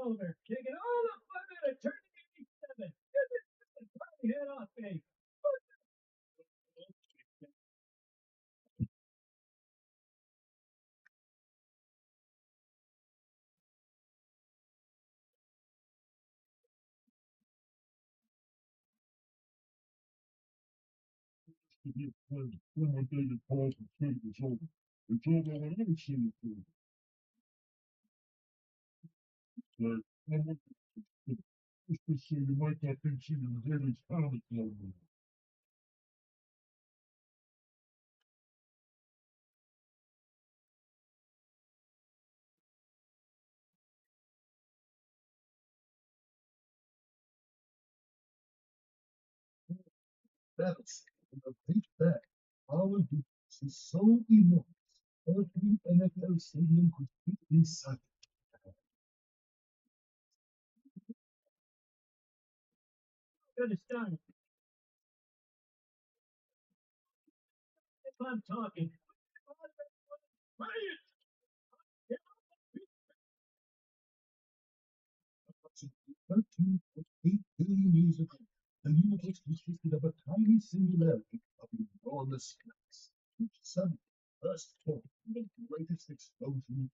Colder, kicking all the fun out of turning 87. This is the party head off day. To get when David calls and says it's over. It's over when I see it through. Like, I'm looking just to say you might not think she was Haley's comic level. That's a big fact. Our defense is so enormous. Every NFL stadium could fit inside. Good start. If I'm talking, play it. 13.8 billion years ago, the universe consisted of a tiny singularity of enormous mass. Each sun burst forth in the greatest explosion.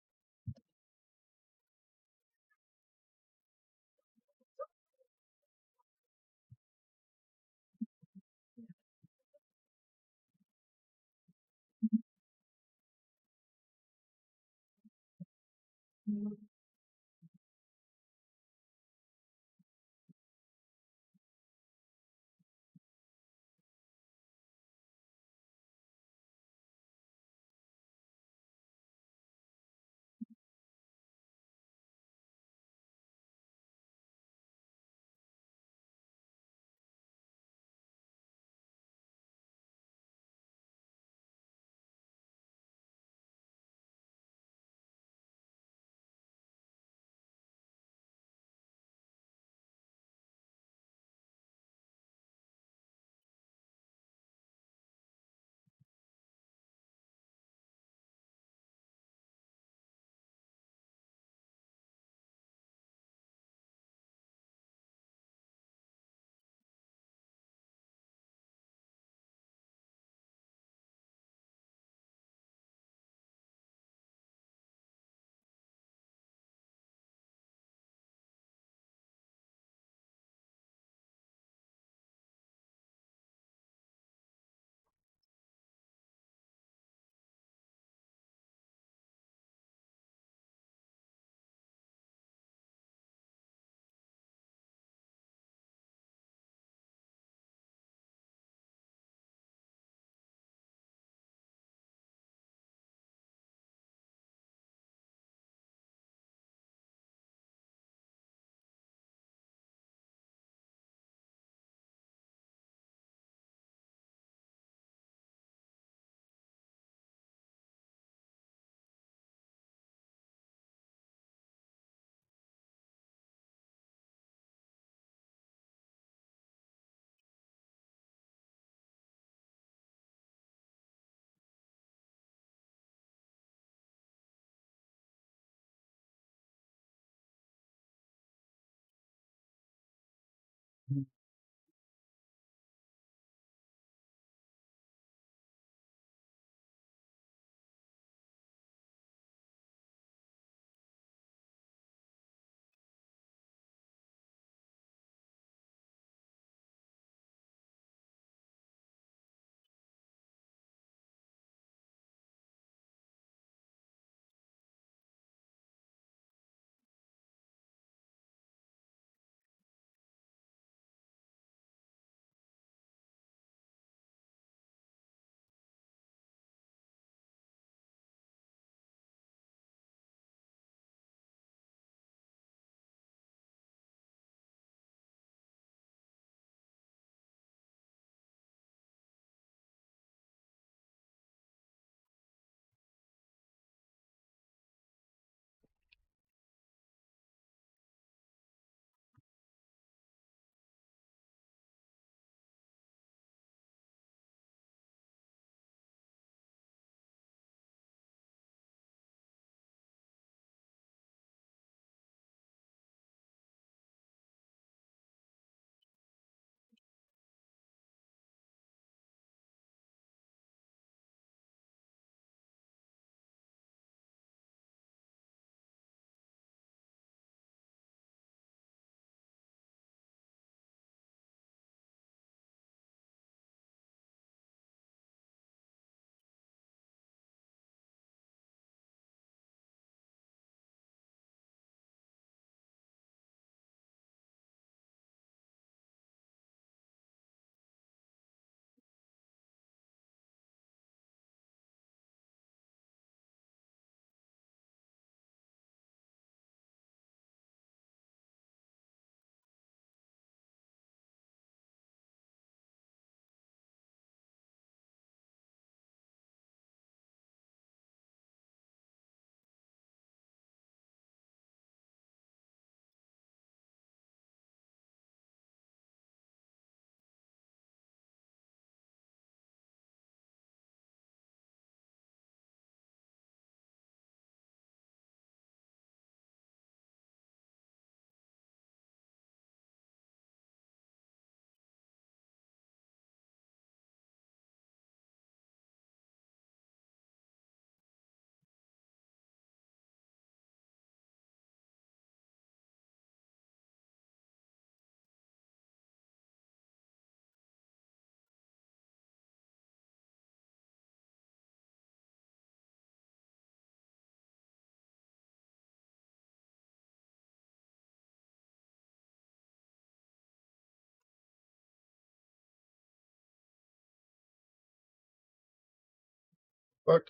Fuck.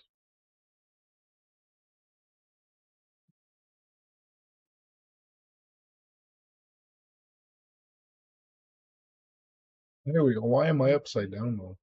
There we go. Why am I upside down though?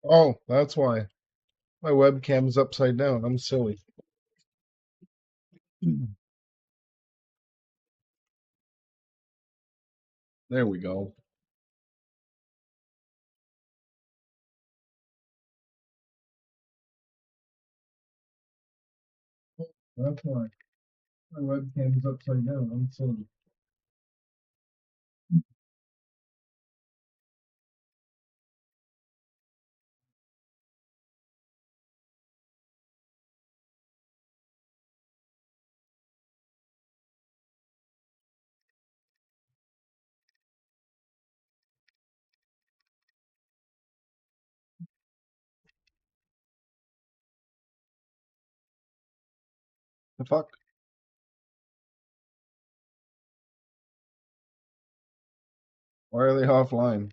Oh, that's why. My webcam's upside down. I'm silly. There we go. That's why. My webcam's upside down. I'm silly. The fuck? Why are they offline?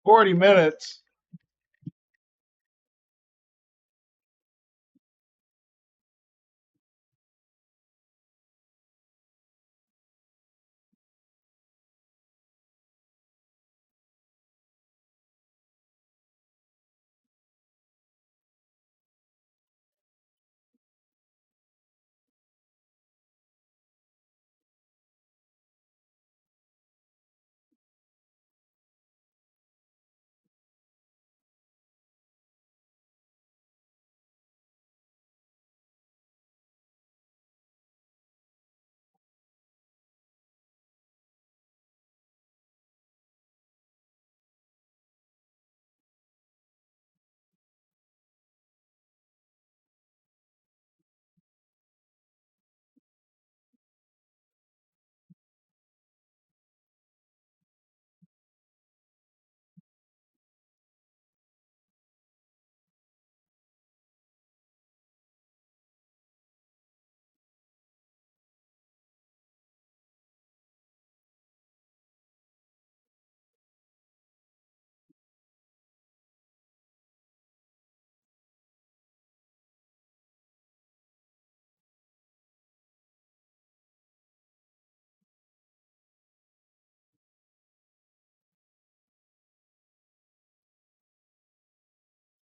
$40.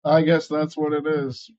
I guess that's what it is.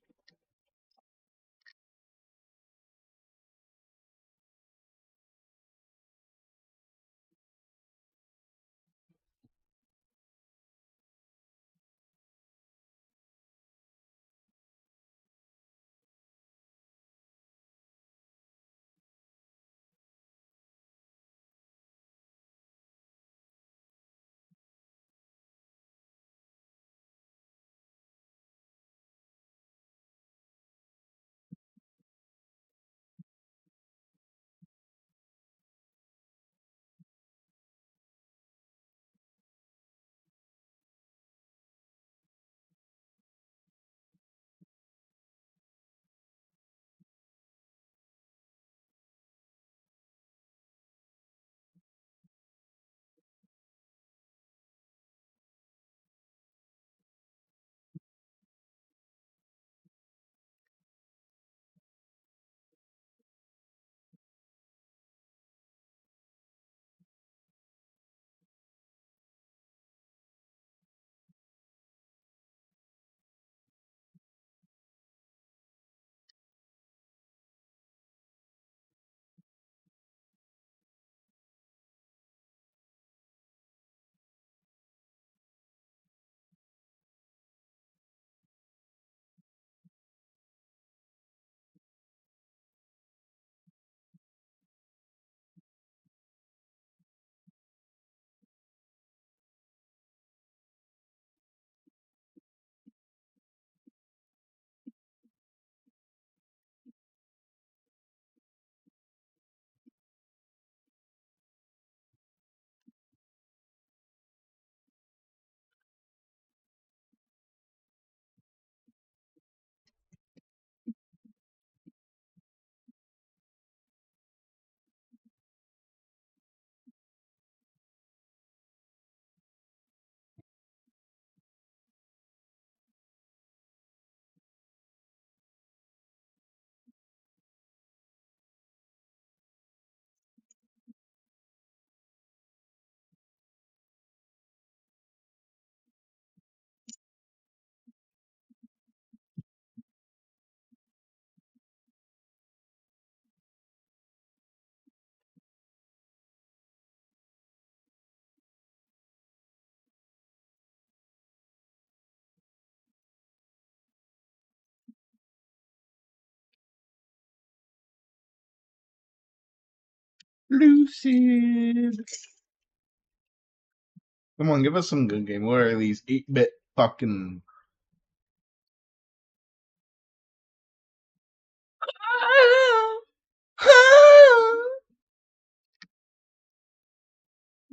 Lucid. Come on, give us some good game. What are these 8-bit fucking?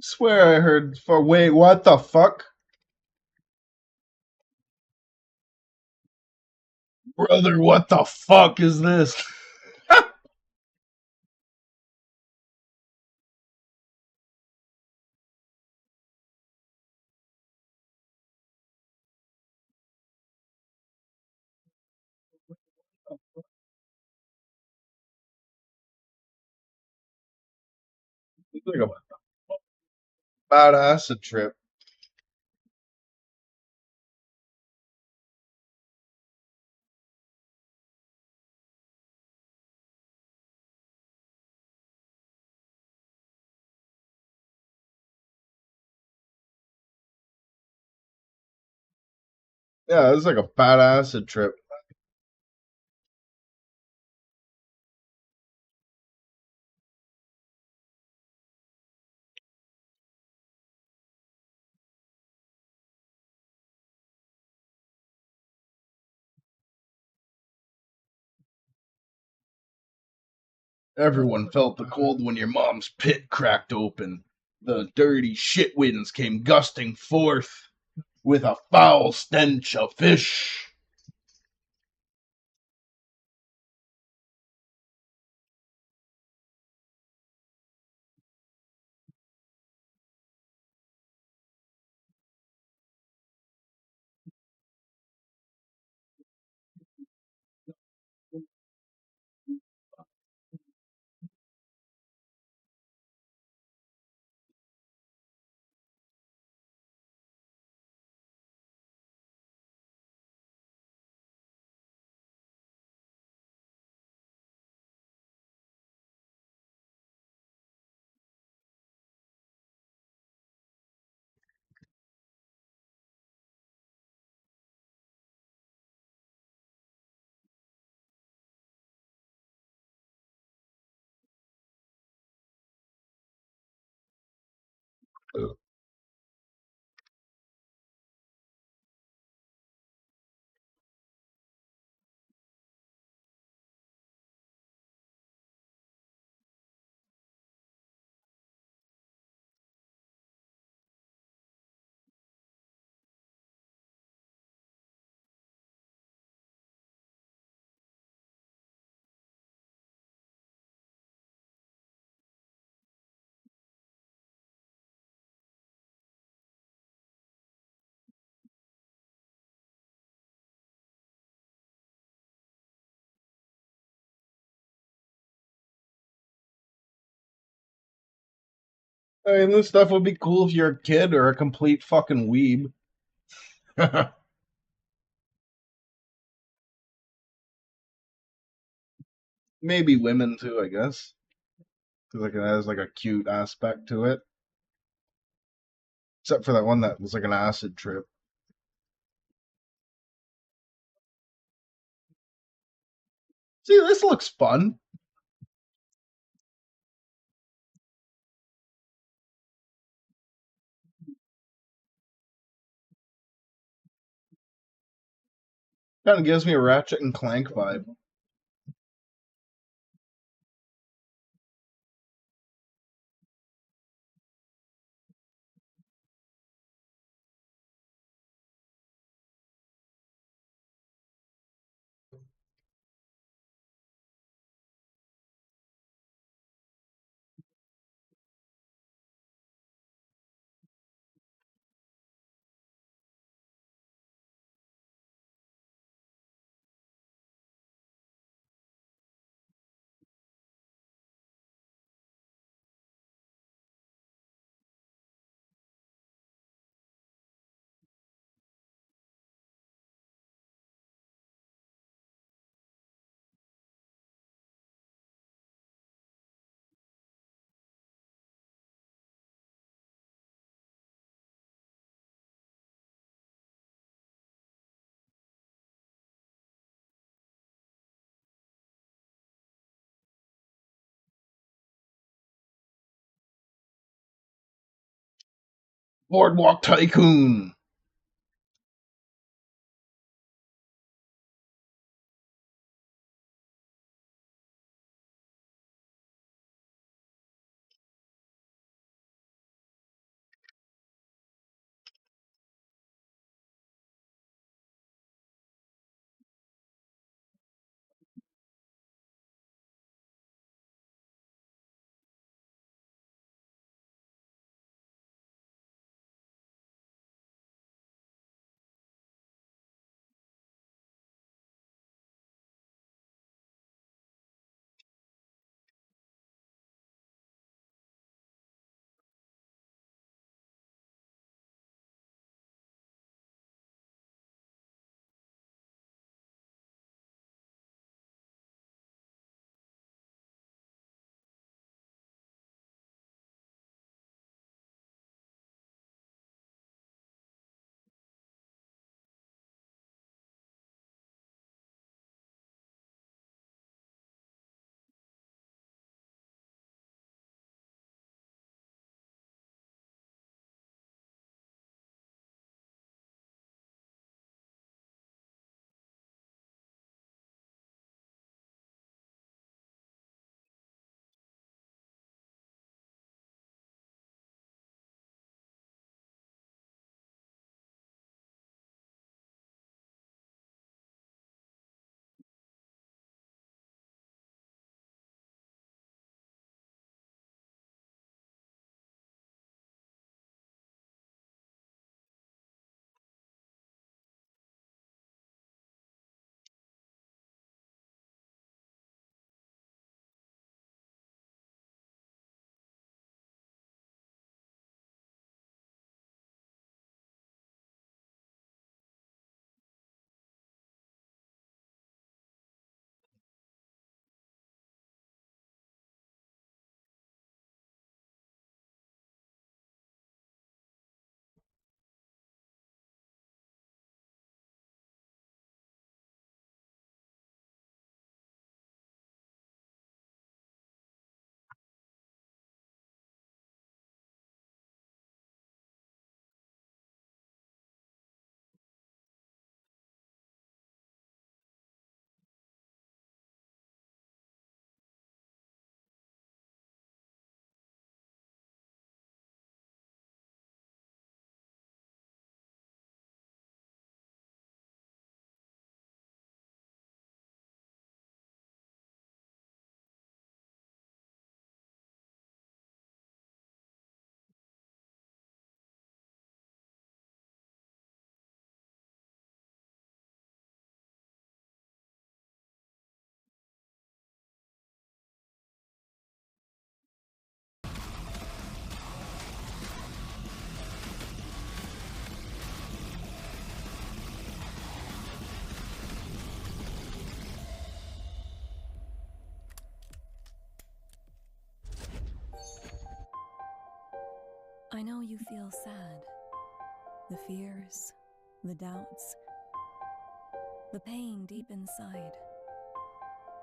Swear I heard. For wait, what the fuck, brother? What the fuck is this? It's like a bad acid trip. Yeah, it's like a bad acid trip. Everyone felt the cold when your mom's pit cracked open. The dirty shit winds came gusting forth with a foul stench of fish. I mean, this stuff would be cool if you're a kid or a complete fucking weeb. Maybe women too, I guess, because like it has like a cute aspect to it. Except for that one that was like an acid trip. See, this looks fun. Kind of gives me a Ratchet and Clank vibe. Boardwalk Tycoon. I know you feel sad. The fears, the doubts, the pain deep inside.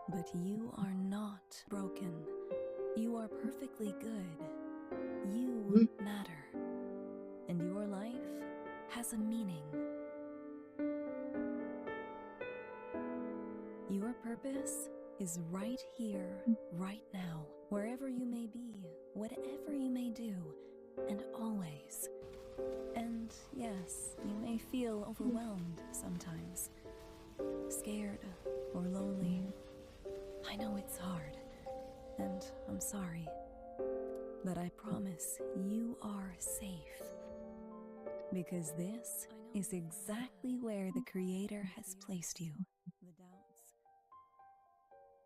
But you are not broken. You are perfectly good. You matter. And your life has a meaning. Your purpose is right here, right now, wherever you may be, whatever you may do, and always. And yes, you may feel overwhelmed sometimes, scared or lonely. I know it's hard, and I'm sorry, but I promise you are safe. Because this is exactly where the Creator has placed you. The doubts,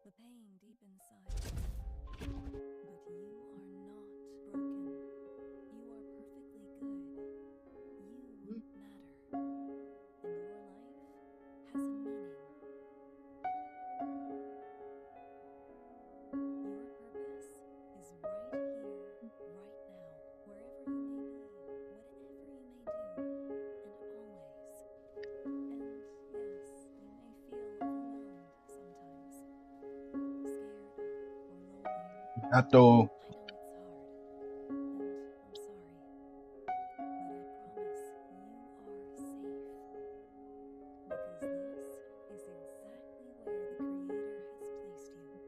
the pain deep inside. But you are not broken. You are perfectly good. You matter. And your life has a meaning. Your purpose is right here, right now, wherever you may be, whatever you may do, and always. And yes, you may feel overwhelmed sometimes, scared or lonely. Gato. I know it's hard, and I'm sorry, but I promise you are safe. Because this is exactly where the Creator has placed you.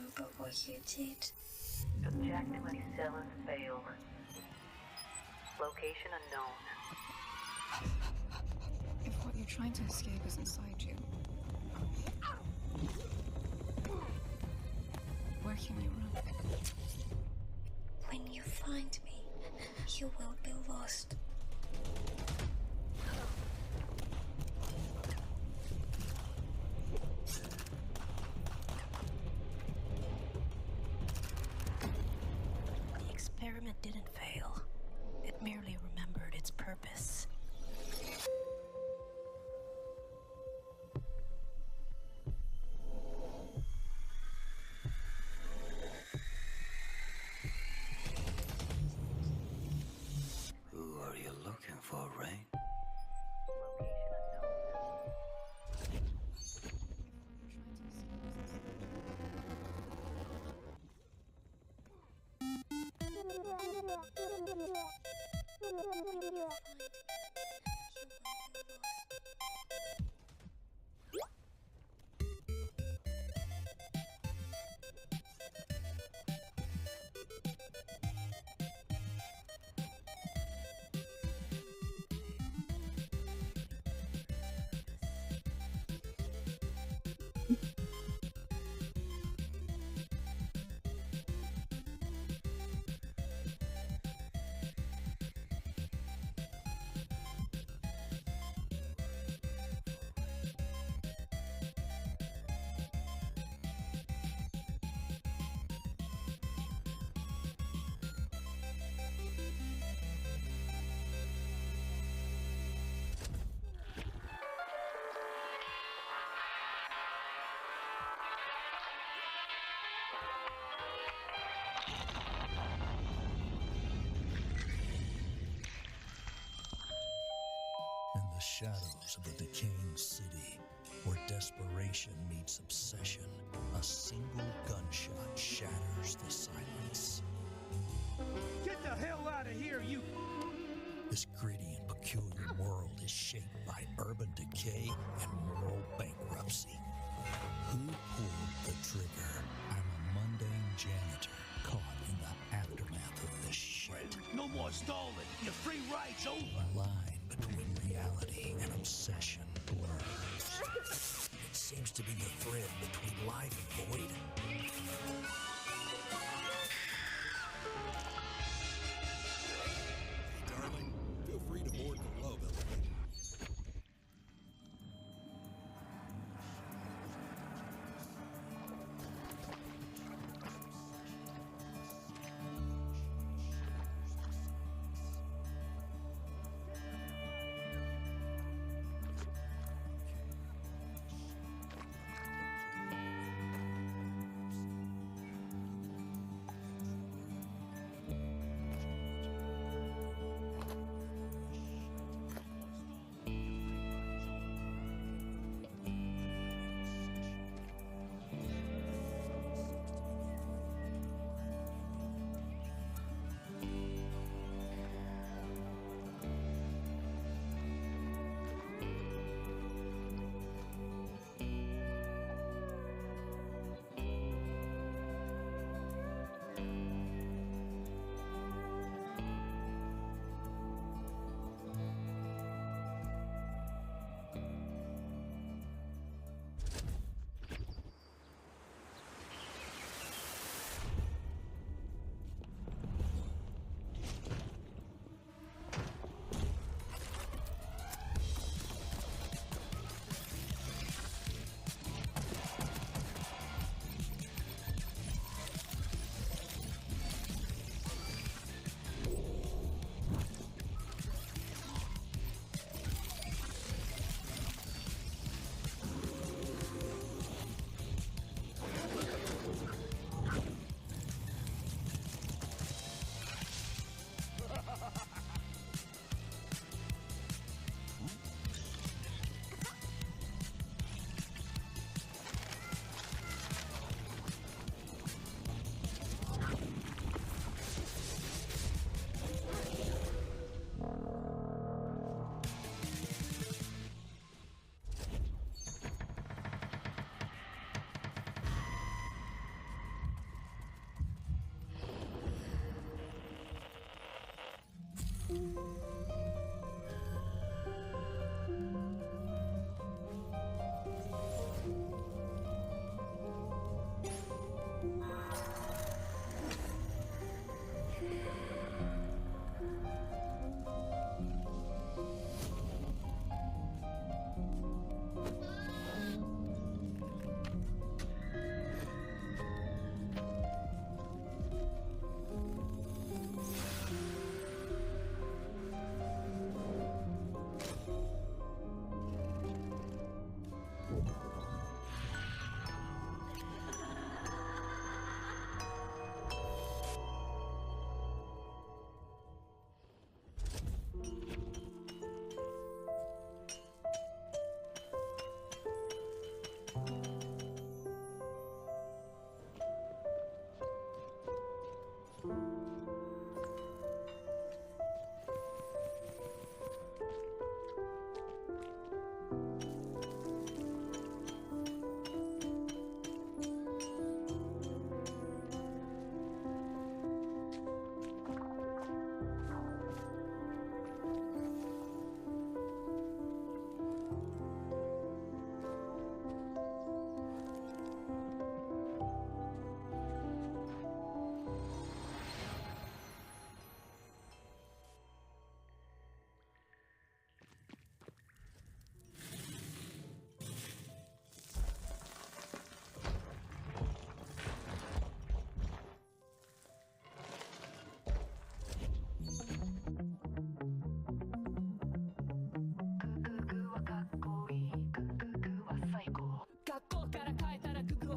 remember what you did. Objective cells failed. Location unknown. If what you're trying to escape is inside you, where can you run? When you find me, you will be lost. The experiment didn't fail. It merely remembered its purpose. Who are you looking for, Rain? In the shadows of a decaying city, where desperation meets obsession, a single gunshot shatters the silence. Get the hell out of here, you... This gritty and peculiar world is shaped by urban decay and moral bankruptcy. Who pulled the trigger? I'm a mundane janitor caught in the aftermath of this shit. No more stalling. Your free ride's over. The line between reality and obsession blurs. It seems to be the thread between life and void. Darling, feel free to board the love elevator.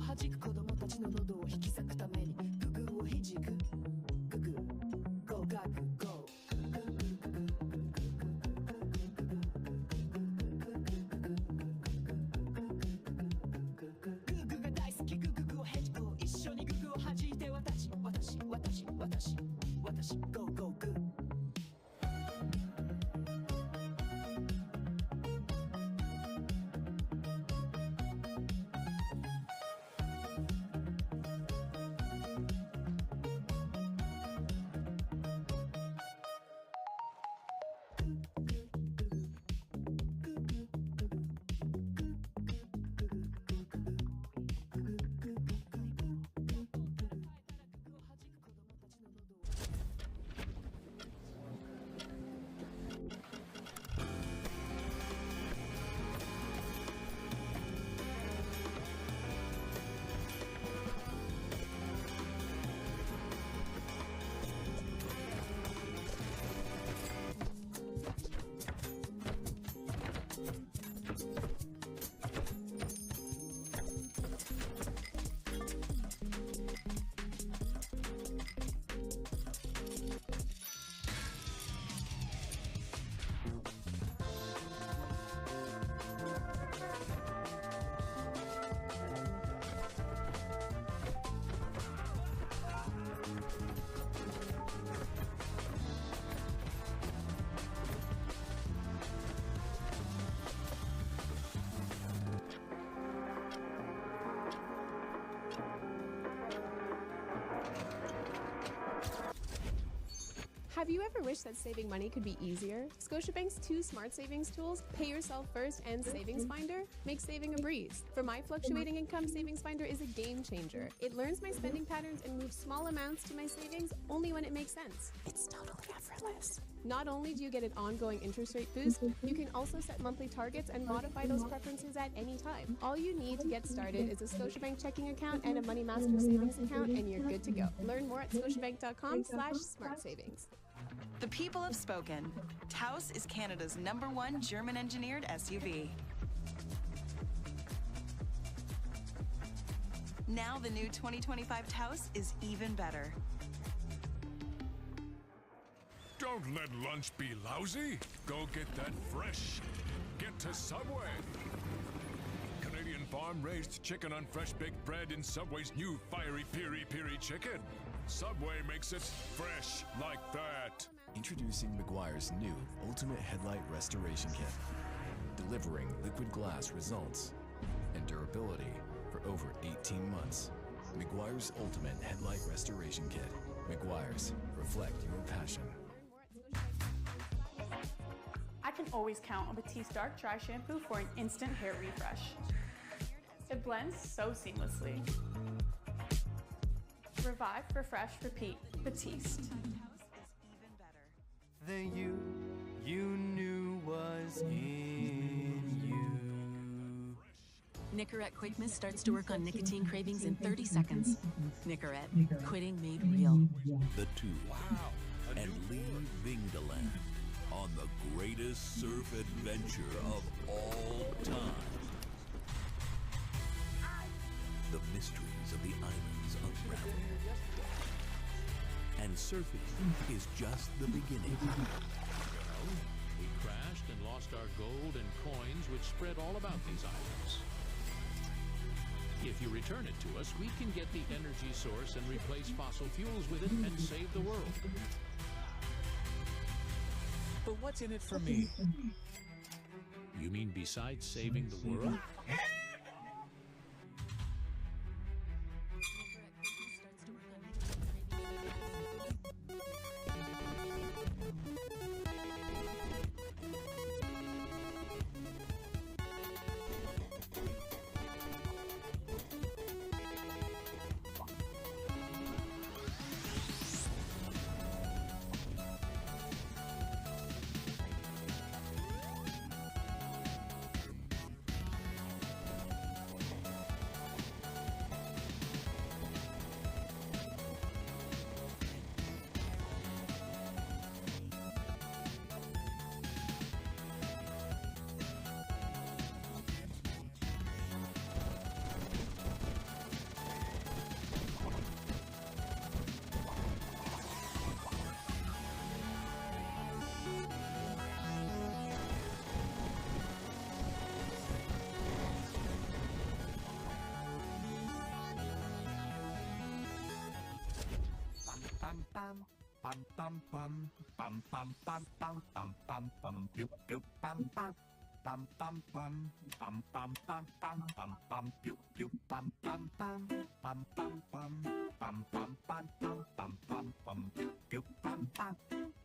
弾く子供たちの喉を引き裂くためにググをひじくググゴガグゴググが大好きググをヘジクを一緒にググを弾いて私ゴーゴーグーHave you ever wished that saving money could be easier? Scotiabank's two smart savings tools, Pay Yourself First and Savings Finder, make saving a breeze. For my fluctuating income, Savings Finder is a game changer. It learns my spending patterns and moves small amounts to my savings only when it makes sense. It's totally effortless. Not only do you get an ongoing interest rate boost, you can also set monthly targets and modify those preferences at any time. All you need to get started is a Scotiabank checking account and a Money Master savings account, and you're good to go. Learn more at scotiabank.com/smartsavings. The people have spoken. Taos is Canada's #1 German-engineered SUV. Now the new 2025 Taos is even better. Don't let lunch be lousy. Go get that fresh. Get to Subway. Canadian farm-raised chicken on fresh baked bread in Subway's new fiery piri-piri chicken. Subway makes it fresh like that. Introducing Meguiar's new Ultimate Headlight Restoration Kit, delivering liquid glass results and durability for over 18 months. Meguiar's Ultimate Headlight Restoration Kit. Meguiar's, reflect your passion. I can always count on Batiste Dark Dry Shampoo for an instant hair refresh. It blends so seamlessly. Revive, refresh, repeat. Batiste. The you knew was in you. Nicorette Quick Mist starts to work on nicotine cravings in 30 seconds. Nicorette, quitting made real. The two. Wow. And leave Vingaland on the greatest surf adventure of all time. The mysteries of the islands unravel. And surfing is just the beginning. We crashed and lost our gold and coins, which spread all about these islands. If you return it to us, we can get the energy source and replace fossil fuels with it and save the world. But what's in it for me? You mean besides saving the world? pam pam. Pam pam pam. Pam pam pam pam pam pam pam. Pew pew pam pam. Pam pam pam. Pam pam pam pam pam pam. Pew pew pam pam pam. Pam pam pam. Pam pam pam pam pam pam pam. Pew pew pam pam.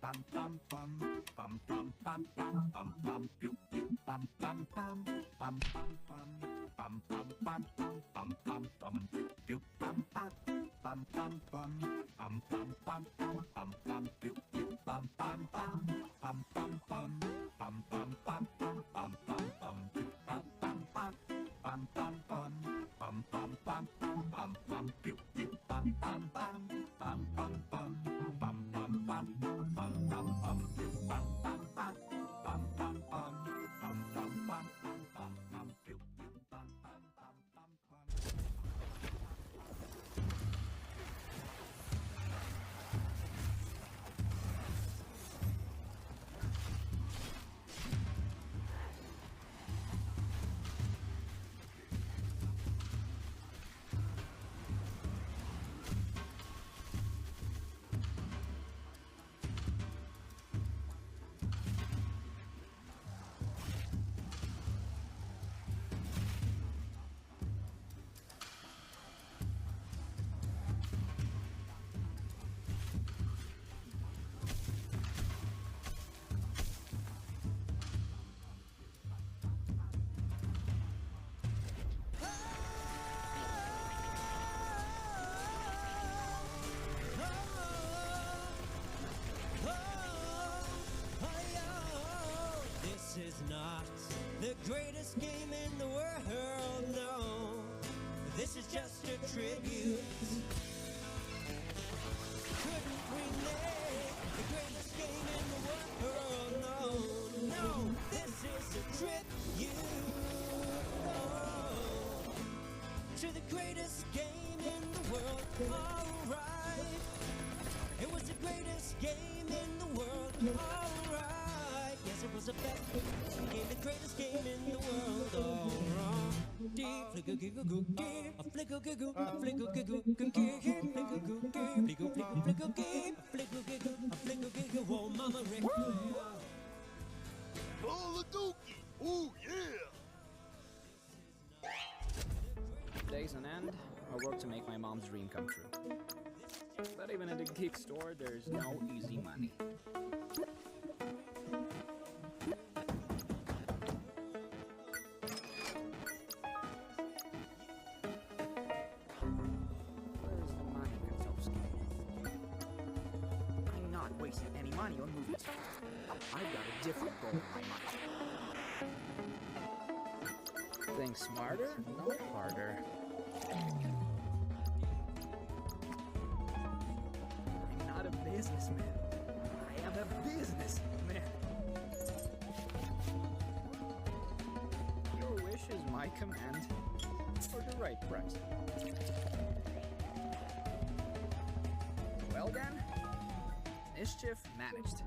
Pam pam pam. Pam pam pam pam pam pam. Pew pew pam pam pam. Pam pam pam. Pam pam pam pam pam pam pam. Pew pew pam pam. Pam pam pam. Pam pam pam pam pam pam. Pew pew pam pam pam. Pam pam pam. Pam pam pam pam pam pam pam. Pew pam pam pam. Pam pam pam. Pam pam pam pam pam pam. Pew pew pam pam pam. Pam pam pam. Pam pam pam pam pam pam. Pew pam pam pam. Pam pam pam. Pam pam pam pam pam. Pew pew pam pam pam pam pam. This is not the greatest game in the world, no. This is just a tribute. Couldn't we make the greatest game in the world? No, no. This is a tribute to the greatest game in the world. Alright. It was the greatest game in the world. Alright. Yes, it was the best game, the greatest game in the world. Alright. Oh, Mama Rick. Call the dookie. Ooh, yeah. Days on end, I work to make my mom's dream come true. But even at a geek store, there's no easy money. Where's the money, Katowski? I'm not wasting any money on movies. I've got a different goal in my mind. Think smarter, not harder. I'm not a businessman. I am a businessman. Your wish is my command for the right price. Well then, mischief managed.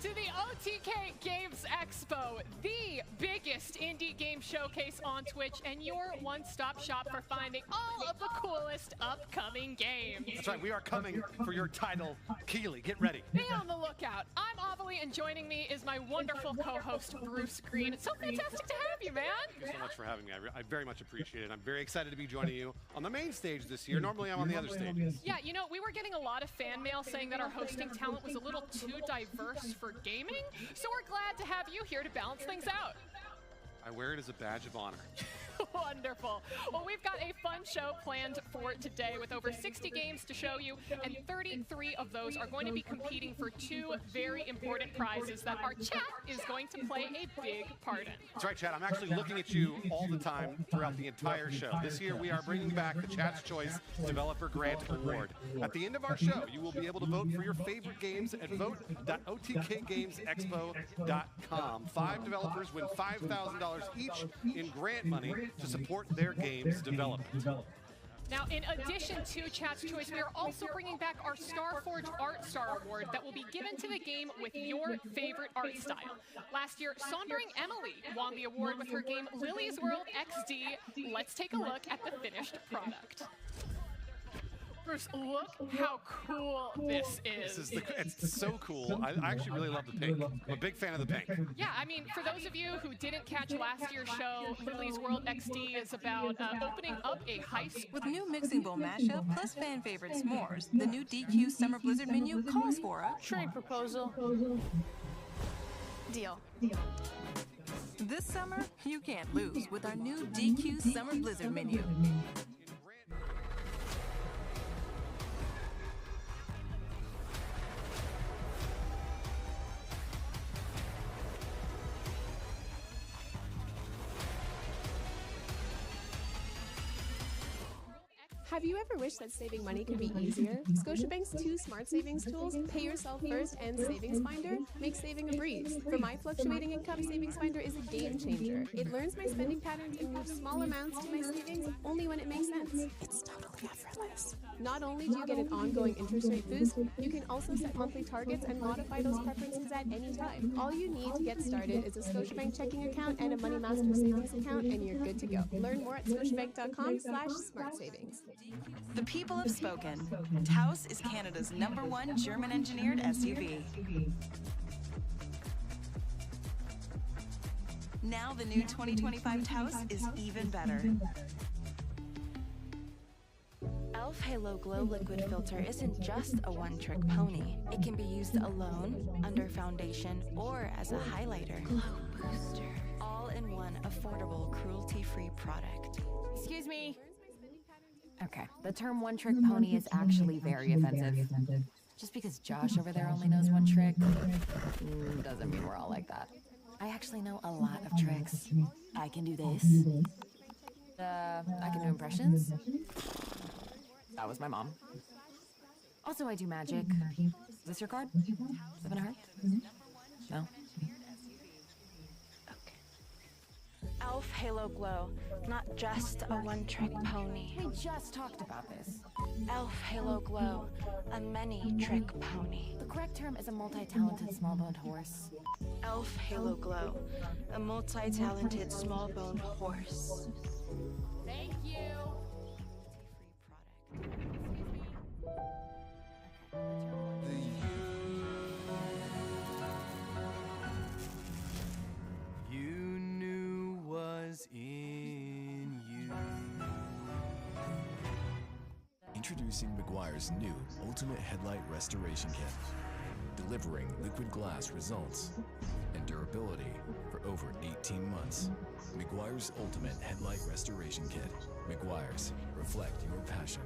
To the OTK Games Expo, the biggest indie game showcase on Twitch, and your one-stop shop for finding all of the coolest upcoming games. That's right, we are coming for your title, Keeley. Get ready. Be on the lookout. I'm Avalie, and joining me is my wonderful co-host, Bruce Green. It's so fantastic to have you, man. Thank you so much for having me. I very much appreciate it. I'm very excited to be joining you on the main stage this year. Normally, I'm on the other stages. Yeah, you know, we were getting a lot of fan mail saying that our hosting talent was a little too diverse for gaming, so we're glad to have you here to balance things out. I wear it as a badge of honor. Wonderful. Well, we've got a fun show planned for today with over 60 games to show you, and 33 of those are going to be competing for 2 very important prizes that our chat is going to play a big part in. That's right, chat. I'm actually looking at you all the time throughout the entire show. This year, we are bringing back the Chat's Choice Developer Grant Award. At the end of our show, you will be able to vote for your favorite games at vote.otkgamesexpo.com. 5 developers win $5,000 each in grant money to support their game's development. Now, in addition to Chat's Choice, we are also bringing back our Starforge Art Star Award that will be given to the game with your favorite art style. Last year, Saundering Emily won the award with her game Lily's World XD. Let's take a look at the finished product. Bruce, look how cool this is. It's so cool. I actually really love the pink. I'm a big fan of the pink. Yeah, I mean, for those of you who didn't catch last year's show, Lily's World XD is about opening up a high school. With new mixing bowl mashup plus fan favorite s'mores, the new DQ Summer Blizzard menu calls for a trade proposal. Deal. This summer, you can't lose with our new DQ Summer Blizzard menu. Have you ever wished that saving money could be easier? Scotiabank's 2 smart savings tools, Pay Yourself First and Savings Finder, make saving a breeze. For my fluctuating income, Savings Finder is a game changer. It learns my spending patterns and moves small amounts to my savings only when it makes sense. It's totally effortless. Not only do you get an ongoing interest rate boost, you can also set monthly targets and modify those preferences at any time. All you need to get started is a Scotiabank checking account and a Money Master savings account, and you're good to go. Learn more at scotiabank.com/smartsavings. The people have spoken. Taos is Canada's #1 German-engineered SUV. Now the new 2025 Taos is even better. Elf Elf Halo Glow Liquid Filter isn't just a one-trick pony. It can be used alone, under foundation, or as a highlighter. Glow Booster. All in one affordable, cruelty-free product. Excuse me. Okay, the term one-trick pony is actually very offensive. Just because Josh over there only knows one trick doesn't mean we're all like that. I actually know a lot of tricks. I can do this. I can do impressions. That was my mom. Also, I do magic. Is this your card? 7 of hearts? No? Elf Halo Glow, not just a one-trick pony. We just talked about this. Elf Halo Glow, a many-trick pony. The correct term is a multi-talented small-boned horse. Elf Halo Glow, a multi-talented small-boned horse. Thank you. You knew was in you. Introducing Meguiar's new Ultimate Headlight Restoration Kit, delivering liquid glass results and durability for over 18 months. Meguiar's Ultimate Headlight Restoration Kit. Meguiar's, reflect your passion.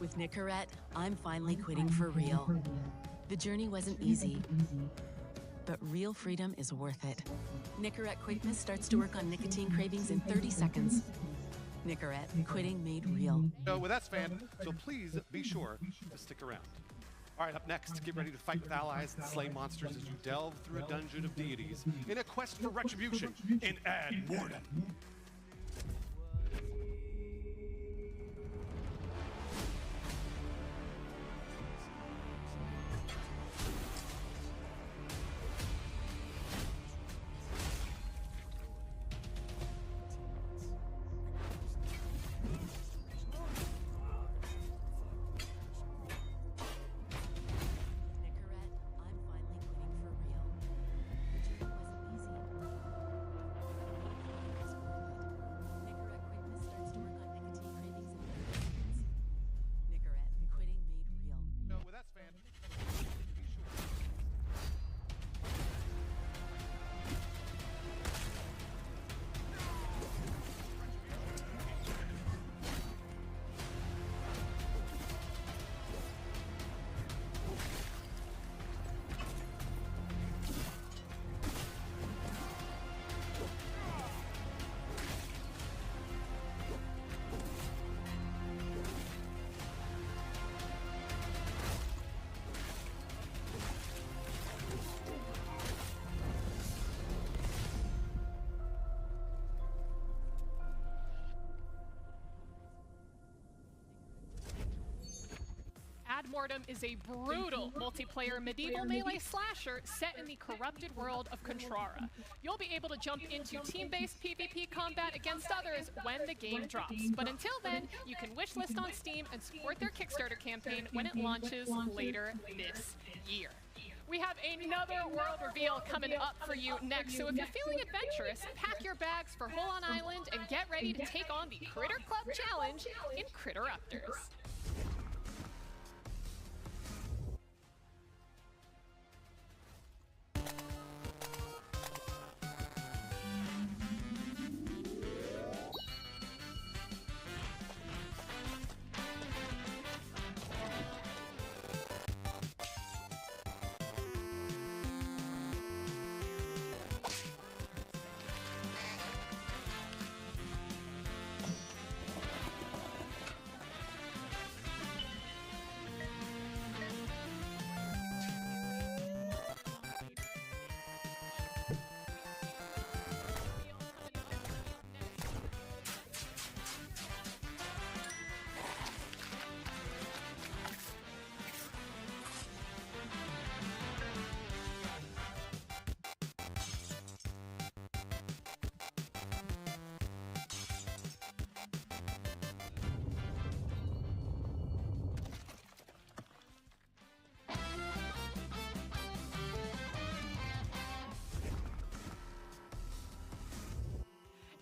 With Nicorette, I'm finally quitting for real. The journey wasn't easy, but real freedom is worth it. Nicorette Quickness starts to work on nicotine cravings in 30 seconds. Nicorette, quitting made real. So with that span, so please be sure to stick around. All right, up next, get ready to fight with allies and slay monsters as you delve through a dungeon of deities in a quest for retribution in Ad Mordem. Ad Mordem is a brutal multiplayer medieval melee slasher set in the corrupted world of Contrara. You'll be able to jump into team-based PvP combat against others when the game drops. But until then, you can wishlist on Steam and support their Kickstarter campaign when it launches later this year. We have another world reveal coming up for you next, so if you're feeling adventurous, pack your bags for Hole on Island and get ready to take on the Critter Club Challenge in Critteruptors.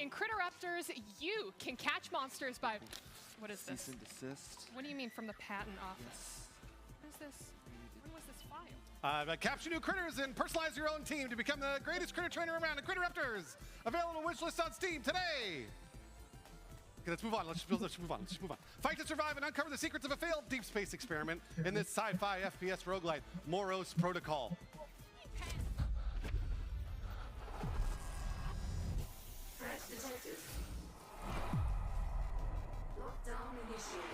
In Critteruptors, you can catch monsters by What is this? Cease and desist. What do you mean from the patent office? What is this? When was this filed? Capture new critters and personalize your own team to become the greatest critter trainer around. The Critter Raptors, available wishlist on Steam today. Okay, let's move on. Let's move on. Fight to survive and uncover the secrets of a failed deep space experiment in this sci-fi FPS roguelite, Moros Protocol. Threat detected. Lockdown initiated.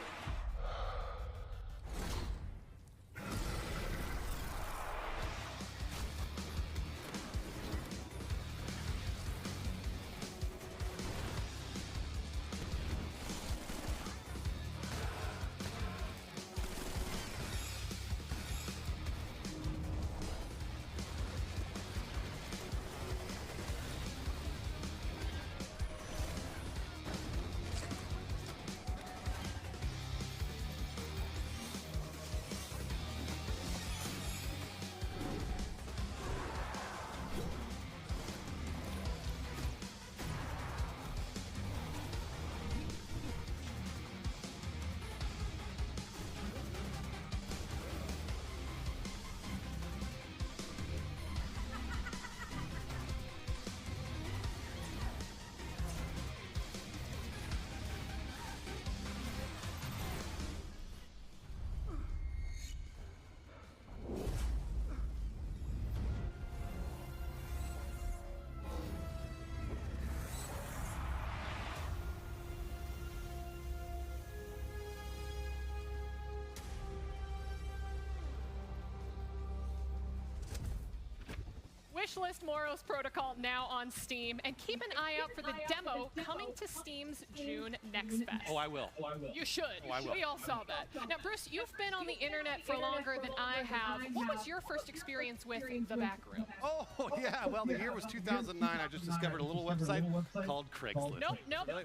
Wishlist Moros Protocol now on Steam, and keep an eye out for the demo coming to Steam's June Next Fest. Oh, I will. You should. Oh, I will. We all saw that. Now, Bruce, you've been on the internet for longer than I have. What was your first experience with the back room? Oh, yeah. Well, the year was 2009. I just discovered a little website called Craigslist. Nope,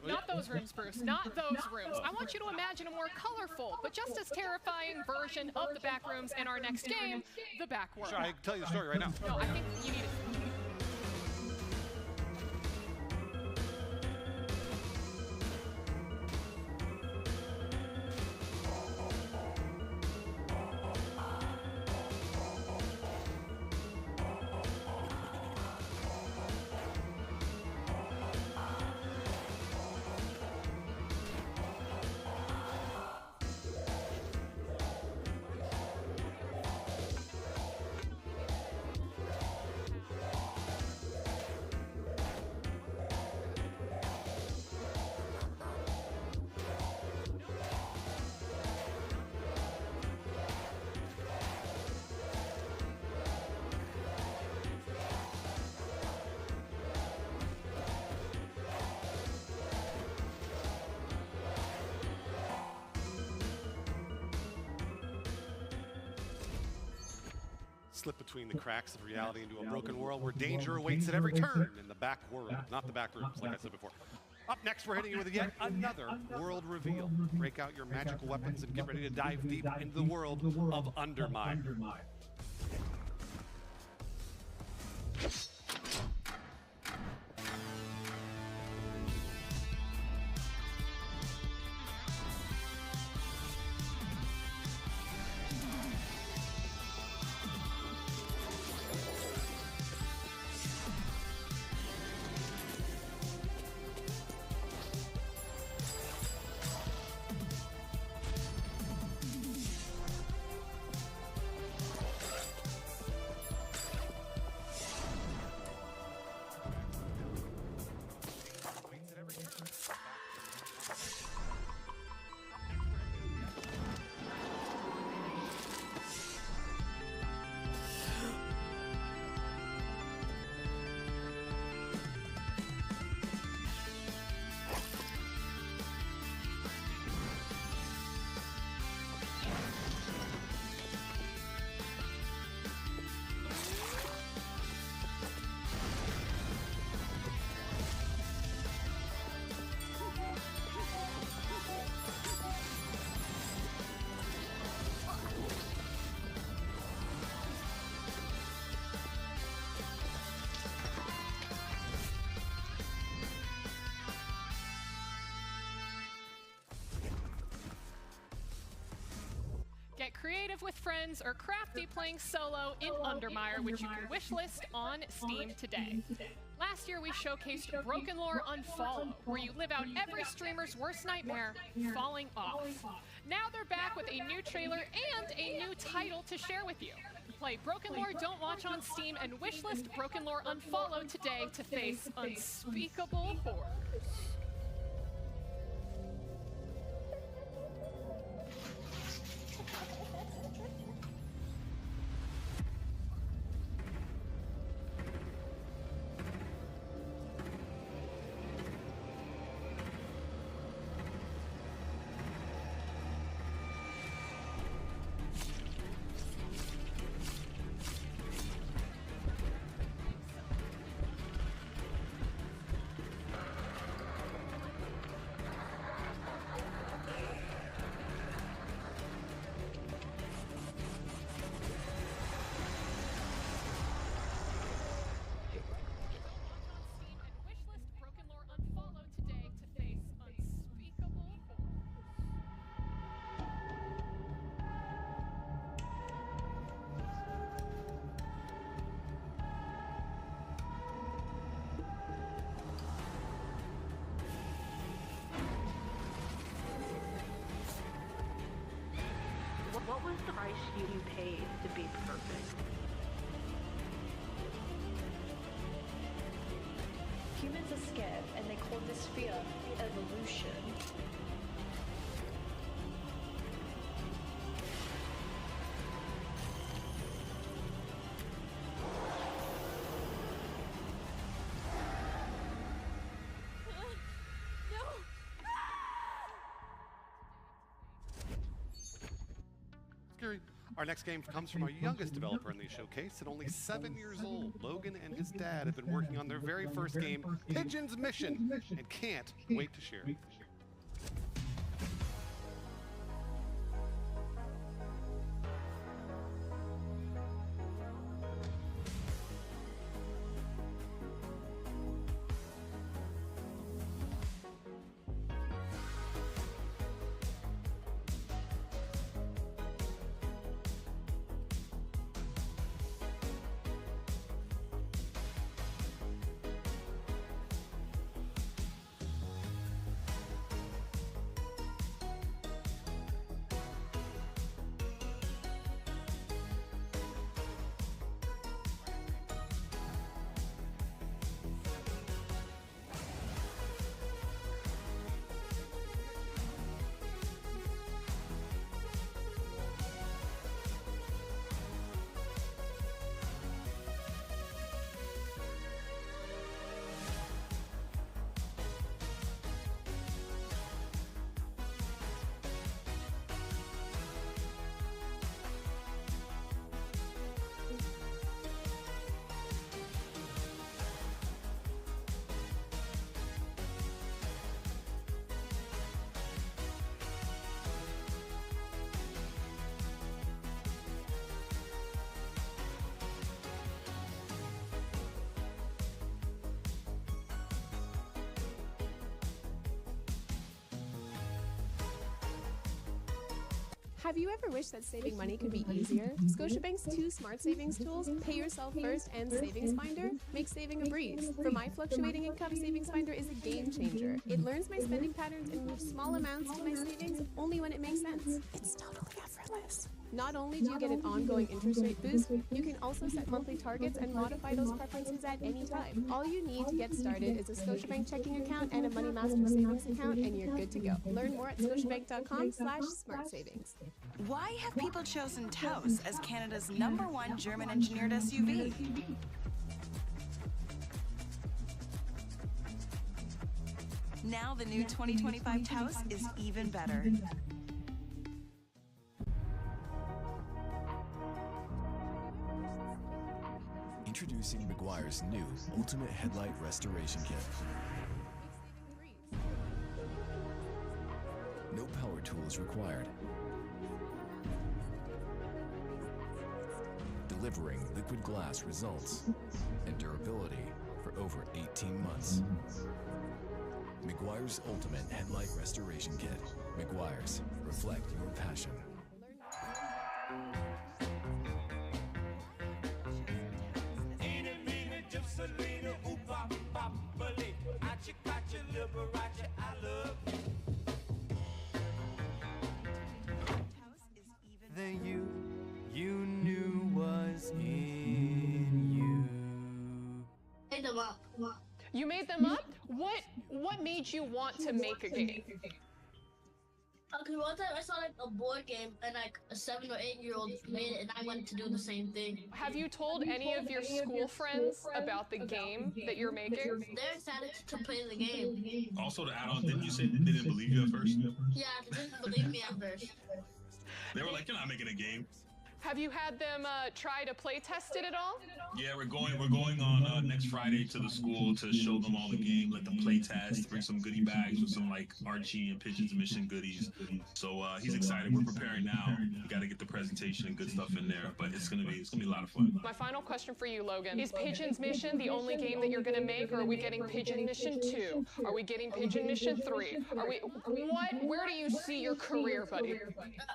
not those rooms, Bruce. Not those rooms. I want you to imagine a more colorful, but just as terrifying version of the back rooms in our next game, the back world. Sure, I can tell you the story right now. No, I think you need it. Slip between the cracks of reality into a broken world where danger awaits at every turn in the back world, not the back rooms, like I said before. Up next, we're hitting you with yet another world reveal. Break out your magical weapons and get ready to dive deep into the world of Undermine. creative with friends or crafty playing solo in Undermire, which you can wishlist on Steam today. Last year, we showcased Broken Lore Unfollow, where you live out every streamer's worst nightmare, falling off. Now they're back with a new trailer and a new title to share with you. Play Broken Lore Don't Watch on Steam and wishlist Broken Lore Unfollow today to face unspeakable horrors. What was the price you paid to be perfect? Humans are scared, and they call this fear evolution. Scary. Our next game comes from our youngest developer in the showcase. At only 7 years old, Logan and his dad have been working on their very first game, Pigeon's Mission, and can't wait to share it. Have you ever wished that saving money could be easier? Scotiabank's 2 smart savings tools, Pay Yourself First and Savings Finder, make saving a breeze. For my fluctuating income, Savings Finder is a game changer. It learns my spending patterns and moves small amounts to my savings only when it makes sense. It's totally effortless. Not only do you get an ongoing interest rate boost, you can also set monthly targets and modify those preferences at any time. All you need to get started is a Scotiabank checking account and a Money Master savings account, and you're good to go. Learn more at scotiabank.com/smartsavings. Why have people chosen Taos as Canada's #1 German engineered SUV? Now the new 2025 Taos is even better. Introducing Meguiar's new Ultimate Headlight Restoration Kit. No power tools required. Delivering liquid glass results and durability for over 18 months. Meguiar's Ultimate Headlight Restoration Kit. Meguiar's, reflect your passion. them up. You made them up? What made you want to make a game? Okay, one time I saw like a board game and like a 7 or 8 year old made it and I wanted to do the same thing. Have you told any of your school friends about the game that you're making? They're excited to play the game. Also, to add on, didn't you say they didn't believe you at first? Yeah, they didn't believe me at first. They were like, "You're not making a game." Have you had them try to play test it at all? Yeah, we're going on next Friday to the school to show them all the game, let them play test, bring some goodie bags with some like Archie and Pigeon's Mission goodies. So he's excited. We're preparing now. We got to get the presentation and good stuff in there, but it's gonna be a lot of fun. My final question for you, Logan, is Pigeon's Mission the only game that you're gonna make, or are we getting Pigeon Mission 2? Are we getting Pigeon Mission 3? Where do you see your career, buddy?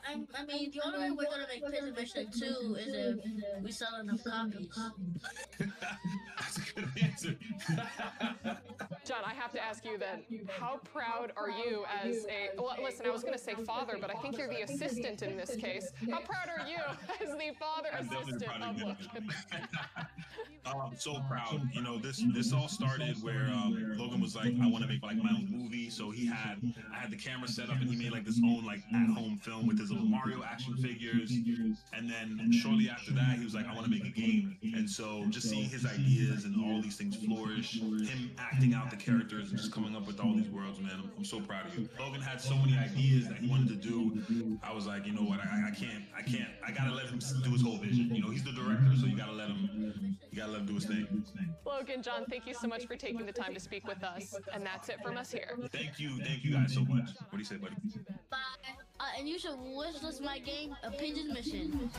I mean, the only way we're gonna make Pigeon Mission 2 is if we sell enough copies. That's a good answer. John, I have to ask you then, how proud are you as listen, I was going to say father, but I think you're the assistant in this case. How proud are you as the father assistant of Logan? So proud. You know, this all started where Logan was like, I want to make like my own movie. So I had the camera set up and he made like this own like at-home film with his little Mario action figures. And then shortly after that, he was like, I want to make a game. And so just seeing his ideas and all these things flourish, him acting out the characters and just coming up with all these worlds, man, I'm so proud of you. Logan had so many ideas that he wanted to do. I was like, you know what, I gotta let him do his whole vision. You know, he's the director, so you gotta let him do his thing. Logan, John, thank you so much for taking the time to speak with us. And that's it from us here. Thank you guys so much. What do you say, buddy? Bye. And you should wish list my game, A Pigeon Mission.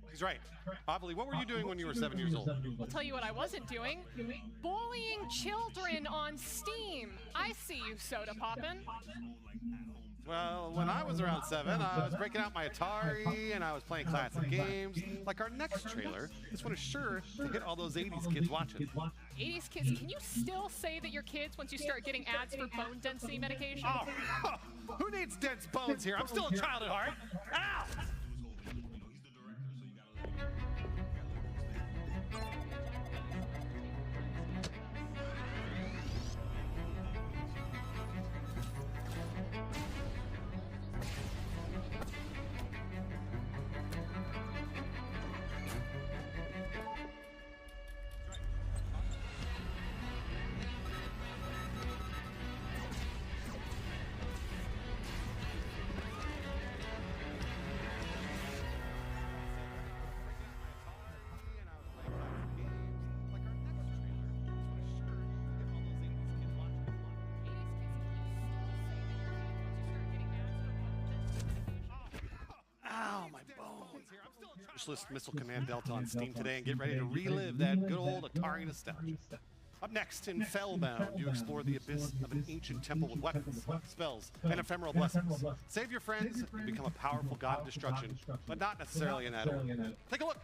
He's right. Bobley, what were you doing when you were 7 years old? I'll tell you what I wasn't doing. Bullying children on Steam. I see you, Soda Poppin'. Well, when I was around 7, I was breaking out my Atari and I was playing classic games. Like our next trailer, this one is sure to hit all those 80s kids watching. 80s kids, can you still say that you're kids once you start getting ads for bone density medication? Oh, who needs dense bones here? I'm still a child at heart. Ow! List Missile Command Delta on Steam today and get ready to relive that good old Atari nostalgia. Up next in Fellbound, you explore the abyss of an ancient temple with weapons, spells, and ephemeral blessings. Save your friends and become a powerful god of destruction, but not necessarily in that order. Take a look!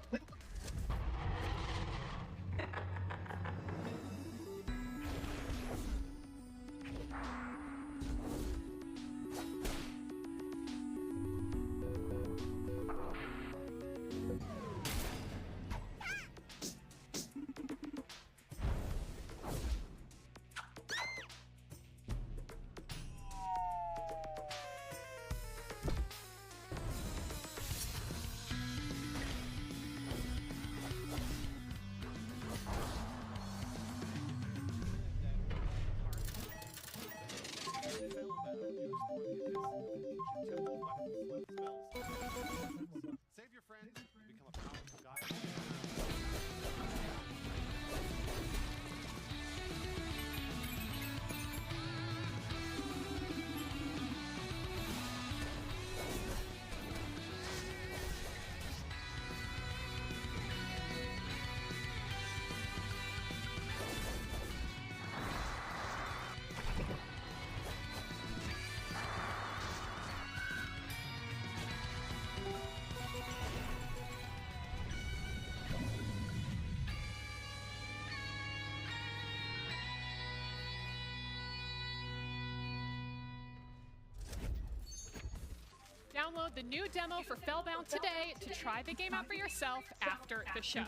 download the new demo for Fellbound today to try the game out for yourself after the show.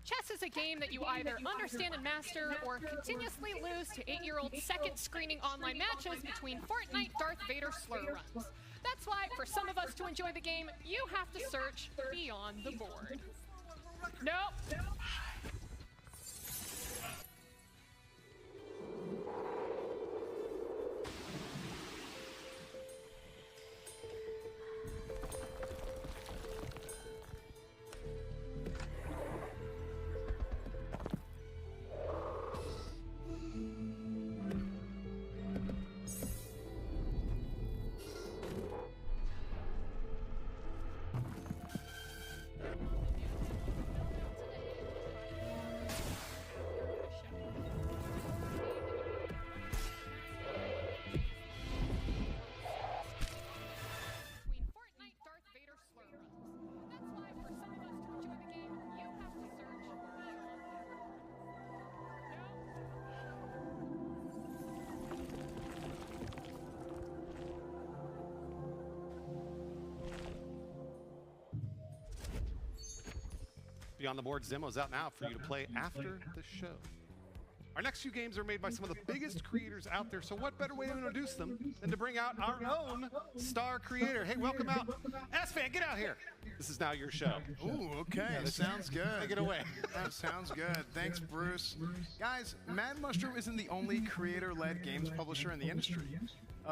Chess is a game that you either understand and master or continuously lose to 8-year-old second screening online matches between Fortnite Darth Vader slur runs. That's why, for some of us to enjoy the game, you have to search beyond the board. Nope. Beyond the Boards demo is out now for you to play after the show. Our next few games are made by some of the biggest creators out there, so what better way to introduce them than to bring out our own star creator. Hey, welcome out. S-Fan, get out here. This is now your show. Ooh, okay. Sounds good. Take it away. That sounds good. Thanks, Bruce. Guys, Mad Mushroom isn't the only creator-led games publisher in the industry.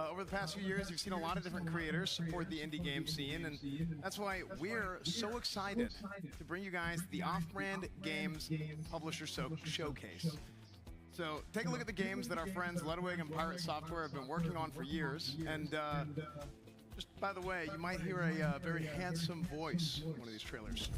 Over the past few years, you've seen a lot of different creators support the indie game scene, and that's why we're so excited to bring you guys the Off-Brand Games Publisher Showcase. So take a look at the games that our friends Ludwig and Pirate Software have been working on for years, and just by the way, you might hear a very handsome voice in one of these trailers.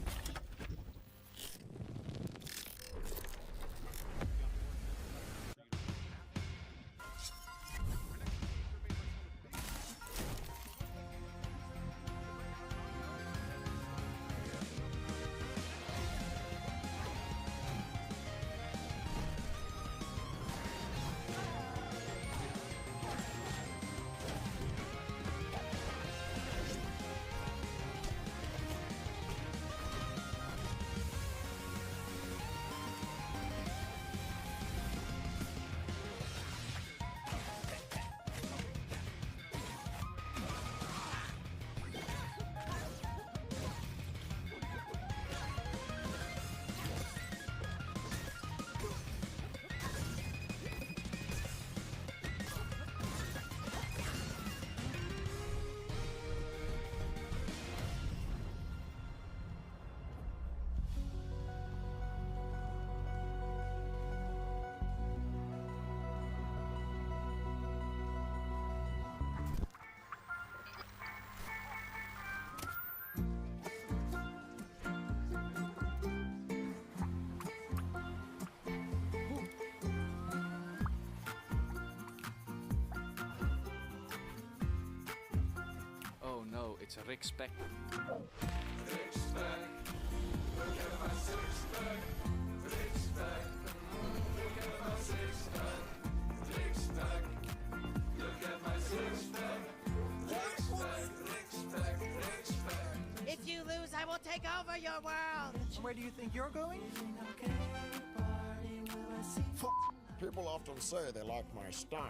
It's a Rick Speck. If you lose, I will take over your world. Where do you think you're going? People often say they like my style,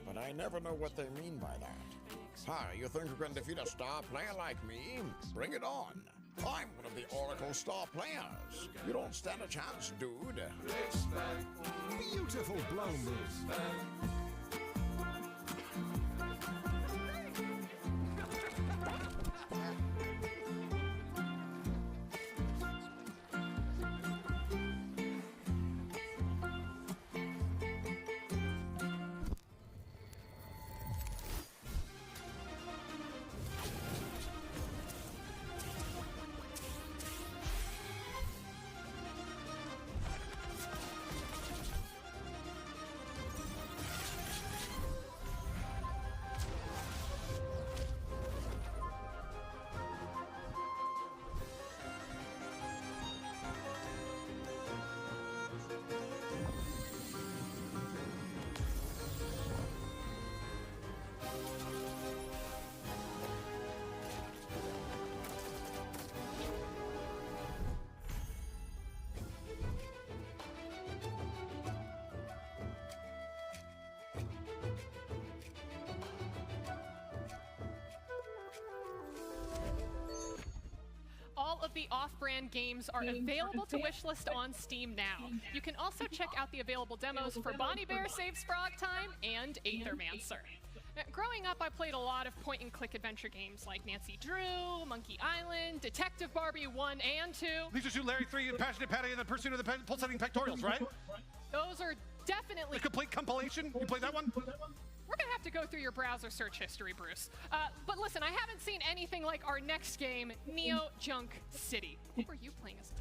but I never know what they mean by that. Hi, you think you can defeat a star player like me? Bring it on. I'm one of the Oracle star players. You don't stand a chance, dude. Beautiful blow move. the off-brand games are available to wishlist on Steam now. You can also check out the available demos for Bonnie Bear Saves Frog Time and Aethermancer. Growing up, I played a lot of point-and-click adventure games like Nancy Drew, Monkey Island, Detective Barbie 1 and 2. Leisure Suit Larry 3, and Passionate Patty, and the Pursuit of the Pulsating Pectorials, right? Those are definitely... The complete compilation? You played that one? We're gonna have to go through your browser search history, Bruce. But listen, I haven't seen anything like our next game, Neo Junk City. What were you playing as?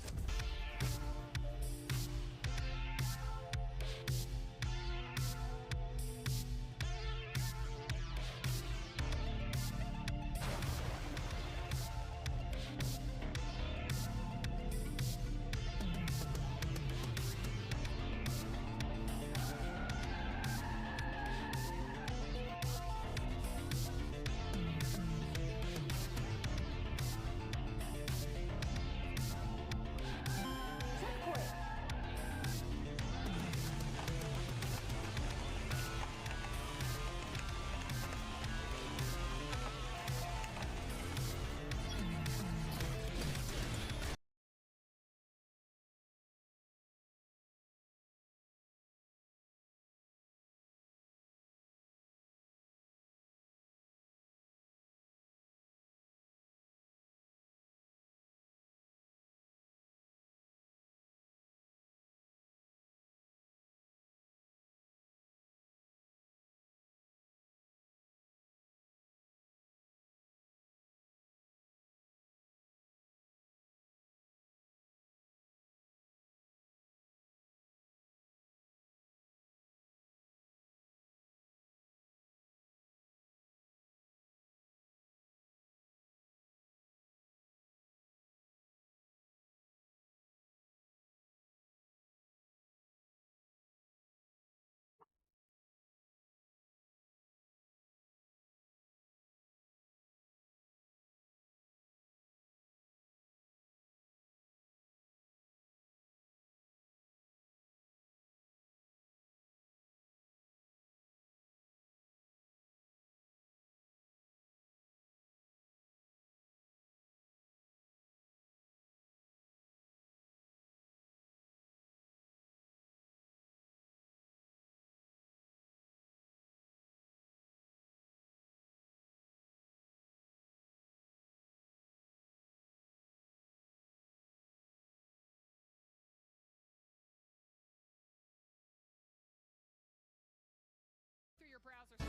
Through your browser search.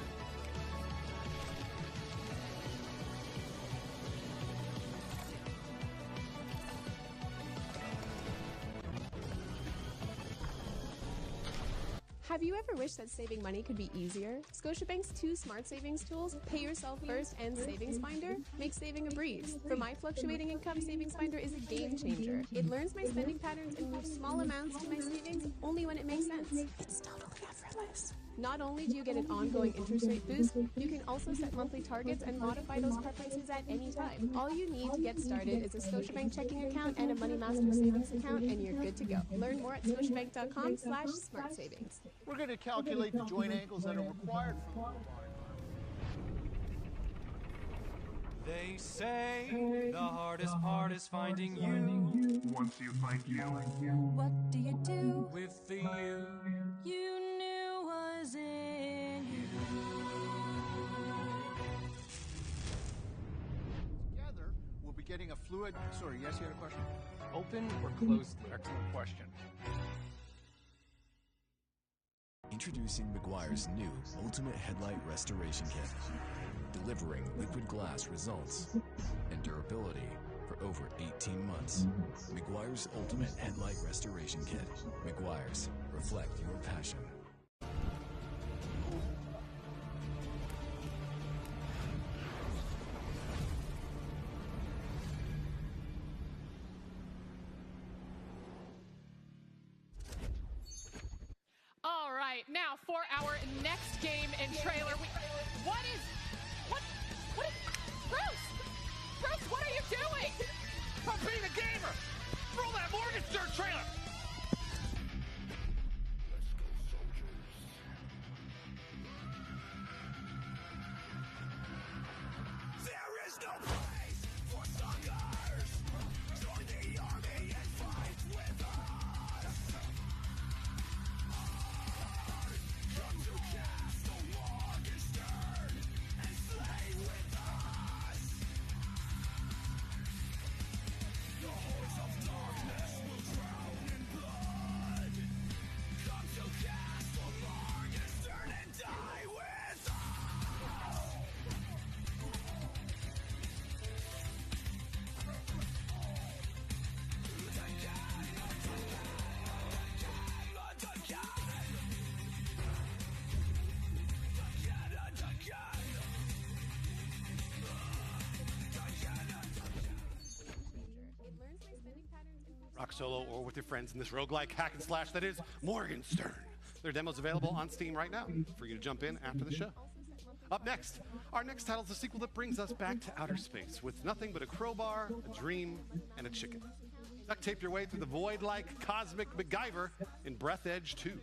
Have you ever wished that saving money could be easier? Scotiabank's 2 smart savings tools, Pay Yourself First and Savings Finder, make saving a breeze. For my fluctuating income, Savings Finder is a game changer. It learns my spending patterns and moves small amounts to my savings only when it makes sense. It's totally effortless. Not only do you get an ongoing interest rate boost, you can also set monthly targets and modify those preferences at any time. All you need to get started is a Scotiabank checking account and a Money Master savings account, and you're good to go. Learn more at scotiabank.com/smartsavings. We're going to calculate the joint angles that are required for the low bar environment. They say the hardest part is finding you. Once you find you, What do you do with the you you knew was in you? Together, we'll be getting a fluid... Sorry, yes, you had a question? Open or closed? Excellent question. Introducing Meguiar's new Ultimate Headlight Restoration Kit, delivering liquid glass results and durability for over 18 months. Meguiar's Ultimate Headlight Restoration Kit. Meguiar's, reflect your passion. All right, now for our next game and trailer. Bruce, what are you doing? I'm being a gamer! Roll that Morgan Stir trailer! There is no place for suckers! Join Rock solo or with your friends in this roguelike hack and slash that is Morgenstern. Their demo's available on Steam right now for you to jump in after the show. Up next, our next title is a sequel that brings us back to outer space with nothing but a crowbar, a dream, and a chicken. Duct tape your way through the void like cosmic MacGyver in Breath Edge 2.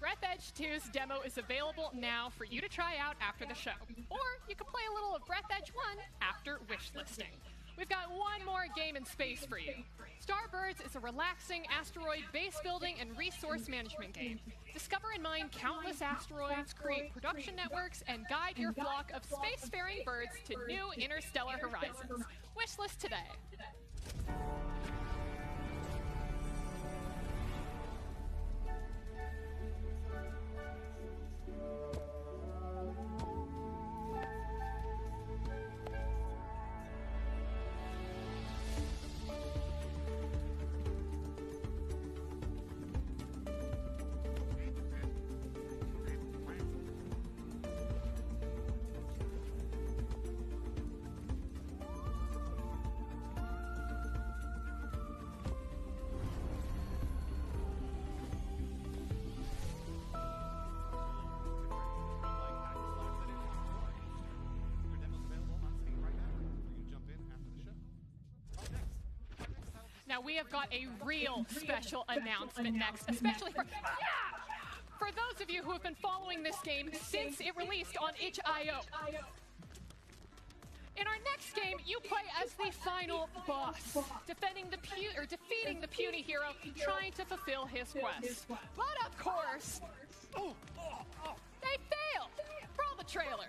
Breath Edge 2's demo is available now for you to try out after the show. Or you can play a little of Breath Edge 1 after wishlisting. We've got one more game in space for you. Starbirds is a relaxing asteroid base building and resource management game. Discover and mine countless asteroids, create production networks, and guide your flock of spacefaring birds to new interstellar horizons. Wishlist today. Now we have got a real special announcement next, especially for those of you who have been following this game since it released on itch.io. In our next game, you play as the final boss, defeating the puny hero trying to fulfill his quest. But of course, they failed. Roll the trailer.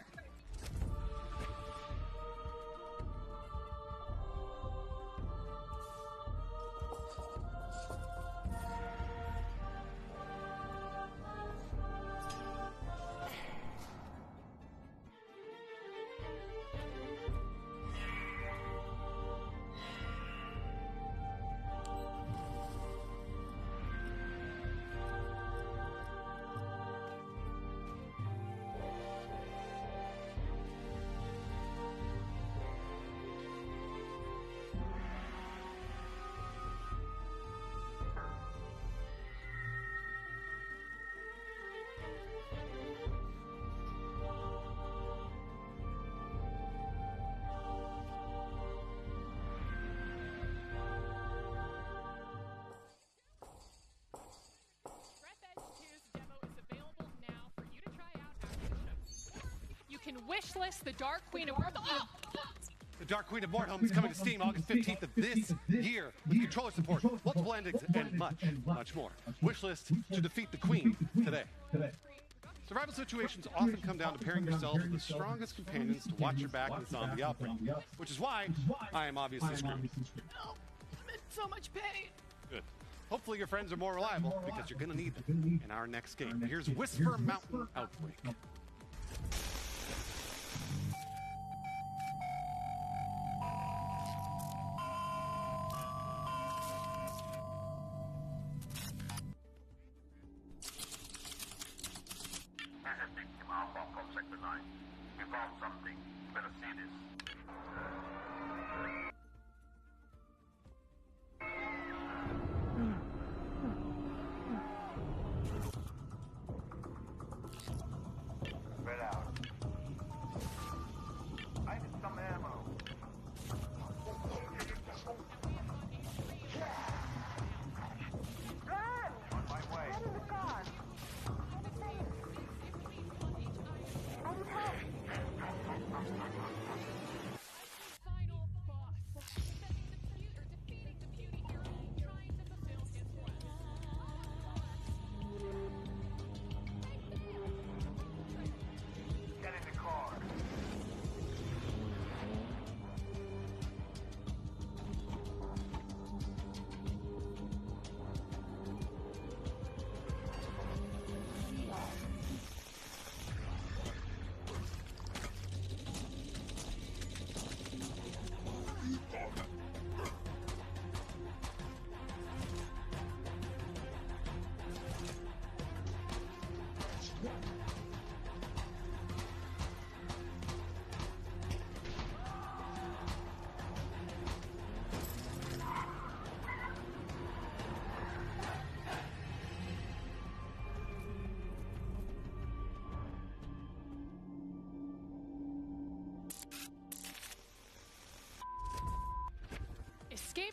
Can wishlist the Dark Queen of Mordhome. The Dark Queen of Mordhome is coming to Steam August 15th of this year with controller support, multiple endings, and much more. Wishlist to defeat the Queen today. Survival situations often come down to pairing yourself with the strongest companions to watch your back in a zombie outbreak, which is why I am obviously screwed. No, I'm in so much pain. Good. Hopefully your friends are more reliable because you're going to need them in our next game. Here's Whisper Mountain Outbreak.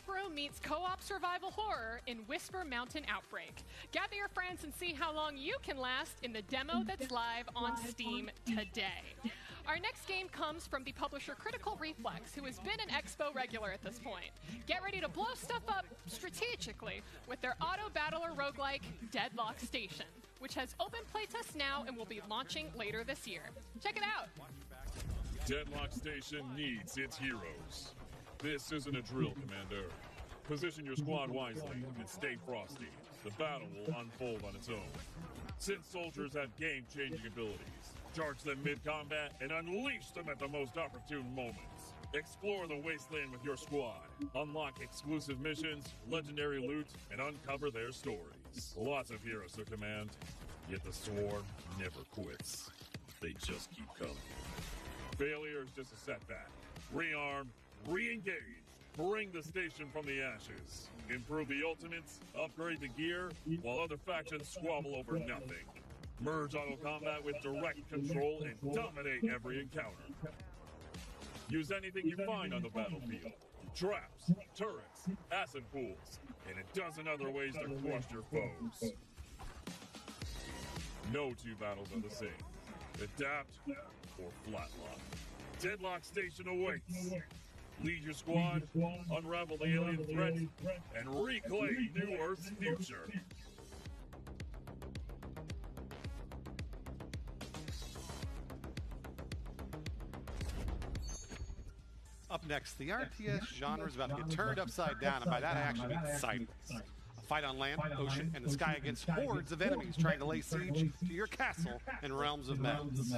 escape room meets co-op survival horror in Whisper Mountain Outbreak. Gather your friends and see how long you can last in the demo that's live on Steam today. Our next game comes from the publisher Critical Reflex, who has been an Expo regular at this point. Get ready to blow stuff up strategically with their auto-battler roguelike Deadlock Station, which has open playtests now and will be launching later this year. Check it out! Deadlock Station needs its heroes. This isn't a drill, Commander. Position your squad wisely and stay frosty. The battle will unfold on its own. Since soldiers have game-changing abilities, charge them mid-combat and unleash them at the most opportune moments. Explore the wasteland with your squad. Unlock exclusive missions, legendary loot, and uncover their stories. Lots of heroes to command, yet the swarm never quits. They just keep coming. Failure is just a setback. Rearm, re-engage, bring the station from the ashes. Improve the ultimates, upgrade the gear, while other factions squabble over nothing. Merge auto combat with direct control and dominate every encounter. Use anything you find on the battlefield. Traps, turrets, acid pools, and a dozen other ways to crush your foes. No two battles are the same. Adapt or flatline. Deadlock Station awaits. Lead your squad, unravel the alien threat, and reclaim New Earth's future. Up next, the RTS genre is about to get turned upside down, and by that I actually mean sideways. A fight on land, ocean, and the sky against hordes of enemies trying to lay siege to your castle in realms of madness.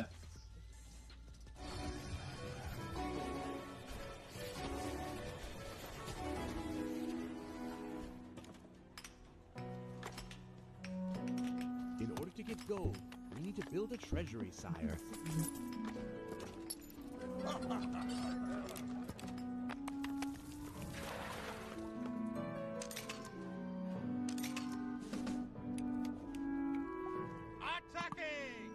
In order to get gold, we need to build a treasury, sire. Attacking!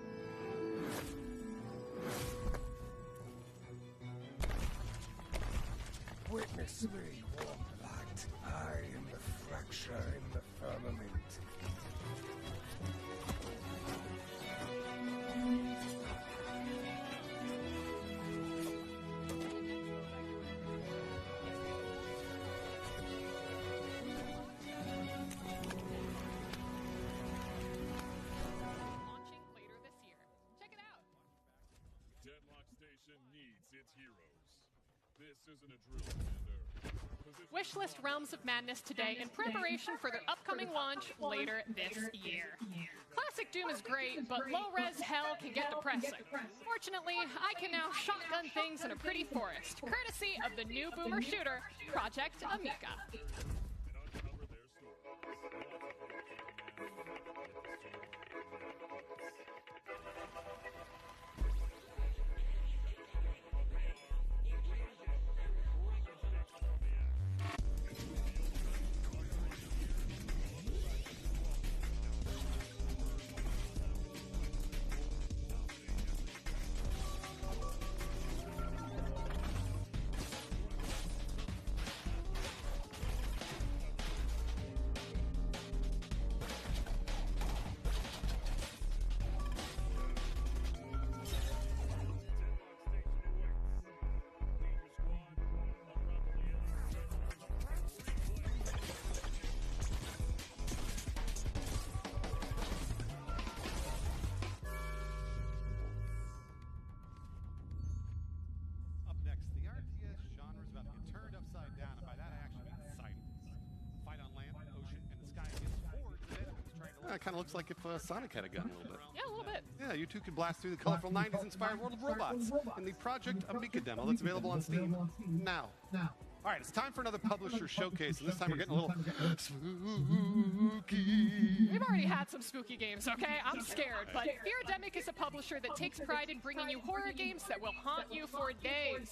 Witness me, warm light. I am the fracture in the firmament. Launching later this year. Check it out! Deadlock Station needs its heroes. This isn't a drill, Commander. Wishlist Realms of Madness today in preparation for their upcoming launch later this year. Classic Doom is great, but low-res hell can get depressing. Fortunately, I can now shotgun things in a pretty forest, courtesy of the new boomer shooter, Project Amica. Up next, the RTS genre is about to get turned upside down, and by that I actually mean sideways. A fight on land, ocean, and the sky against hordes of enemies trying to... It kind of looks like if Sonic had a gun a little bit. Yeah, a little bit. Yeah, you two could blast through the colorful 90s-inspired world of robots in the Project Amica demo that's available on Steam now. All right, it's time for another publisher showcase, and this time we're getting a little spooky. We've already had some spooky games, okay? I'm scared, but Feardemic is a publisher that takes pride in bringing you horror games that will haunt you for days.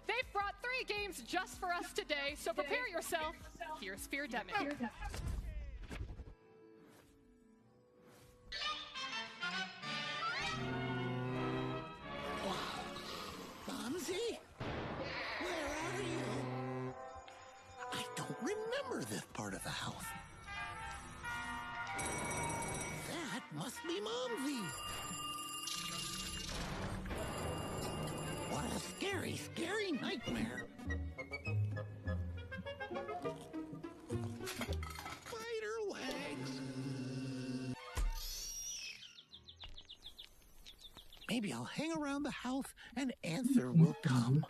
They've brought 3 games just for us today, so prepare yourself. Here's Feardemic. Bonzi? house. That must be Momsy. What a scary, scary nightmare. Spider legs. Maybe I'll hang around the house and answer will come.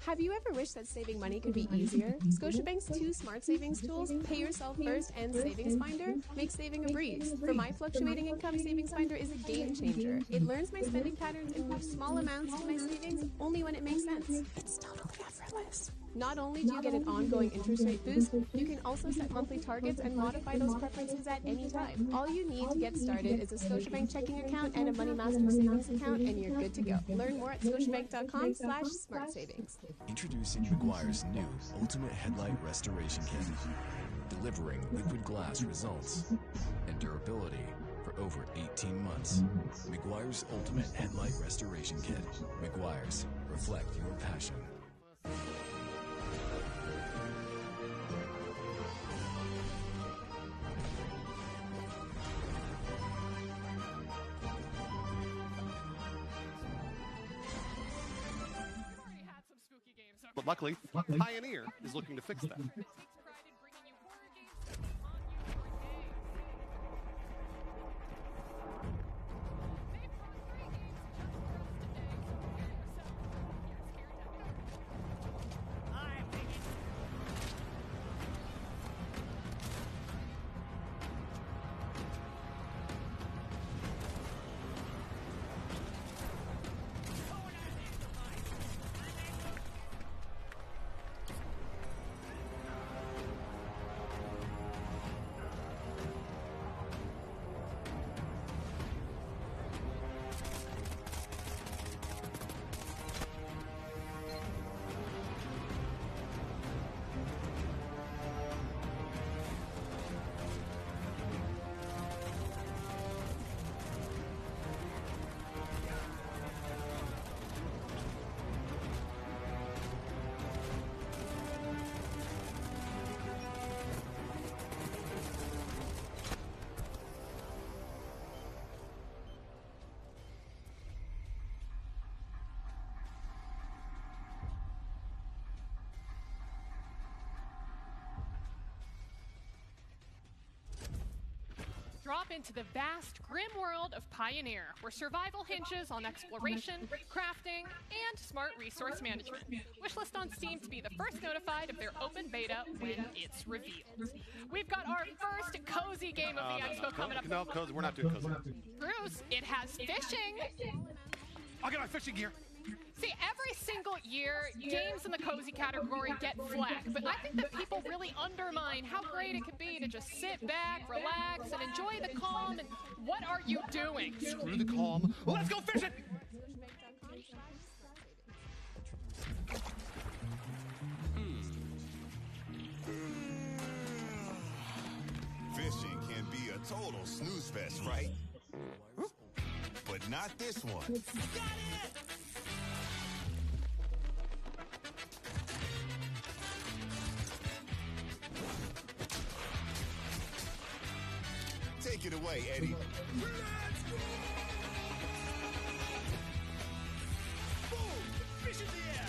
Have you ever wished that saving money could be easier? Scotiabank's 2 smart savings tools, Pay Yourself First and Savings Finder, make saving a breeze. For my fluctuating income, Savings Finder is a game changer. It learns my spending patterns and moves small amounts to my savings only when it makes sense. It's totally effortless. Not only do you get an ongoing interest rate boost, you can also set monthly targets and modify those preferences at any time. All you need to get started is a Scotiabank checking account and a Money Master savings account, and you're good to go. Learn more at scotiabank.com/smartsavings. Introducing McGuire's new Ultimate Headlight Restoration Kit, delivering liquid glass results and durability for over 18 months. McGuire's Ultimate Headlight Restoration Kit. McGuire's, reflect your passion. But luckily, Pioneer is looking to fix that. Drop into the vast, grim world of Pioneer, where survival hinges on exploration, crafting, and smart resource management. Wishlist on Steam to be the first notified of their open beta when it's revealed. We've got our first cozy game of the expo coming up. No, cozy. We're not doing cozy. Bruce, it has fishing. I'll get my fishing gear. See, every single year, games in the cozy category get flack, but I think that people really undermine how great it can be to just sit back, relax, and enjoy the calm. And what are you doing? Screw the calm. Let's go fishing! Fishing can be a total snooze fest, right? But not this one. Got it! Take it away, Eddie. Let's go! Boom! Fish in the air!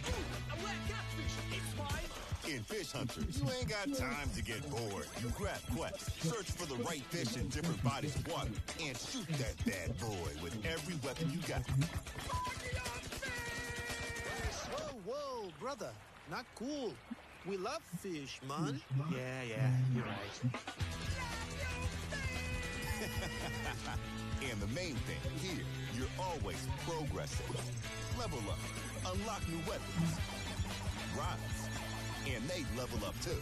Ooh, a wet catfish! It's mine! In Fish Hunters, you ain't got time to get bored. You grab quests, search for the right fish in different bodies of water, and shoot that bad boy with every weapon you got. Whoa, whoa, brother. Not cool. We love fish, man. Yeah, you're right. And the main thing, here, you're always progressing. Level up, unlock new weapons, rise, and they level up too.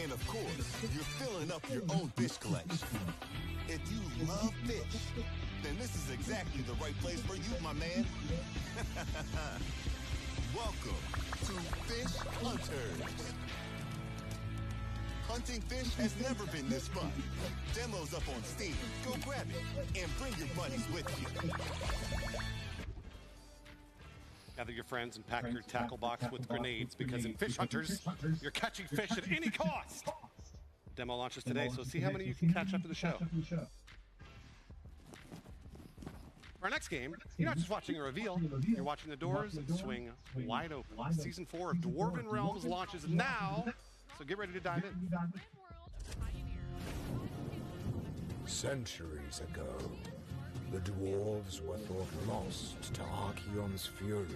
And of course, you're filling up your own fish collection. If you love fish, then this is exactly the right place for you, my man. Welcome to Fish Hunters. Hunting fish has never been this fun. Demo's up on Steam. Go grab it and bring your buddies with you. Gather your friends and pack your tackle box with grenades because in Fish Hunters, you're catching fish at any cost. Demo launches today, so see how many you can catch after the show. For our next game, you're not just watching a reveal, you're watching the doors swing wide open. Season 4 of Dwarven Realms launches now, so get ready to dive in. Centuries ago, the dwarves were thought lost to Archeon's fury,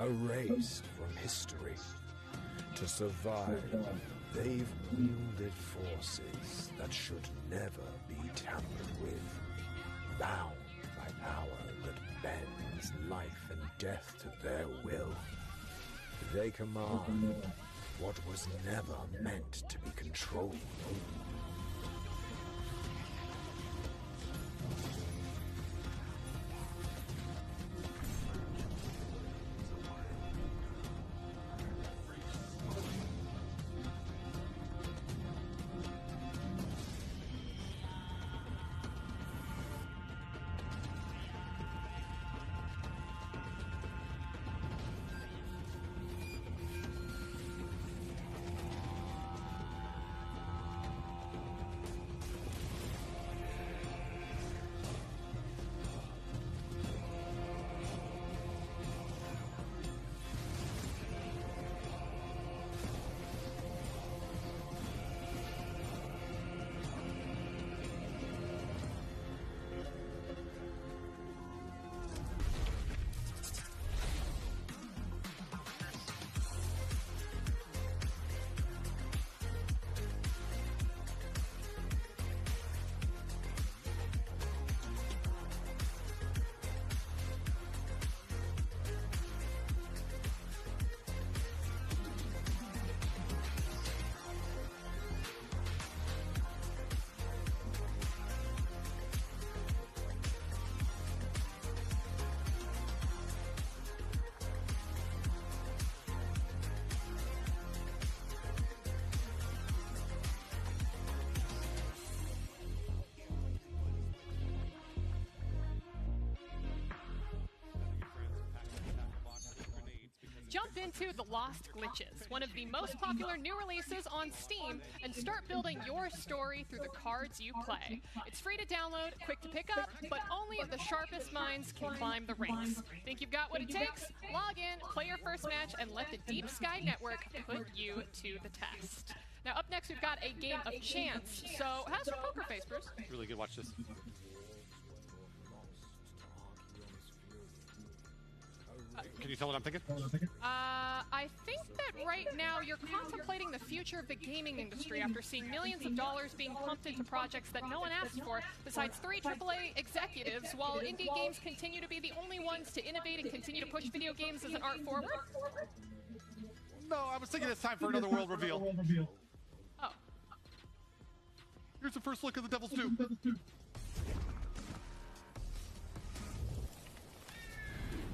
erased from history. To survive, they've wielded forces that should never be tampered with, bound by power that bends life and death to their will. They command what was never meant to be controlled. Jump into The Lost Glitches, one of the most popular new releases on Steam, and start building your story through the cards you play. It's free to download, quick to pick up, but only the sharpest minds can climb the ranks. Think you've got what it takes? Log in, play your first match, and let the Deep Sky Network put you to the test. Now, up next, we've got a game of chance. So, how's your poker face, Bruce? Really good. Watch this. Can you tell what I'm thinking? I think that right now you're contemplating the future of the gaming industry after seeing millions of dollars being pumped into projects that no one asked for, besides 3 AAA executives, while indie games continue to be the only ones to innovate and continue to push video games as an art forward? No, I was thinking it's time for another world reveal. Oh. Here's the first look at the Devil's Due.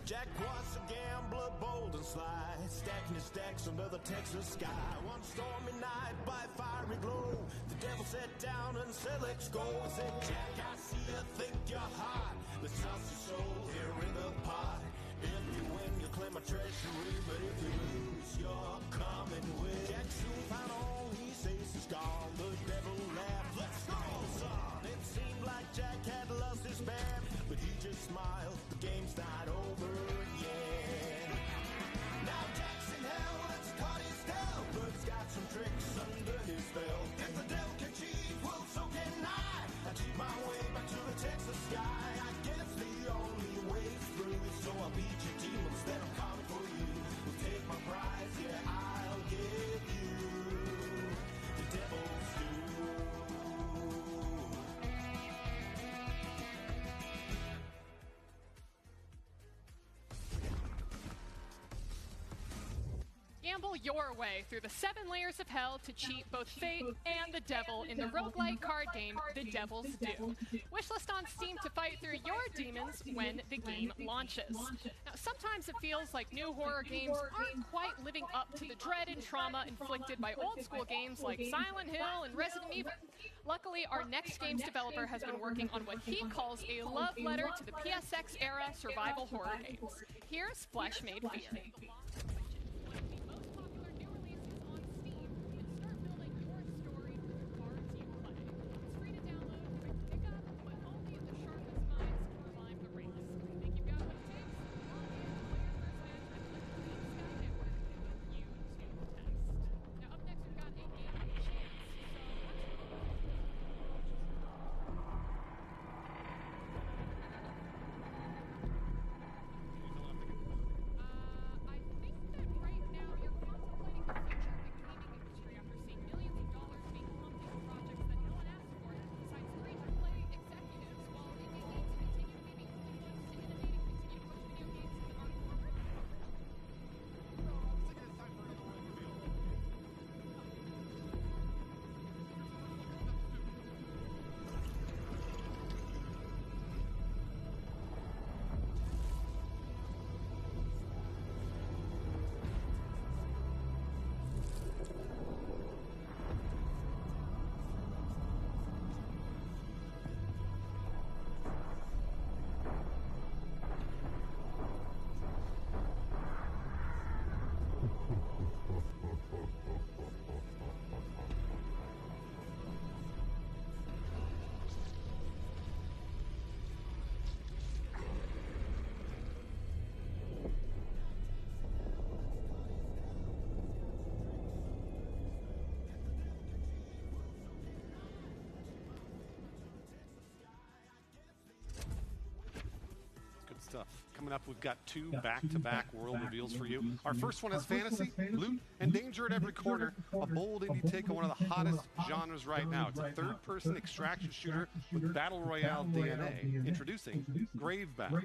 Jack was a gambler, bold and sly, stacking his stacks under the Texas sky. One stormy night by fiery glow, the devil sat down and said, let's go. I said, Jack, I see you think you're hot. Let's toss your soul here in the pot. If you win, you claim a treasury, but if you lose, you're coming with. Jack soon found all he says is gone. The devil laughed, let's go, son. It seemed like Jack had lost his band, but he just smiled. The game's not over yet. Now Jack's in hell, let's cut his tail. Bird's got some tricks under his belt. If the devil can cheat, well, so can I. I cheat my way back to the Texas sky. I guess the only way through is so I'll beat your demons fumble your way through the 7 layers of hell to cheat both fate and the devil in the roguelike card game The Devil's Due. Wishlist on Steam to fight through your demons when the game launches. Now, sometimes it feels like new horror games aren't quite living up to the dread and trauma inflicted by old school games like Silent Hill and Resident Evil. Luckily, our next game's developer has been working on what he calls a love letter to the PSX-era survival horror games. Here's Flesh Made Fear. Stuff. Coming up, we've got 2 back-to-back world reveals for you. Our first one is fantasy, loot, and danger at every corner. A bold indie take on one of the hottest genres right now. It's a third-person extraction shooter with battle royale DNA. Introducing Gravebound.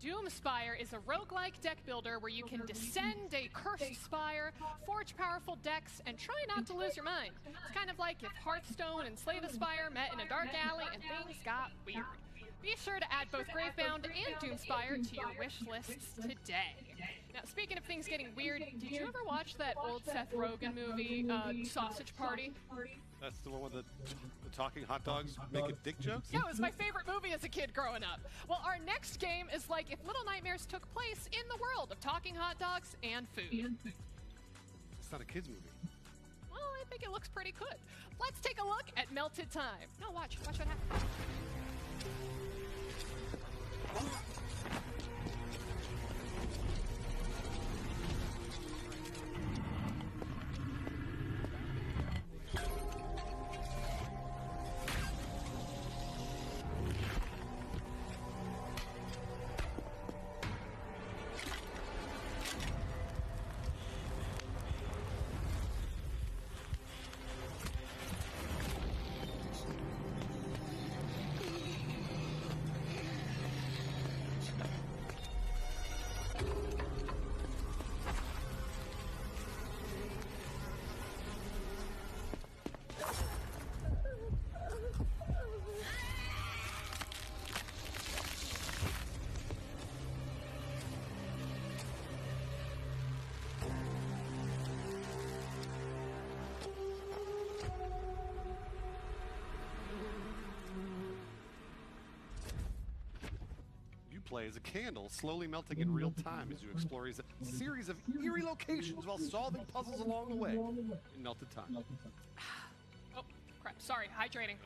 Doomspire is a roguelike deck builder where you can descend a cursed spire, forge powerful decks, and try not to lose your mind. It's kind of like if Hearthstone and Slay the Spire met in a dark alley and things got weird. Be sure to add both Gravebound and Doomspire to your wish lists today. Now, speaking of things getting weird, did you ever watch that old Seth Rogen movie, Sausage Party? That's the one with the talking hot dogs making dick jokes? Yeah, it was my favorite movie as a kid growing up. Well, our next game is like if Little Nightmares took place in the world of talking hot dogs and food. It's not a kid's movie. Well, I think it looks pretty good. Let's take a look at Melted Time. No, watch what happens. gameplay is a candle slowly melting in real time as you explore a series of eerie locations while solving puzzles along the way in melted time. Oh, crap. Sorry. Hydrating.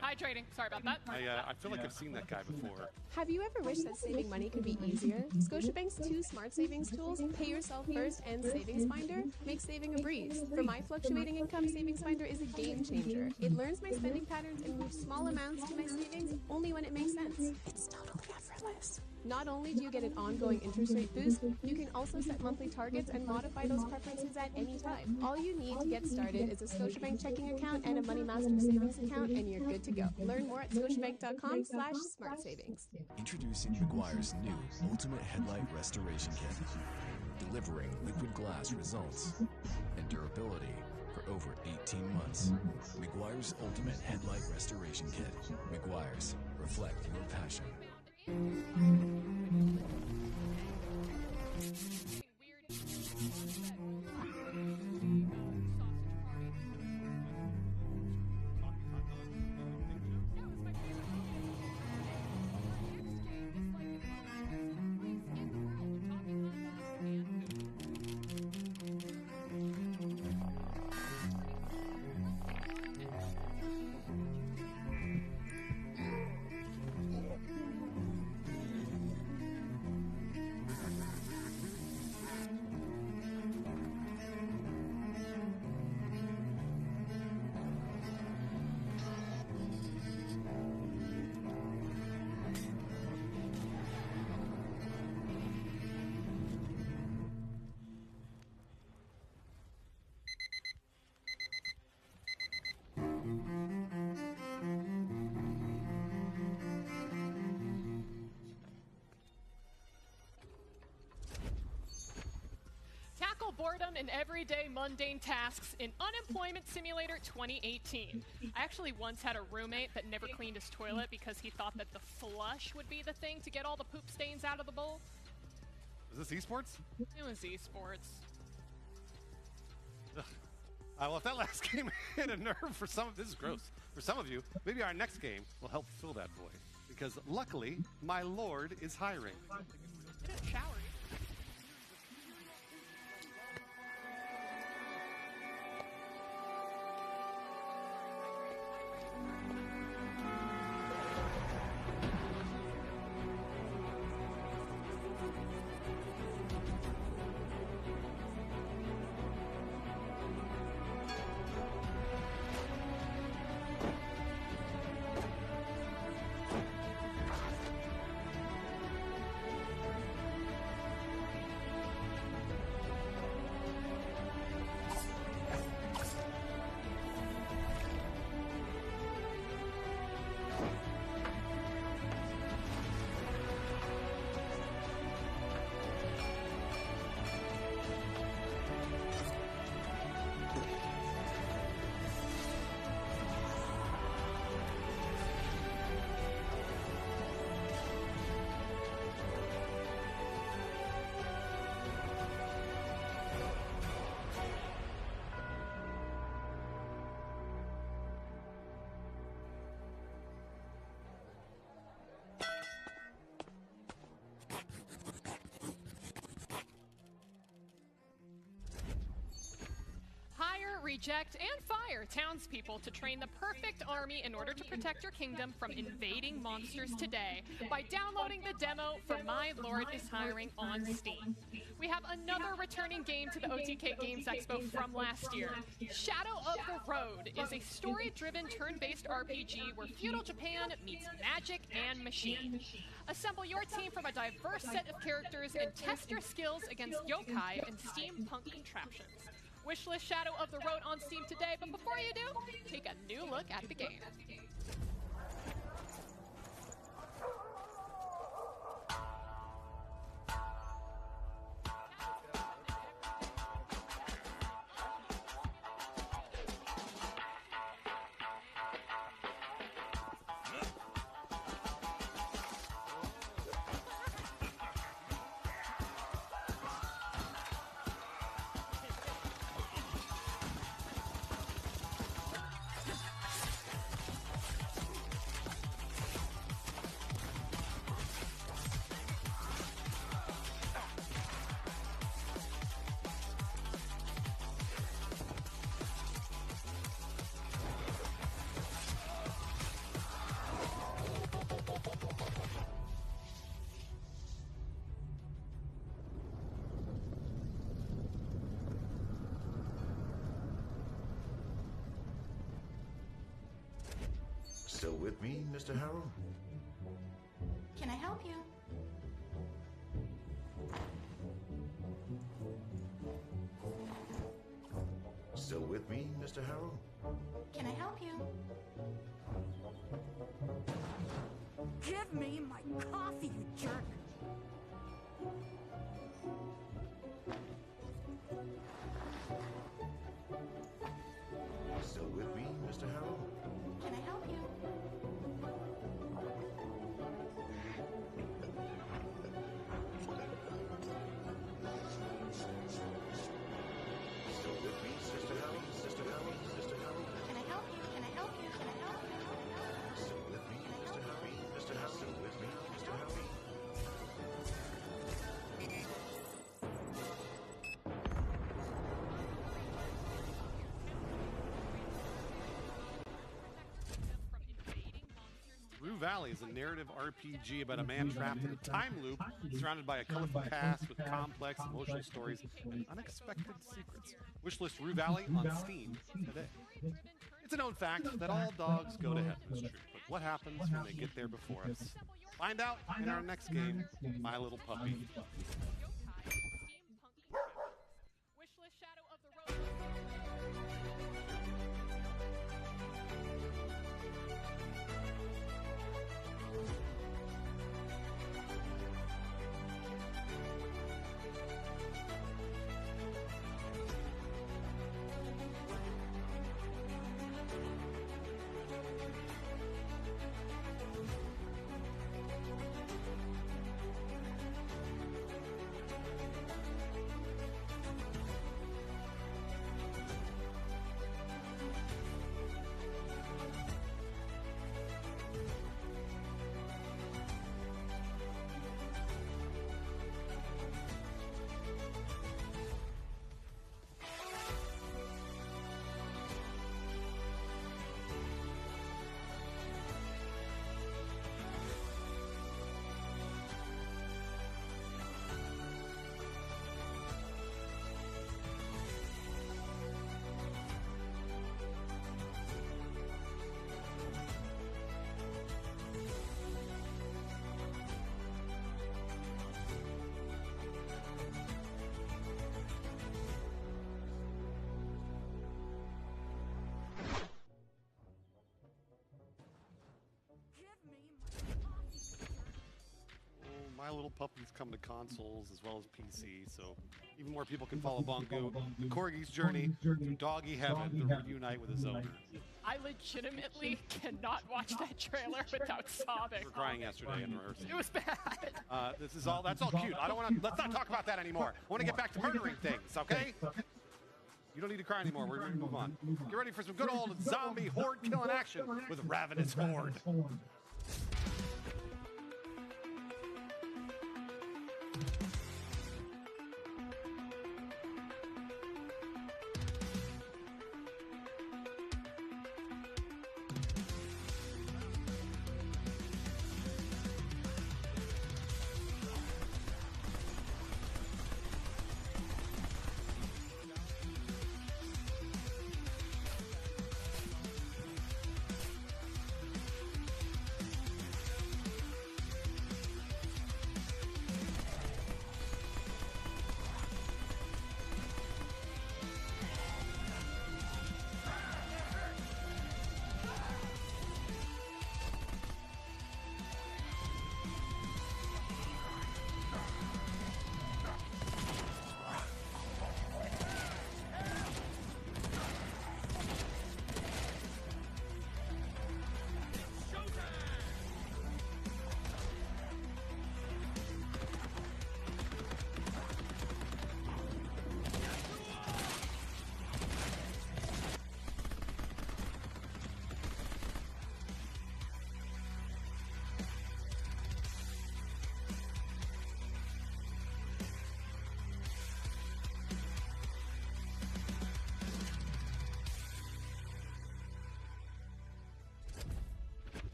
Sorry about that. I feel like I've seen that guy before. Have you ever wished that saving money could be easier? Scotiabank's 2 smart savings tools, Pay Yourself First and Savings Finder, make saving a breeze. For my fluctuating income, Savings Finder is a game changer. It learns my spending patterns and moves small amounts to my savings only when it makes sense. It's totally effortless. Not only do you get an ongoing interest rate boost, you can also set monthly targets and modify those preferences at any time. All you need to get started is a Scotiabank checking account and a Money Master savings account, and you're good to go. Learn more at scotiabank.com/smartsavings. Introducing McGuire's new Ultimate Headlight Restoration Kit, delivering liquid glass results and durability for over 18 months. McGuire's Ultimate Headlight Restoration Kit. McGuire's, reflect your passion. Boredom and everyday mundane tasks in Unemployment Simulator 2018. I actually once had a roommate that never cleaned his toilet because he thought that the flush would be the thing to get all the poop stains out of the bowl. Is this esports? It was esports. Well, if that last game hit a nerve for some of this is gross. For some of you, maybe our next game will help fill that void. Because luckily, my lord is hiring. Shower. Reject, and fire townspeople to train the perfect army in order to protect your kingdom from invading monsters today by downloading the demo for My Lord is Hiring on Steam. We have another returning game to the OTK Games Expo from last year. Shadow of the Road is a story-driven turn-based RPG where feudal Japan meets magic and machine. Assemble your team from a diverse set of characters and test your skills against yokai and steampunk contraptions. Wishlist Shadow of the Road on Steam today, but before you do, take a new look at the game. me, Mr. Harold? Can I help you? Still with me, Mr. Harold? Can I help you? Give me my coffee, you jerk! Still with me, Mr. Harold? Can I help you? Still with me, Sister Harold? Sister Harold? Sister Harold? Can I help you? Can I help you? Can I help you? Still with me, Mr. Harold? Mr. Harold? Still with me, Mr. Harold? Rue Valley is a narrative RPG about a man trapped in a time loop, surrounded by a colorful cast with complex emotional stories and unexpected secrets. Wishlist Rue Valley on Steam today. It's a known fact that all dogs go to heaven, is true, but what happens when they get there before us? Find out in our next game, My Little Puppy. Wishlist Shadow of the Road. My Little Puppy's come to consoles as well as PC, so even more people can follow Bongo, the Corgi's journey through doggy heaven to reunite with his owner. I legitimately cannot watch that trailer without sobbing. We were crying yesterday in rehearsal. It was bad. That's all cute. Let's not talk about that anymore. I want to get back to murdering things, okay? You don't need to cry anymore. We're going to move on. Get ready for some good old zombie horde killing action with Ravenous Horde.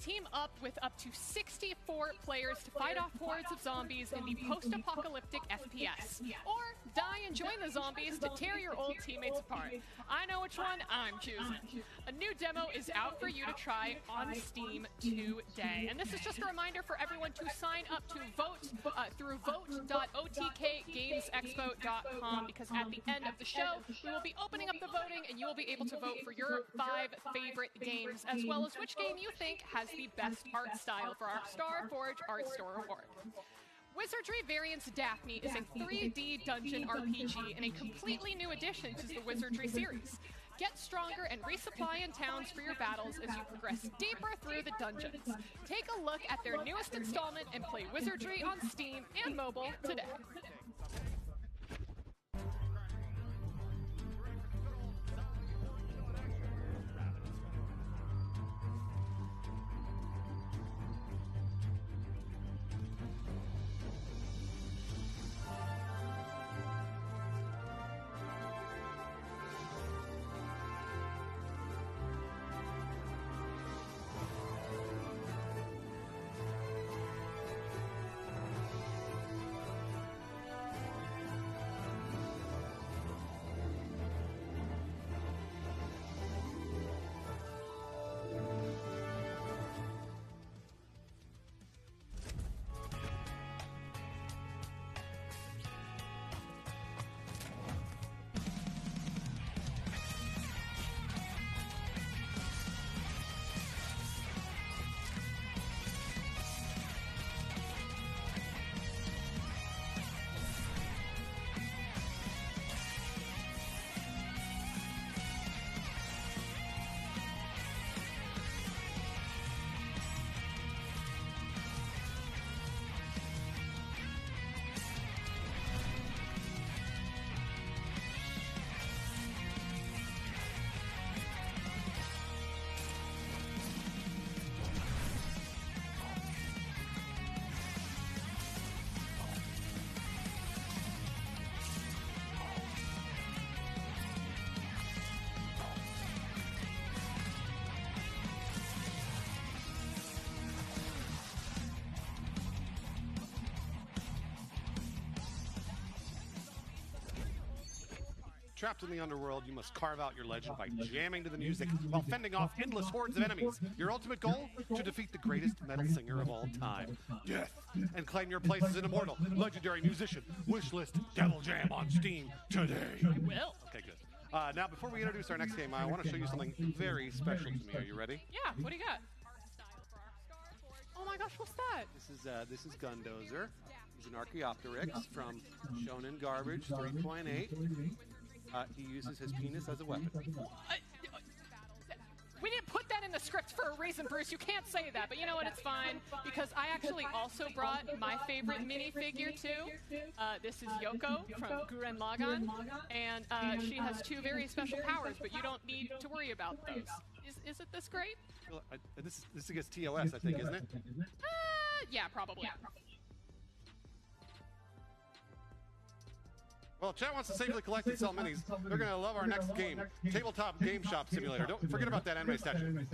Team up with up to 64 players to fight off hordes of zombies in the post-apocalyptic FPS. Or die and join the zombies to tear your old teammates apart. I know which one I'm choosing. A new demo is out for you to try on Steam today. And this is just a reminder for everyone to sign up to vote through vote.otkgamesexpo.com, because at the end of the show, we will be opening up the voting and you will be able to vote for your 5 favorite games, as well as which game you think has the best art style for our Starforge Art Store Award. Wizardry Variants Daphne is a 3D dungeon RPG and a completely new addition to the Wizardry series. Get stronger and resupply in towns for your battles as you progress deeper through the dungeons. Take a look at their newest installment and play Wizardry on Steam and mobile today. Trapped in the underworld, you must carve out your legend by jamming to the music while fending off endless hordes of enemies. Your ultimate goal? To defeat the greatest metal singer of all time, Death, and claim your place as an immortal, legendary musician. Wishlist Devil Jam on Steam today. I will. Okay, good. Now, before we introduce our next game, I want to show you something very special to me. Are you ready? Yeah, what do you got? Oh my gosh, what's that? This is Gundozer. He's an Archaeopteryx from Shonen Garbage 3.8. He uses his penis as a weapon. We didn't put that in the script for a reason, Bruce. You can't say that, but you know what? It's fine, because I actually also brought my favorite minifigure too. This is Yoko from Gurren Lagann, and she has 2 very special powers, but you don't need to worry about those. Is it this great? Well, this is against TOS, I think, isn't it? Yeah, probably. Well, chat wants to safely collect and sell minis. They're going to love our next game, Tabletop Game Shop Simulator. Don't forget about that anime statue.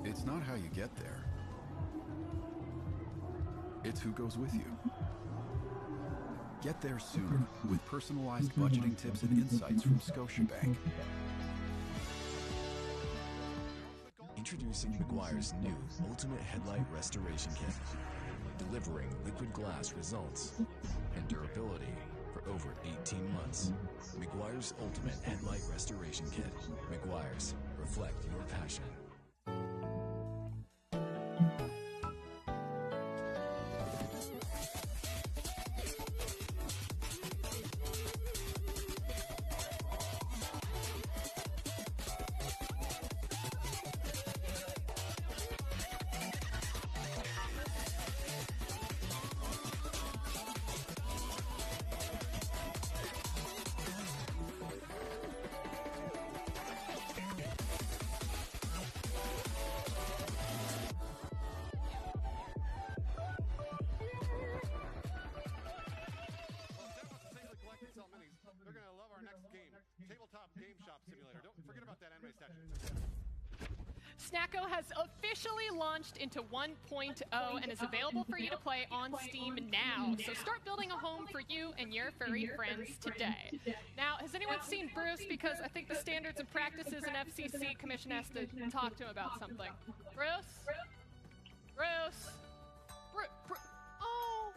It's not how you get there, it's who goes with you. Get there sooner with personalized budgeting tips and insights from Scotiabank. Introducing Meguiar's new Ultimate Headlight Restoration Kit, delivering liquid glass results and durability for over 18 months. Meguiar's Ultimate Headlight Restoration Kit. Meguiar's, reflect your passion. Snacko has officially launched into 1.0 and is available for you to play on Steam now. So start building a home for you and your furry friends today. Now, has anyone seen Bruce? Because I think the Standards and Practices and FCC Commission has to talk to him about something. Bruce? Bruce? Oh,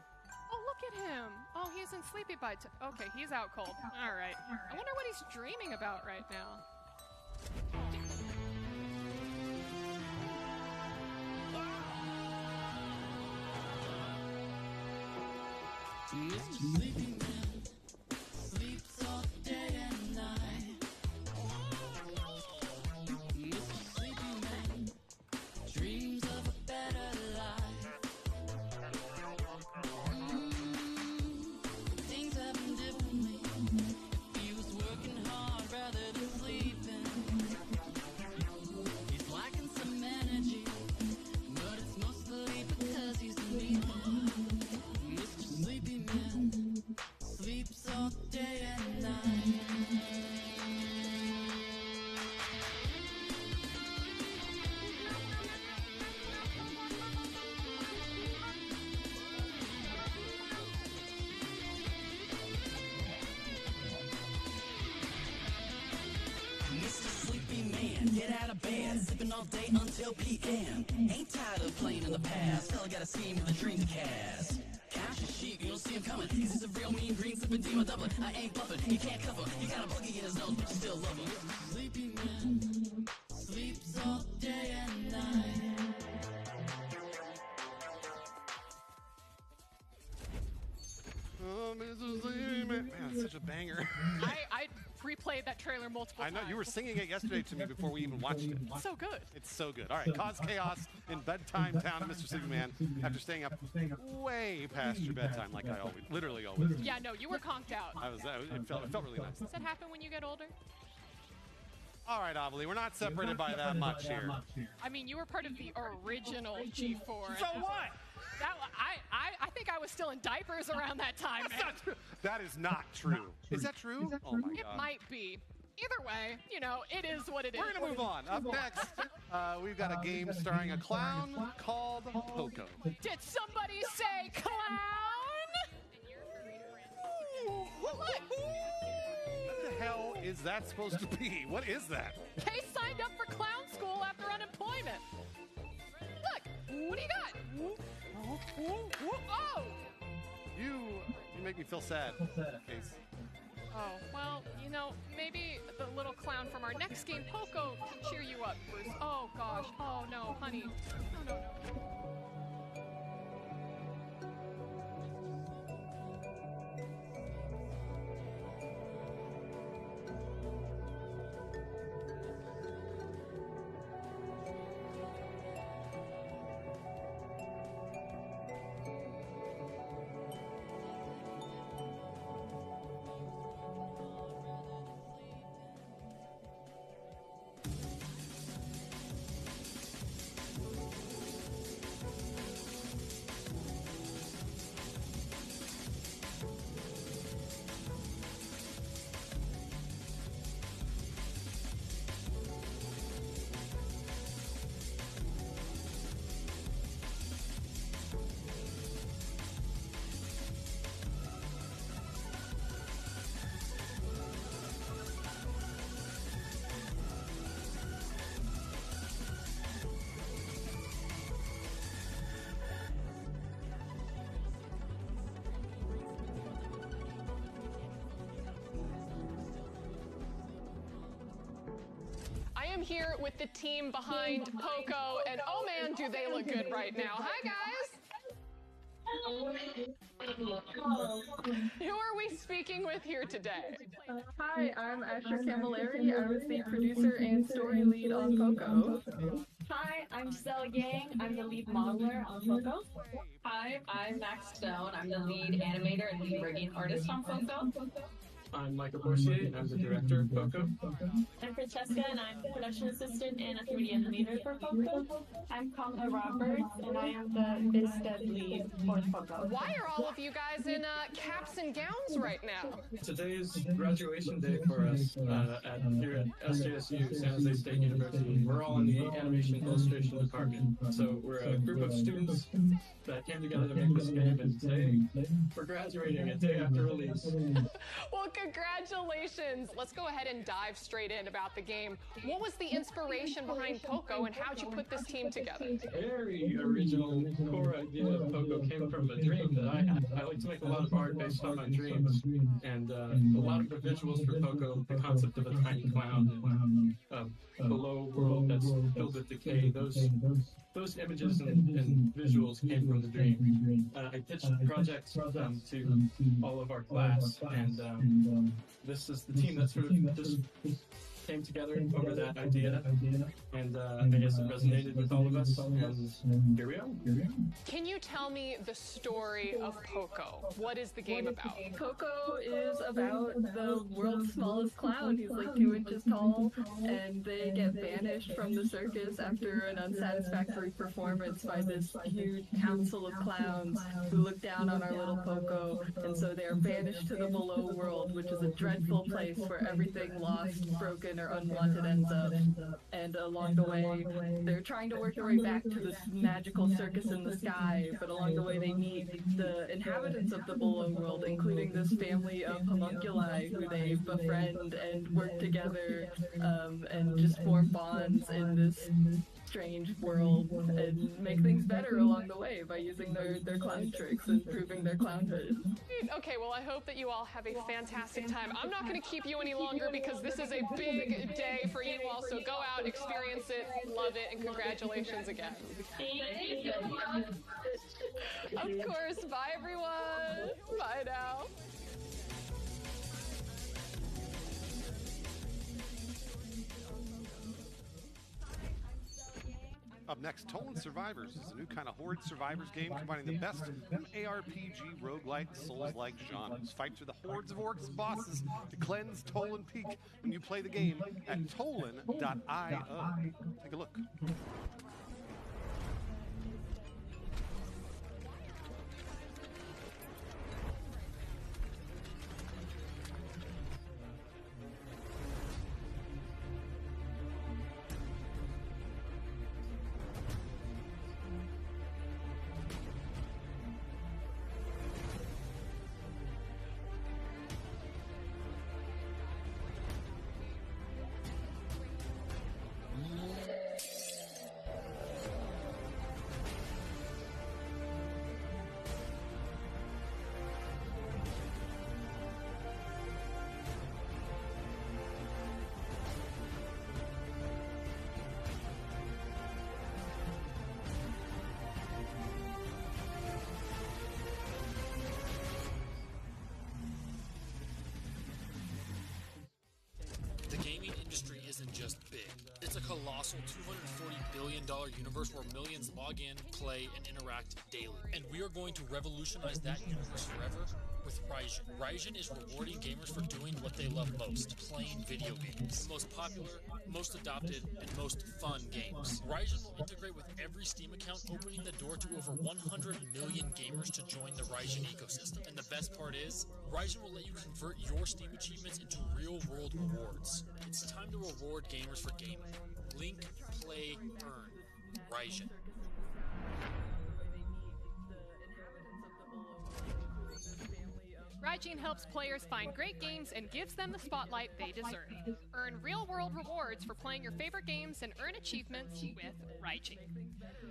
look at him. Oh, he's in Sleepy Bite. Okay, he's out cold. All right. I wonder what he's dreaming about right now. Sleeping man sleeps all day and night. Mr. Sleepy Man dreams of a better life. Things happen differently. He was working hard rather than sleeping. He's lacking some energy, but it's mostly because he's sleeping. Mr. Sleepy Man sleeps all day and night. Mr. Sleepy Man, get out of bed, sipping all day until PM. Ain't tired of playing in the past, still got a scheme with a dream to cast. Cash is sheep, you don't see him coming, 'cause he's a real mean green sipping demon doublet. I ain't bluffing, he can't cover, he got a boogie in his nose, but you still love him. Sleepy Man sleeps all day and night. Oh, Mr. Sleepy Man. Man, it's such a banger. I replayed that trailer multiple times. I know, you were singing it yesterday to me before we even watched it. It's so good. It's so good. All right, cause chaos in bedtime town, Mr. Sleepy Man, after staying up way past your bedtime, like I always, literally always do. Yeah, no, you were conked out. It felt really nice. Does that happen when you get older? All right, Amelie, we're not separated by that much here. I mean, you were part of the original G4. So what? I think I was still in diapers around that time. That's not true. That is not true. Is that true? Oh my It God. might be. Either way, you know, it is what it is. We're gonna move on. Up next, we've got a game starring a clown called Poco. Did somebody say clown? What? What the hell is that supposed to be? What is that? Case signed up for clown school after unemployment. Look, what do you got? Oh! You make me feel sad, Case. Oh, well, you know, maybe the little clown from our next game, Poco, can cheer you up, Bruce. Oh, gosh. Oh, no, honey. No. am here with the team behind Poco, and oh man, do they look good right now. Hi, guys. Who are we speaking with here today? Hi, I'm Asher Camilleri. I was the producer and story lead on Poco. Hi, I'm Giselle Yang. I'm the lead modeler on Poco. Hi, I'm Max Stone. I'm the lead animator and lead rigging artist on Poco. I'm Michael Borsier, and I'm the director of Poco. I'm Francesca, and I'm the production assistant and a 3D animator for Poco. I'm Kamala Roberts, and I am the biz dev lead for Poco. Why are all of you guys in caps and gowns right now? Today is graduation day for us here at SJSU, San Jose State University. We're all in the animation illustration department. So we're a group of students that came together to make this game, and today we're graduating a day after release. Well, congratulations. Let's go ahead and dive straight in about the game. What was the inspiration behind Poco, and how'd you put this team together? Very original core idea of Poco came from a dream that I had. I like to make a lot of art based on my dreams, and a lot of the visuals for Poco, the concept of a tiny clown and a below world that's filled with decay, those images and visuals came from the dream. I pitched the project to all of our class, and this is the team that sort of just came together over that idea, and I guess it resonated with all of us, and here we are. Can you tell me the story of Poco? What is the game about? Poco is about the world's smallest clown. He's like 2 inches tall, and they get banished from the circus after an unsatisfactory performance by this huge council of clowns who look down on our little Poco, and so they are banished to the below world, which is a dreadful place where everything lost, broken, or unwanted ends up. And along the way, they're trying to work their way back to this magical circus in the sky, but along the way they meet the inhabitants of the below world, including this family of homunculi who they befriend and work together and just form bonds in this strange world and make things better along the way by using their clown tricks and proving their clownhood. Okay, well, I hope that you all have a fantastic time. I'm not going to keep you any longer because this is a big day for you all, so go out, experience it, love it, and congratulations again. Of course, bye everyone. Bye now. Up next, Tolan Survivors is a new kind of horde survivors game combining the best from ARPG, roguelite, and Souls-like genres. Fight through the hordes of orcs and bosses to cleanse Tolan Peak when you play the game at tolan.io. Take a look. Isn't just big. It's a colossal $240 billion universe where millions log in, play, and interact daily. And we are going to revolutionize that universe forever with Raijin. Raijin is rewarding gamers for doing what they love most, playing video games. The most popular, most adopted, and most fun games. Raijin will integrate with every Steam account, opening the door to over 100 million gamers to join the Raijin ecosystem. And the best part is, Raijin will let you convert your Steam achievements into real-world rewards. It's time to reward gamers for gaming. Link, play, earn. Raijin. Raijin helps players find great games and gives them the spotlight they deserve. Earn real-world rewards for playing your favorite games and earn achievements with Raijin.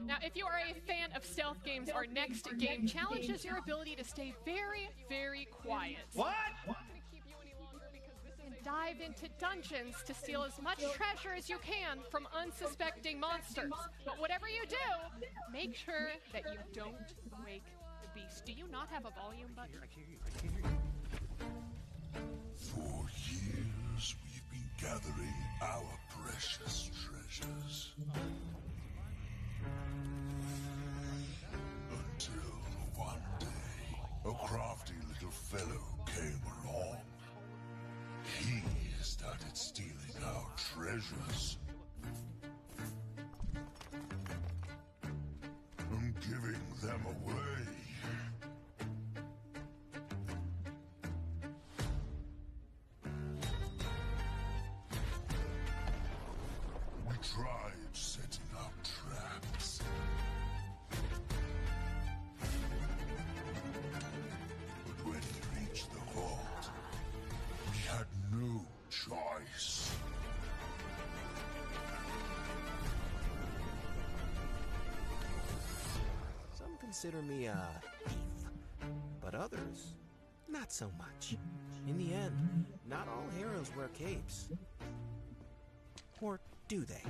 Now, if you are a fan of stealth games, our next game challenges your ability to stay very, very quiet. What? I'm not going to keep you any longer because this is Dive into dungeons to steal as much treasure as you can from unsuspecting monsters. But whatever you do, make sure that you don't wake the beast. Do you not have a volume button? I can't hear you. For years, we've been gathering our precious treasures. Until one day, a crafty little fellow came along. He started stealing our treasures and giving them away. We tried setting up traps. But when we reached the vault, we had no choice. Some consider me a thief, but others, not so much. In the end, not all heroes wear capes. Or do they?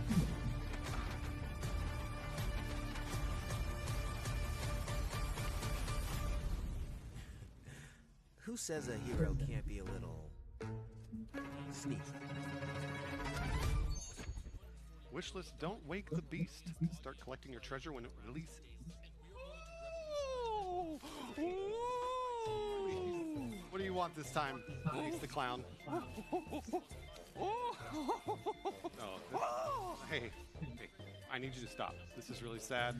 Who says a hero can't be a little sneaky? Wishlist, don't wake the beast. Start collecting your treasure when it releases. What do you want this time, Beast the Clown? Hey, I need you to stop. This is really sad.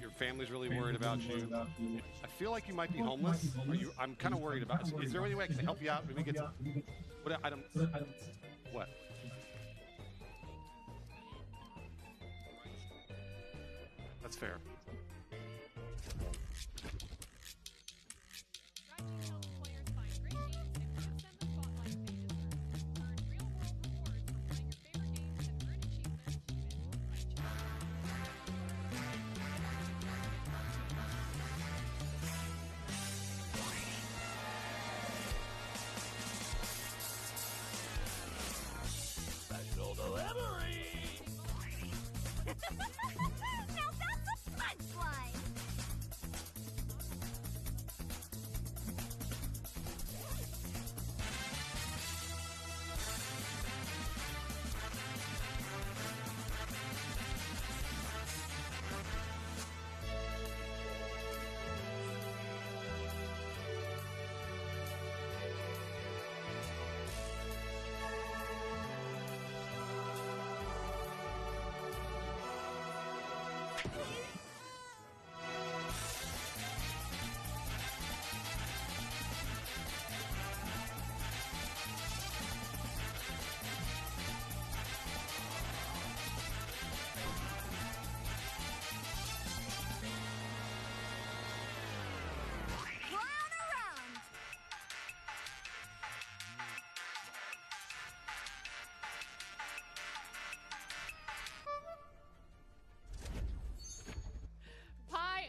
Your family's really worried about you. I feel like you might be homeless. I'm kind of worried about you. Is there any way I can help you out? Maybe get some... What? I don't... What? That's fair. Special delivery! Now that's a punchline!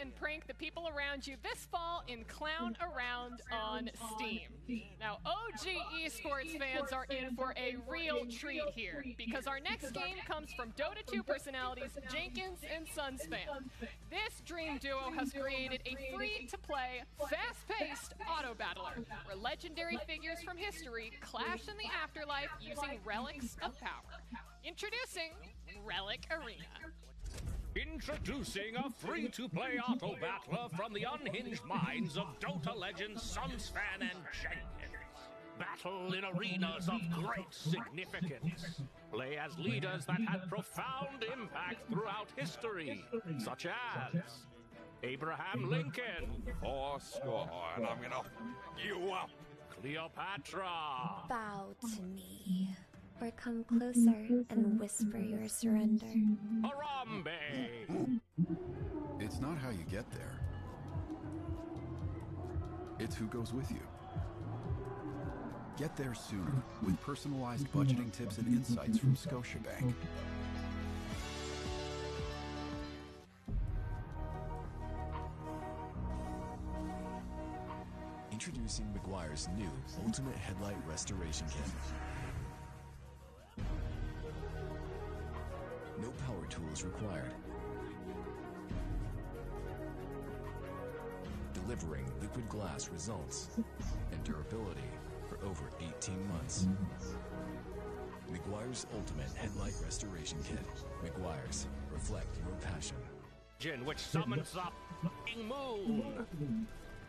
And prank the people around you this fall in Clown Around on Steam. Now, OG esports fans are in for a real treat here, because our next game comes from Dota 2 personalities Jenkins and Sunspan. This dream duo has created a free-to-play, fast-paced auto-battler, where legendary figures from history clash in the afterlife using relics of power. Introducing Relic Arena. Introducing a free-to-play auto-battler from the unhinged minds of Dota legends Sunspan and Jenkins. Battle in arenas of great significance. Play as leaders that had profound impact throughout history, such as Abraham Lincoln. Fourscore, and I'm gonna f*** you up. Cleopatra. Bow to me. Or come closer and whisper your surrender. Harambe! It's not how you get there. It's who goes with you. Get there sooner with personalized budgeting tips and insights from Scotiabank. Introducing McGuire's new Ultimate Headlight Restoration Kit. tools required. Delivering liquid glass results and durability for over 18 months. Meguiar's Ultimate Headlight Restoration Kit. Meguiar's, reflect your passion. Which summons up moon.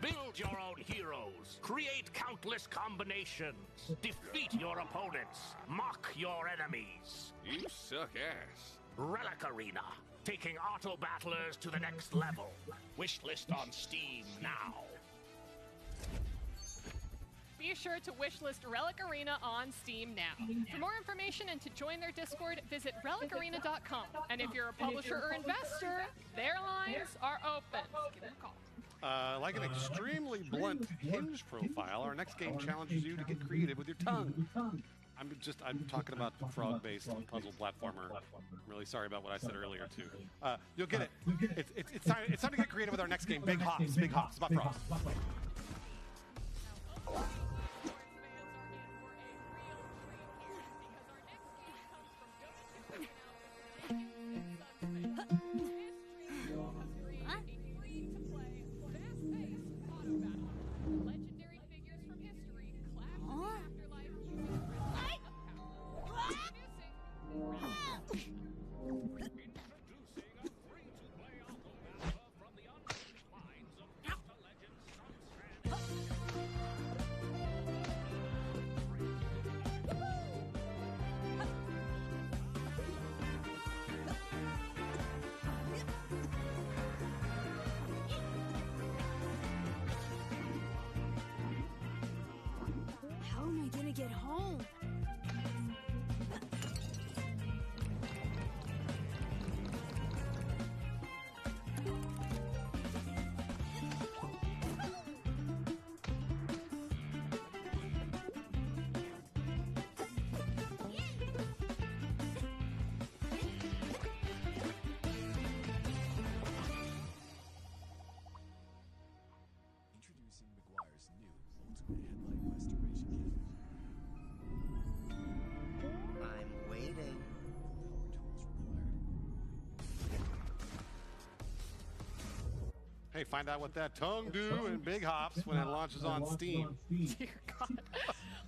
Build your own heroes. Create countless combinations. Defeat your opponents. Mock your enemies. You suck ass. Relic Arena. Taking auto battlers to the next level. Wishlist on Steam now. Be sure to wishlist Relic Arena on Steam now. For more information and to join their Discord, visit relicarena.com. And if you're a publisher or investor, their lines are open. Give them a call. Like an extremely blunt hinge profile, our next game challenges you to get creative with your tongue. I'm talking about frog-based puzzle platformer. I'm really sorry about what I said earlier too. You'll get it. It's time to get creative with our next game. Big Hops. Big Hops. About frogs. How am I gonna get home? Introducing Meguiar's new Ultimate Headlight Restoration Kit. I'm waiting. Hey, find out what that tongue do in Big Hops when it launches on Steam. Dear God.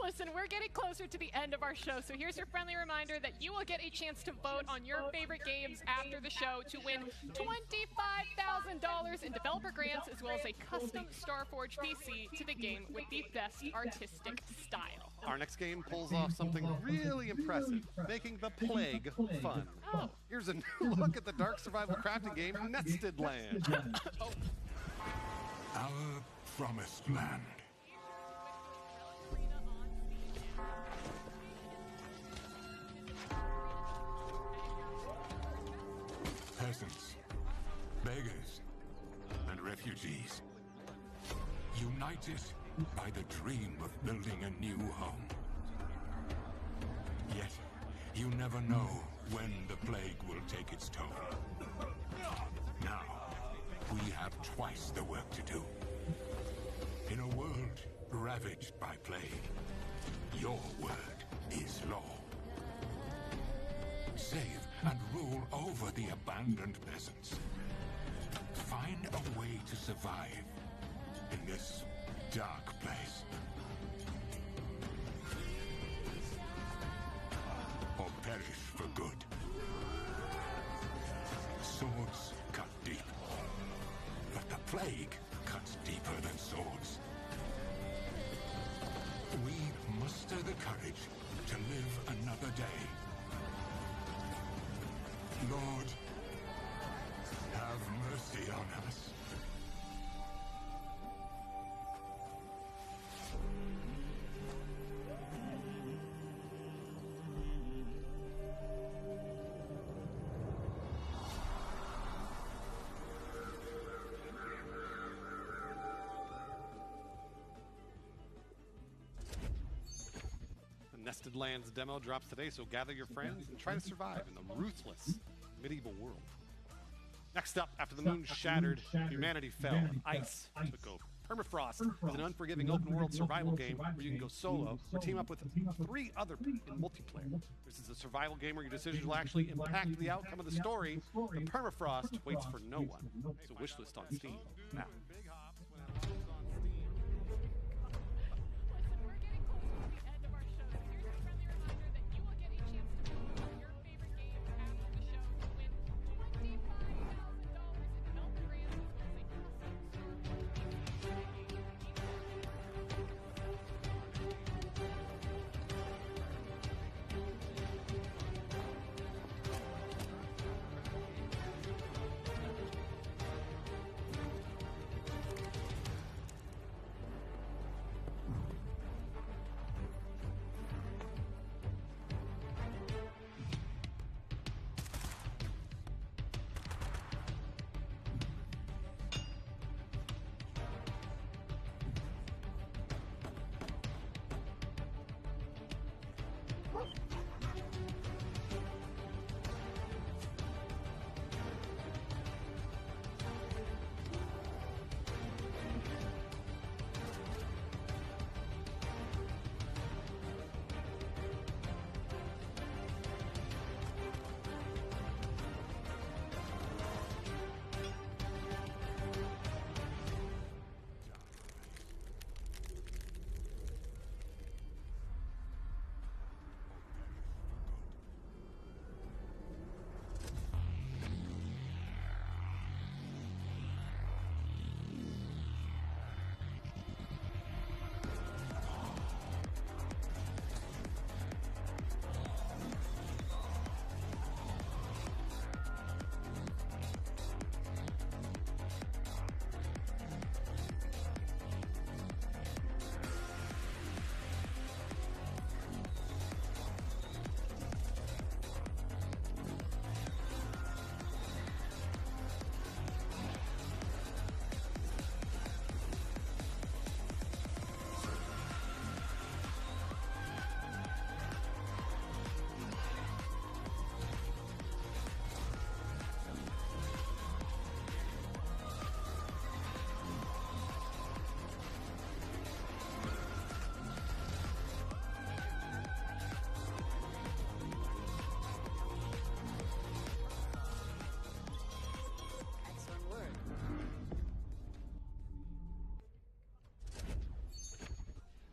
Listen, we're getting closer to the end of our show, so here's your friendly reminder that you will get a chance to vote on your favorite games after the show to win $25,000 in developer grants as well as a custom Starforge PC to the game with the best artistic style. Our next game pulls off something really impressive, making the plague fun. Oh. Here's a new look at the dark survival crafting game Nested Land. Our promised land. Peasants, beggars, and refugees, united by the dream of building a new home. Yet, you never know when the plague will take its toll. Now, we have twice the work to do. In a world ravaged by plague, your word is law. Save and rule over the abandoned peasants. Find a way to survive in this dark place. Or perish for good. Swords cut deep. But the plague cuts deeper than swords. We muster the courage to live another day. Lord, have mercy on us. The Nested Lands demo drops today, so gather your friends and try to survive in the ruthless medieval world. Next up, after the moon shattered, humanity fell, and ice took over. Permafrost is an unforgiving open-world survival game where you can go solo or team up with 3 other in multiplayer. This is a survival game where your decisions will actually impact the outcome of the story. The Permafrost waits for no one. It's a wishlist on Steam now.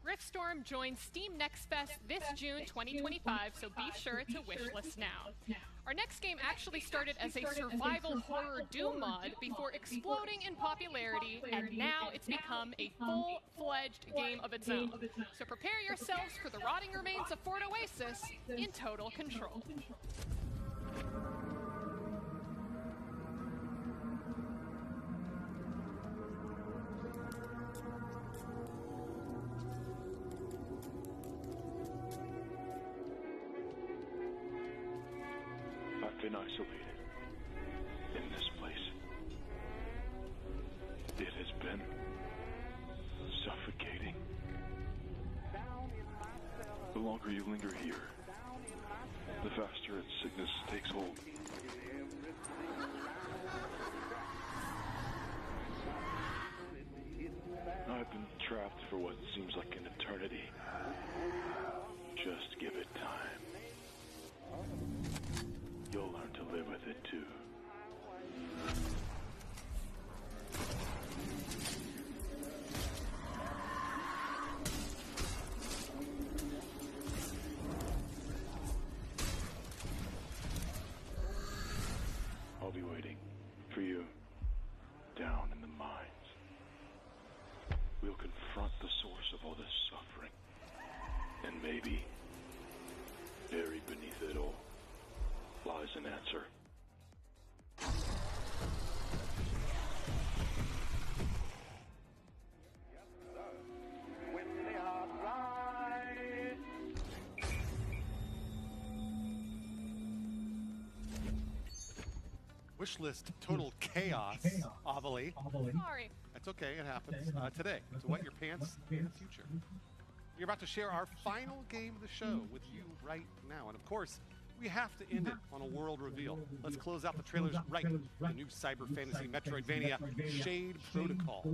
Riftstorm joins Steam Next Fest this June 2025, so be sure to wishlist now. Our next game actually started as a survival horror Doom mod before exploding in popularity, and now it's become a full-fledged game of its own. So prepare yourselves for the rotting remains of Fort Oasis in Total Control. I've been isolated in this place. It has been suffocating. The longer you linger here, the faster its sickness takes hold. I've been trapped for what seems like an eternity. Just give it time. You'll learn to live with it too. I'll be waiting for you down in the mines. We'll confront the source of all this suffering. And maybe, buried beneath it all, lies an answer. Wishlist total chaos, Avali. Sorry. That's okay, it happens. Today, to wet your pants in the future. We're about to share our final game of the show with you right now. And of course, we have to end it on a world reveal. Let's close out the trailers right. The new cyber fantasy Metroidvania, Shade Protocol.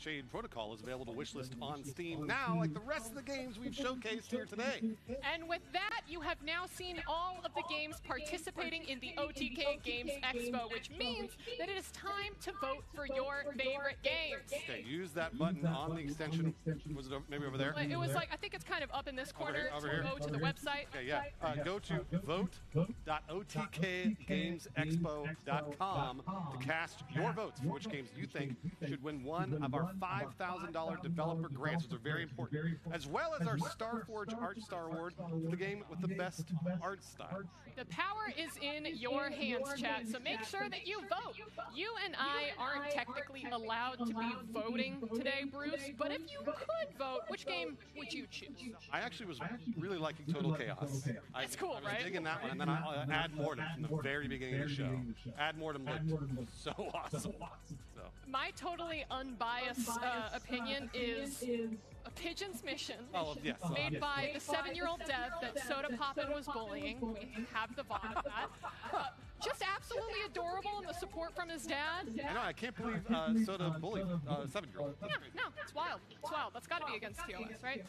Shade Protocol is available to wishlist on Steam now, like the rest of the games we've showcased here today. And with that, you have now seen all of the games participating in the OTK Games Expo, which means that it is time to vote for your favorite games. Okay, use that button on the extension. Was it maybe over there? It was like, I think it's kind of up in this corner. Over here. Go to the website. Okay, yeah. Go to vote.otkgamesexpo.com to cast your votes for which games you think should win one of our $5,000 developer grants, which are very important, as well as our Starforge Art Star Award for the game with the best art style. The power is in your hands, chat, so make sure that you vote. You and I aren't technically allowed to be voting today, Bruce, but if you could vote, which game would you choose? I actually was really liking Total Chaos. That's cool, I was right? digging that one, and then Ad Mortem from the very beginning of the show. Ad Mortem looked so awesome. So. My totally unbiased opinion is A Pigeon's Mission, yes. made by the 7-year-old dev that Soda Poppin was bullying. We have the VOD of that. Just absolutely adorable, and the support from his dad. I know, I can't believe Soda bullied 7-year-old. Yeah, no, it's wild. It's wild. That's got to be against TOS, right?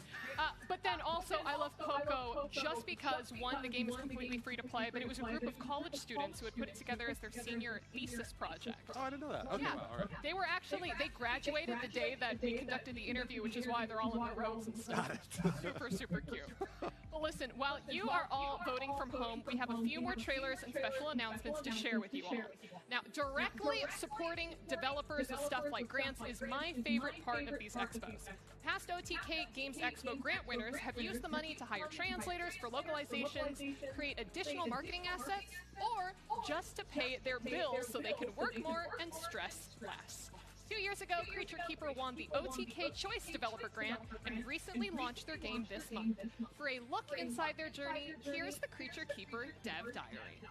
But then also, I love Poco just because, one, the game is completely free to play, but it was a group of college students who had put it together as their senior thesis project. Oh, I didn't know that. Okay, yeah. well, all right. They were actually, they graduated the day that we conducted the interview, which is why they're all in their robes and stuff. Super, super cute. Well, listen, while you are all voting from home, we have a few more trailers and special announcements to share with you all. Now, directly supporting developers with stuff like grants is my favorite part of these expos. Past OTK Games Expo grant winners have used the money to hire translators for localizations, create additional marketing assets, or just to pay their bills so they can work more and stress less. 2 years ago, Creature Keeper won the OTK Choice Developer Grant and recently launched their game this month. For a look inside their journey, here's the Creature Keeper Dev Diary.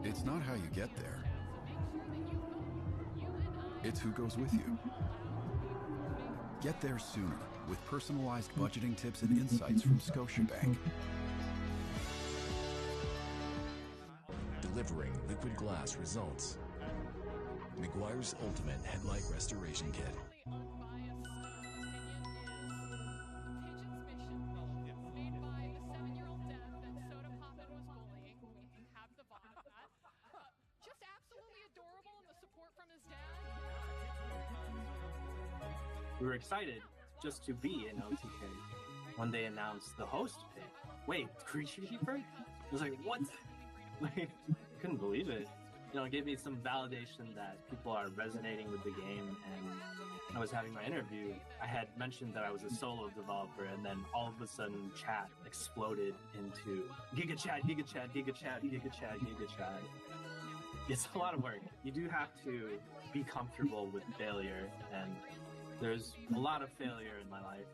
It's not how you get there. It's who goes with you. Get there sooner with personalized budgeting tips and insights from Scotiabank. Delivering liquid glass results. McGuire's Ultimate Headlight Restoration Kit. We were excited just to be in OTK when they announced the host pick. Wait, Creature Keeper? I was like, what? Like, couldn't believe it. You know, it gave me some validation that people are resonating with the game. And when I was having my interview, I had mentioned that I was a solo developer, and then all of a sudden chat exploded into Giga Chat, Giga Chat, Giga Chat, Giga Chat, Giga Chat. It's a lot of work. You do have to be comfortable with failure, and there's a lot of failure in my life.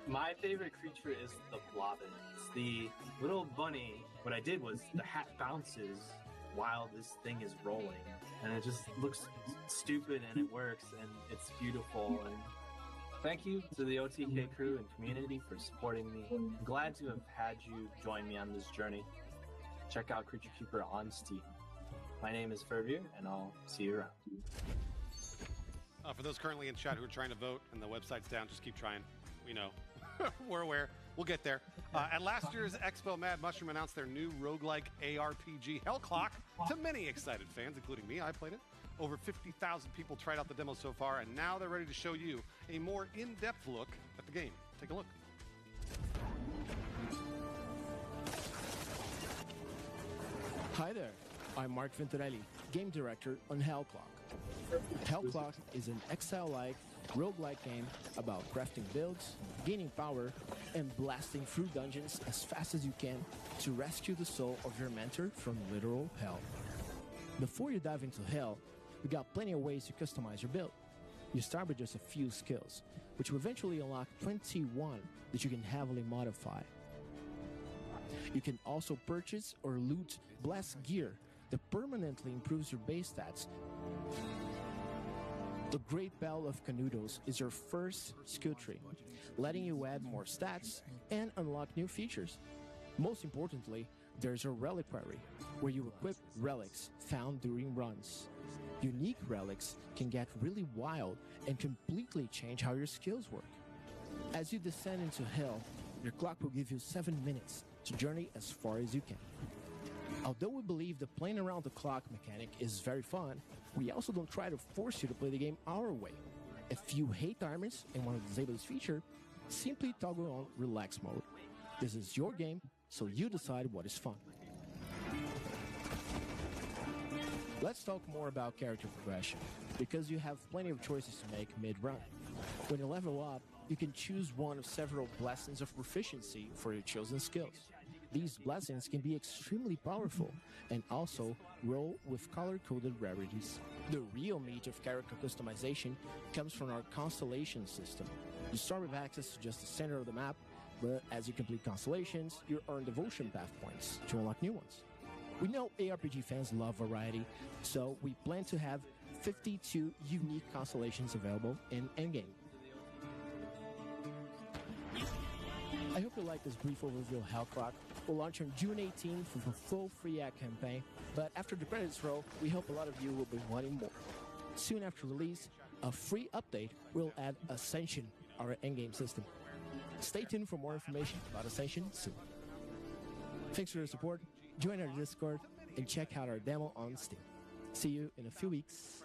My favorite creature is the Blobbin. It's the little bunny. What I did was the hat bounces while this thing is rolling, and it just looks stupid, and it works, and it's beautiful. And thank you to the OTK crew and community for supporting me. I'm glad to have had you join me on this journey. Check out Creature Keeper on Steam. My name is Fervier, and I'll see you around. For those currently in chat who are trying to vote and the website's down, just keep trying. We know. We're aware. We'll get there. At last year's Expo, Mad Mushroom announced their new roguelike ARPG Hellclock to many excited fans, including me. I played it. Over 50,000 people tried out the demo so far, and now they're ready to show you a more in-depth look at the game. Take a look. Hi there, I'm Mark Venturelli, Game Director on Hellclock. Hellclock is an Excel-like, roguelike game about crafting builds, gaining power, and blasting through dungeons as fast as you can to rescue the soul of your mentor from literal hell. Before you dive into hell, we got plenty of ways to customize your build. You start with just a few skills, which will eventually unlock 21 that you can heavily modify. You can also purchase or loot blast gear that permanently improves your base stats. The Great Bell of Canudos is your first skill tree, letting you add more stats and unlock new features. Most importantly, there's a reliquary, where you equip relics found during runs. Unique relics can get really wild and completely change how your skills work. As you descend into hell, your clock will give you 7 minutes to journey as far as you can. Although we believe the playing around the clock mechanic is very fun, we also don't try to force you to play the game our way. If you hate timers and want to disable this feature, simply toggle on relax mode. This is your game, so you decide what is fun. Let's talk more about character progression, because you have plenty of choices to make mid-run. When you level up, you can choose one of several blessings of proficiency for your chosen skills. These blessings can be extremely powerful and also roll with color-coded rarities. The real meat of character customization comes from our constellation system. You start with access to just the center of the map, but as you complete constellations, you earn devotion path points to unlock new ones. We know ARPG fans love variety, so we plan to have 52 unique constellations available in Endgame. I hope you like this brief overview of Hellclock. We'll launch on June 18th with a full free ad campaign, but after the credits roll, we hope a lot of you will be wanting more. Soon after release, a free update will add Ascension, our endgame system. Stay tuned for more information about Ascension soon. Thanks for your support, join our Discord, and check out our demo on Steam. See you in a few weeks.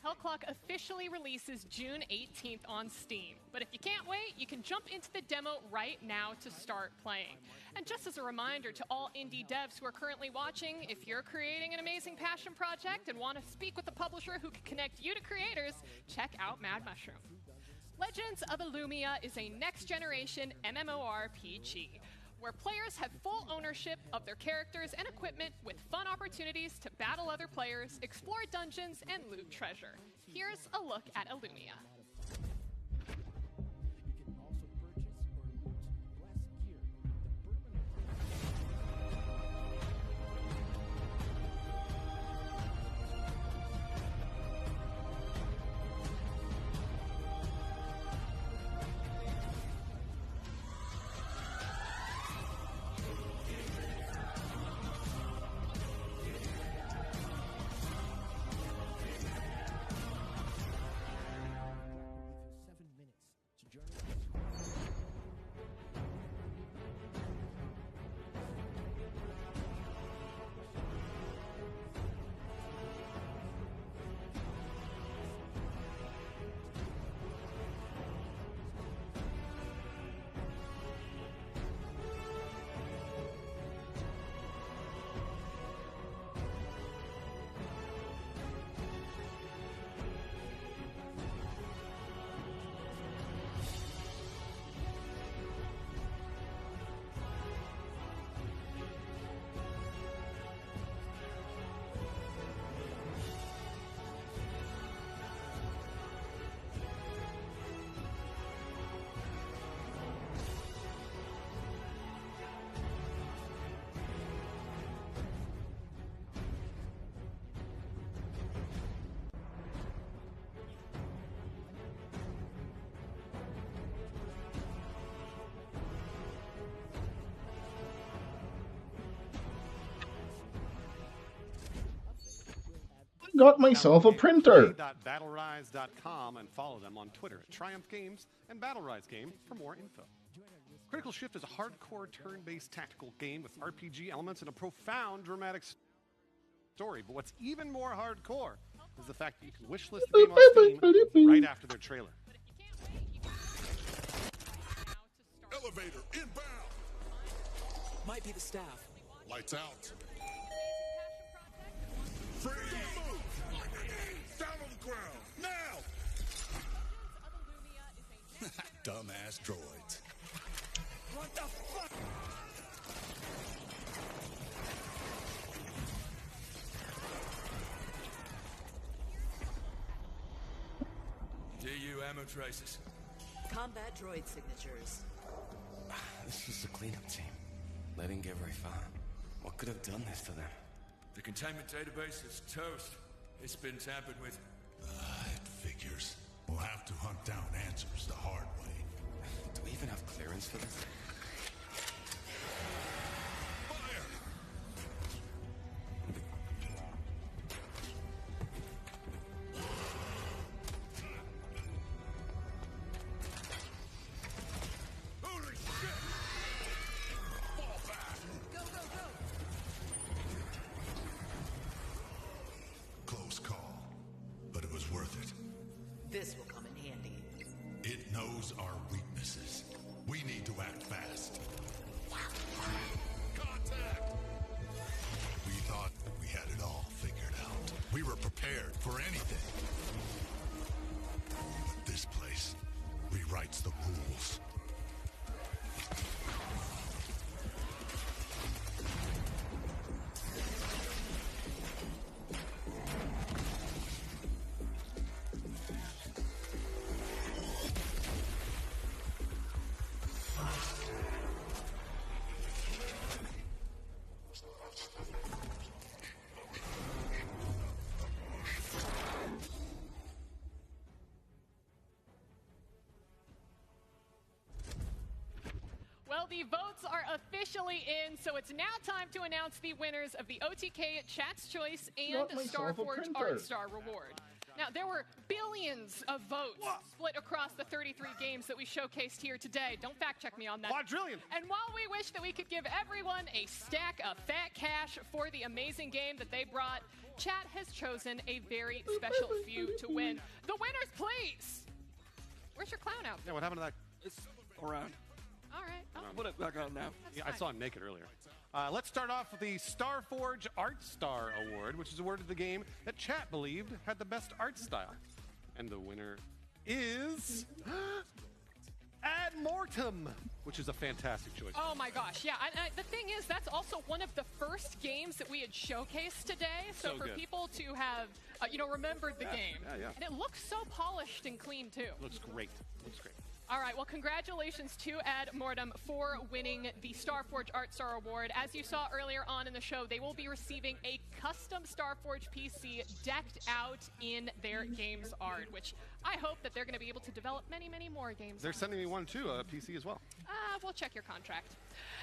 Hellclock officially releases June 18th on Steam, but if you can't wait, you can jump into the demo right now to start playing. And just as a reminder to all indie devs who are currently watching, if you're creating an amazing passion project and want to speak with a publisher who can connect you to creators, check out Mad Mushroom. Legends of Illumia is a next-generation MMORPG, where players have full ownership of their characters and equipment with fun opportunities to battle other players, explore dungeons, and loot treasure. Here's a look at Illumia. Got myself a printer. Battlerize.com and follow them on Twitter at Triumph Games and Battlerize Game for more info. Critical Shift is a hardcore turn-based tactical game with RPG elements and a profound dramatic story. But what's even more hardcore is the fact that you can wishlist the game on Steam right after their trailer. Elevator inbound. Might be the staff. Lights out. Freeze! Down on the ground now. Dumbass droids. What the fuck? DU ammo traces. Combat droid signatures. This is the cleanup team. They didn't get very far. What could have done this to them? The containment database is toast. It's been tampered with. It figures. We'll have to hunt down answers the hard way. Do we even have clearance for this? Close call, but it was worth it. This will come in handy. It knows our weaknesses. We need to act fast. Contact! We thought we had it all figured out. We were prepared for anything. But this place rewrites the rules. Well, the votes are officially in, so it's now time to announce the winners of the OTK Chat's Choice and Got myself a Starforge printer. Art Star Reward. Now, there were billions of votes split across the 33 games that we showcased here today. Don't fact check me on that. Quadrillion. And while we wish that we could give everyone a stack of fat cash for the amazing game that they brought, Chat has chosen a very special few to win. The winners, please! Where's your clown outfit? Yeah, what happened to that? It's around. All right. I'll put it back on now. Yeah, I saw him naked earlier. Let's start off with the Starforge Art Star Award, which is awarded to the game that Chat believed had the best art style. And the winner is Ad Mortem, which is a fantastic choice. Oh my gosh, yeah. The thing is, that's also one of the first games that we had showcased today. So for good. people to have, remembered the game. Yeah. And it looks so polished and clean, too. Looks great. Looks great. All right, well, congratulations to Ad Mortem for winning the Starforge Art Star Award. As you saw earlier on in the show, they will be receiving a custom Starforge PC decked out in their game's art, which I hope that they're going to be able to develop many, many more games. They're sending me one too, a PC as well. We'll check your contract.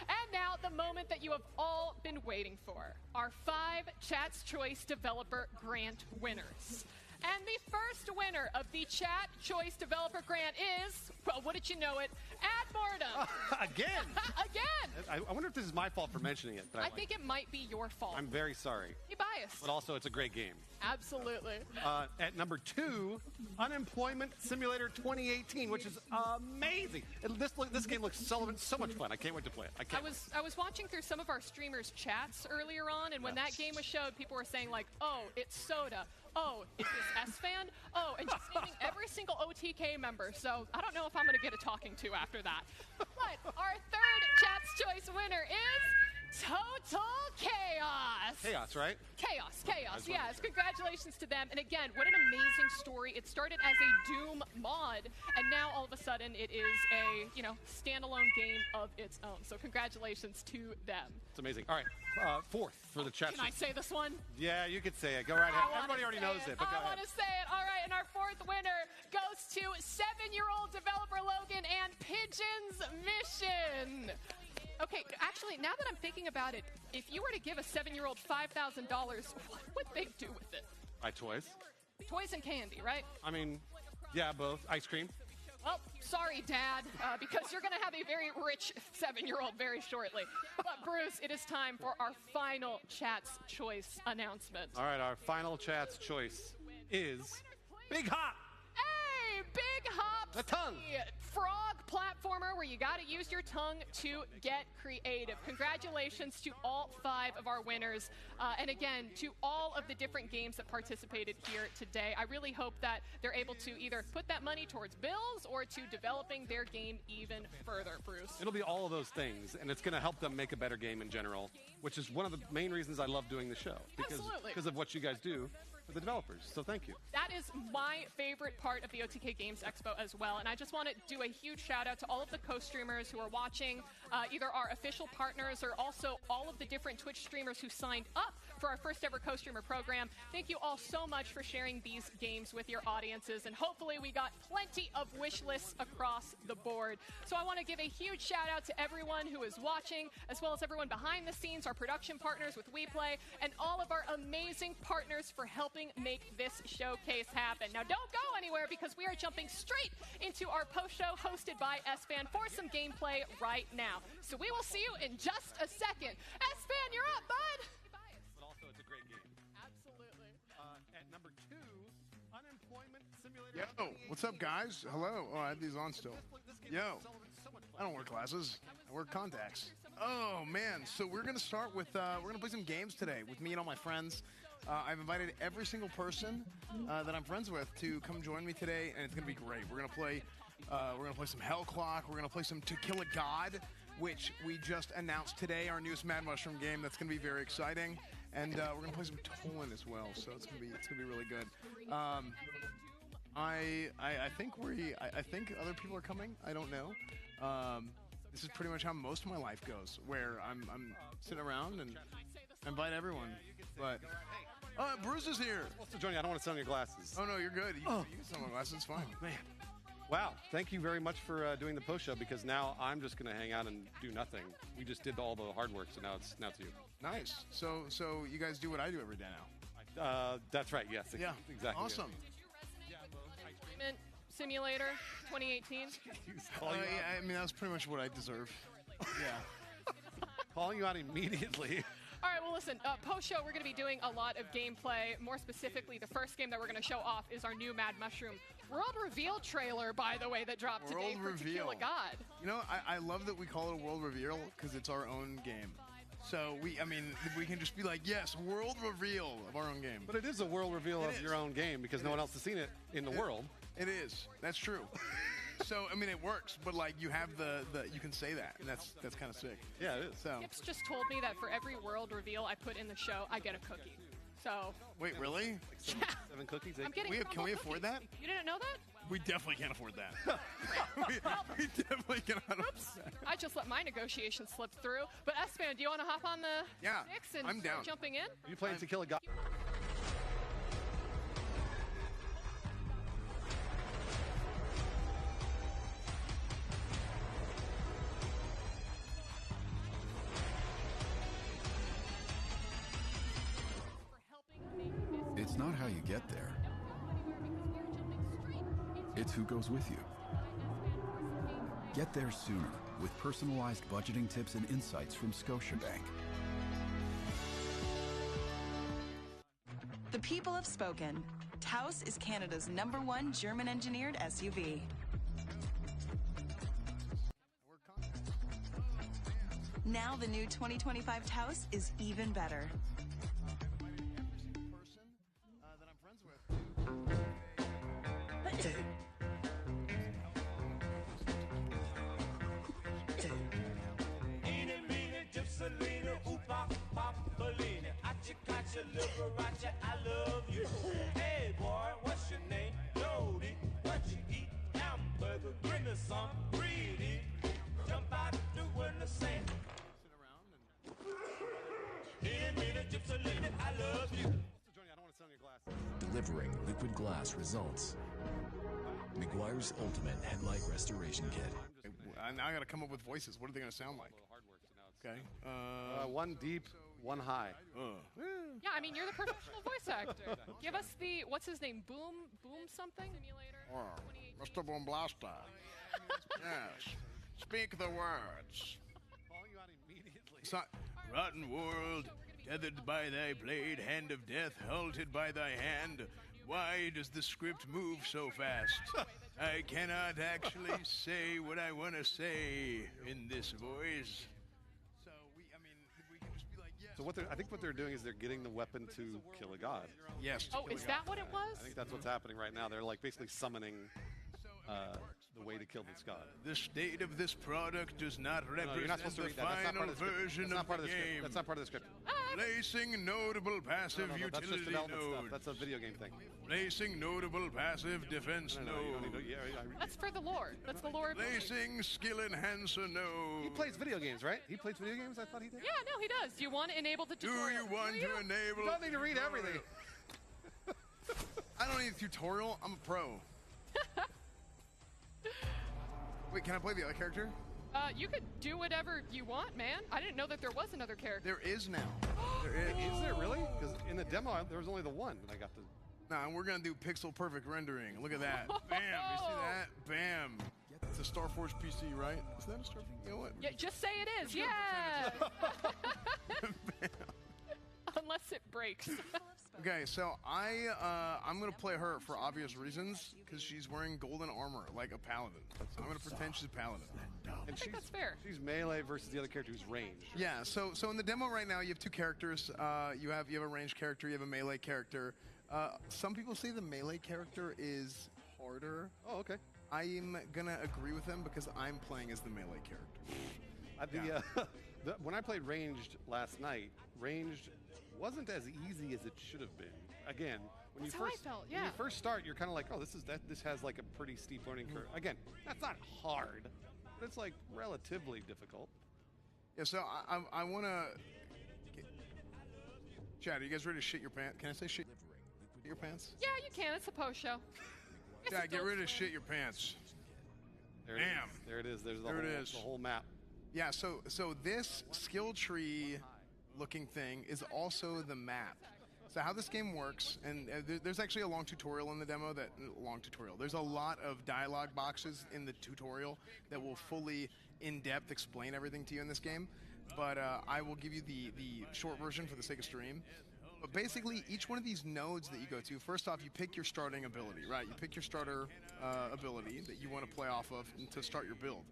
And now, the moment that you have all been waiting for. Our 5 Chat's Choice Developer Grant winners. And the first winner of the Chat Choice Developer Grant is, well, wouldn't you know it, Ad Mortem. Again? Again! I wonder if this is my fault for mentioning it. But I think it might be your fault. I'm very sorry. You're biased. But also, it's a great game. Absolutely. At number 2, Unemployment Simulator 2018, which is amazing. This game looks so much fun. I can't wait to play it. I was watching through some of our streamers' chats earlier on, and when that game was showed, people were saying like, "Oh, it's Soda. Oh, is this S-Fan? Oh," and just naming every single OTK member. So I don't know if I'm going to get a talking to after that. But our third Chat's Choice winner is Total Chaos. Chaos, right? Chaos. Yes, congratulations to them. And again, what an amazing story. It started as a Doom mod, and now all of a sudden it is a, standalone game of its own. So congratulations to them. It's amazing. All right, 4th for the chat. Can I say this one? Yeah, you could say it. Go right ahead. Everybody already knows it, but go I want ahead. to say it. All right, and our 4th winner goes to 7-year-old developer Logan and Pigeon's Mission. Okay, actually, now that I'm thinking about it, if you were to give a 7-year-old $5,000, what would they do with it? Buy toys. Toys and candy, right? I mean, yeah, both. Ice cream. Well, sorry, Dad, because you're going to have a very rich 7-year-old very shortly. But, Bruce, it is time for our final Chat's Choice announcement. All right, our final Chat's Choice is Big Hop. Hey, Big Hop! The tongue! Frog platformer where you got to use your tongue to get creative. Congratulations to all 5 of our winners. And again, to all of the different games that participated here today. I really hope that they're able to either put that money towards bills or to developing their game even further, Bruce. It'll be all of those things, and it's going to help them make a better game in general, which is one of the main reasons I love doing the show. Because of what you guys do for the developers. So thank you. That is my favorite part of the OTK Games Expo as well. And I just want to do a huge shout out to all of the co-streamers who are watching, either our official partners or also all of the different Twitch streamers who signed up for our first ever co-streamer program. Thank you all so much for sharing these games with your audiences. And hopefully we got plenty of wish lists across the board. So I want to give a huge shout out to everyone who is watching, as well as everyone behind the scenes, our production partners with WePlay, and all of our amazing partners for helping make this showcase happen. Now don't go anywhere because we are jumping straight into our post show hosted by S-Fan for some gameplay right now. So we will see you in just a second. S-Fan, you're up, bud! But also it's a great game. Absolutely. At number 2, Unemployment Simulator. Yo, what's up, guys? Hello. Oh, I have these on still. Yo, I don't wear glasses. I wear contacts. Oh, man. So we're going to start with, we're going to play some games today with me and all my friends. I've invited every single person that I'm friends with to come join me today, and it's going to be great. We're going to play some Hell Clock. We're going to play some To Kill a God, which we just announced today, our newest Mad Mushroom game. That's going to be very exciting. And we're going to play some Tolan as well, so it's going to be really good. I think other people are coming. I don't know. This is pretty much how most of my life goes, where I'm sitting around and invite everyone. But Bruce is here. I'm supposed to join you. I don't want to sell your glasses. Oh no, you're good. You can sell my glasses. It's fine. Man. Wow. Thank you very much for doing the post show, because now I'm just going to hang out and do nothing. We just did all the hard work, so now it's you. Nice. So you guys do what I do every day now. That's right. Yes. Yeah. Exactly. Awesome. Simulator 2018. I mean, that was pretty much what I deserve. Yeah. Calling you out immediately. All right, well, listen, post-show, we're going to be doing a lot of gameplay. More specifically, the first game that we're going to show off is our new Mad Mushroom World Reveal trailer, by the way, that dropped today for To Kill a God. You know, I love that we call it a World Reveal because it's our own game. So, we can just be like, yes, World Reveal of our own game. But it is a world reveal of your own game because no one else has seen it in the world. It is. That's true. So, I mean, it works, but like you have you can say that, and that's kind of sick. Yeah, it is. So. Gips just told me that for every world reveal I put in the show, I get a cookie. So. Wait, really? Yeah. 7 cookies? I'm getting Can we afford that? You didn't know that? We definitely can't afford that. we definitely cannot afford that. I just let my negotiation slip through. But S-Fan, do you want to hop on the sticks and I'm down. Jumping in? Are you playing To Kill a God? It's not how you get there. It's who goes with you. Get there sooner with personalized budgeting tips and insights from Scotiabank. The people have spoken. Taos is Canada's #1 German-engineered SUV. Now the new 2025 Taos is even better. I love you. Hey boy, what's your name? Jody. What you eat? Hamburger. Bring me some. Greedy. Jump out the window, say. Sit around and. Gypsy lady, I love you. I don't want to sell your glasses. Delivering liquid glass results. McGuire's Ultimate Headlight Restoration Kit. Now I got to come up with voices. What are they going to sound like? Okay. 1 deep, 1 high. Yeah, I mean, you're the professional voice actor. Give us the, what's his name? Boom something? Simulator. Oh, Mr. Boom Blaster. Yes. Speak the words. Calling you out immediately. It's not rotten world, tethered by thy blade, hand of death, halted by thy hand. Why does the script move so fast? I cannot actually say what I want to say in this voice. So we can just be like, yes. So I think what they're doing is they're getting the weapon to kill a god. Yes. Oh, is that what it was? I think that's what's happening right now. They're like basically summoning the way to kill this god. The state of this product does not No, you're not represent supposed to the read that. That's not final part of the script. version That's not of part the of the script. game. That's not part of the script. Placing notable passive That's just utility development stuff. node. That's a video game thing. Placing notable passive defense You don't node. need to- That's for the lore. That's the lore. Placing skill enhancer node. He plays video games, right? He plays video games? I thought he did. Yeah, no, he does. Do you want to enable the Do tutorial? you want to enable? You don't need to read everything. I don't need a tutorial. I'm a pro. Wait, can I play the other character? You could do whatever you want, man. I didn't know that there was another character. There is now. There is. Is there really? Because in the demo, there was only the one that I got to. Nah, and we're gonna do pixel perfect rendering. Look at that. Bam. You see that? Bam. It's a Starforge PC, right? Is that a Starforge? You know what? Yeah, just say it is. Yeah. Unless it breaks. Okay, so I'm gonna play her for obvious reasons because she's wearing golden armor like a paladin. So I'm gonna pretend she's a paladin. And I think that's fair. She's melee versus the other character who's ranged. Yeah. So in the demo right now, you have two characters. You have a ranged character. You have a melee character. Some people say the melee character is harder. Oh, okay. I'm gonna agree with them because I'm playing as the melee character. When I played ranged last night, ranged wasn't as easy as it should have been. Again, when That's you how I first felt, when you yeah. first start, you're kind of like, oh, this has like a pretty steep learning curve. Again, that's not hard, but it's like relatively difficult. Yeah. So I wanna. Chad, are you guys ready to shit your pants? Can I say shit your pants? Yeah, you can. It's a post show. Chad, get ready to shit your pants. There it Bam. is. There it is. There's the the whole map. Yeah, so this skill tree looking thing is also the map. So how this game works, and there's actually a long tutorial in the demo there's a lot of dialogue boxes in the tutorial that will fully in-depth explain everything to you in this game. But I will give you the short version for the sake of stream. But basically, each one of these nodes that you go to, first off, you pick your starting ability, right? You pick your starter ability that you want to play off of to start your build.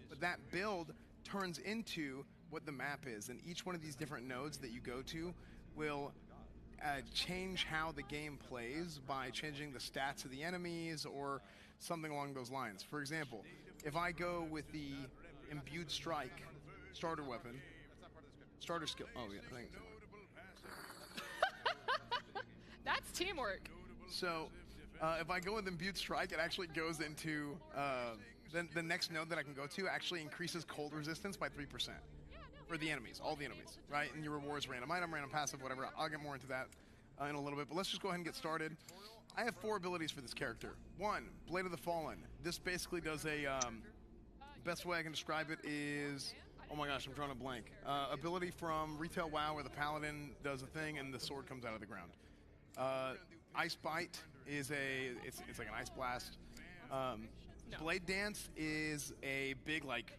But that build turns into what the map is, and each one of these different nodes that you go to will change how the game plays by changing the stats of the enemies or something along those lines. For example, if I go with the imbued strike starter weapon, starter skill. Oh yeah, I think. That's teamwork. So, if I go with imbued strike, it actually goes into the next node that I can go to actually increases cold resistance by 3% for the enemies, all the enemies, right? And your rewards random item, random passive, whatever. I'll get more into that in a little bit, but let's just go ahead and get started. I have 4 abilities for this character. 1, Blade of the Fallen. This basically does a best way I can describe it is. Oh my gosh, I'm drawing a blank. Ability from Retail WoW where the paladin does a thing and the sword comes out of the ground. Ice Bite is it's like an ice blast. Blade Dance is a big like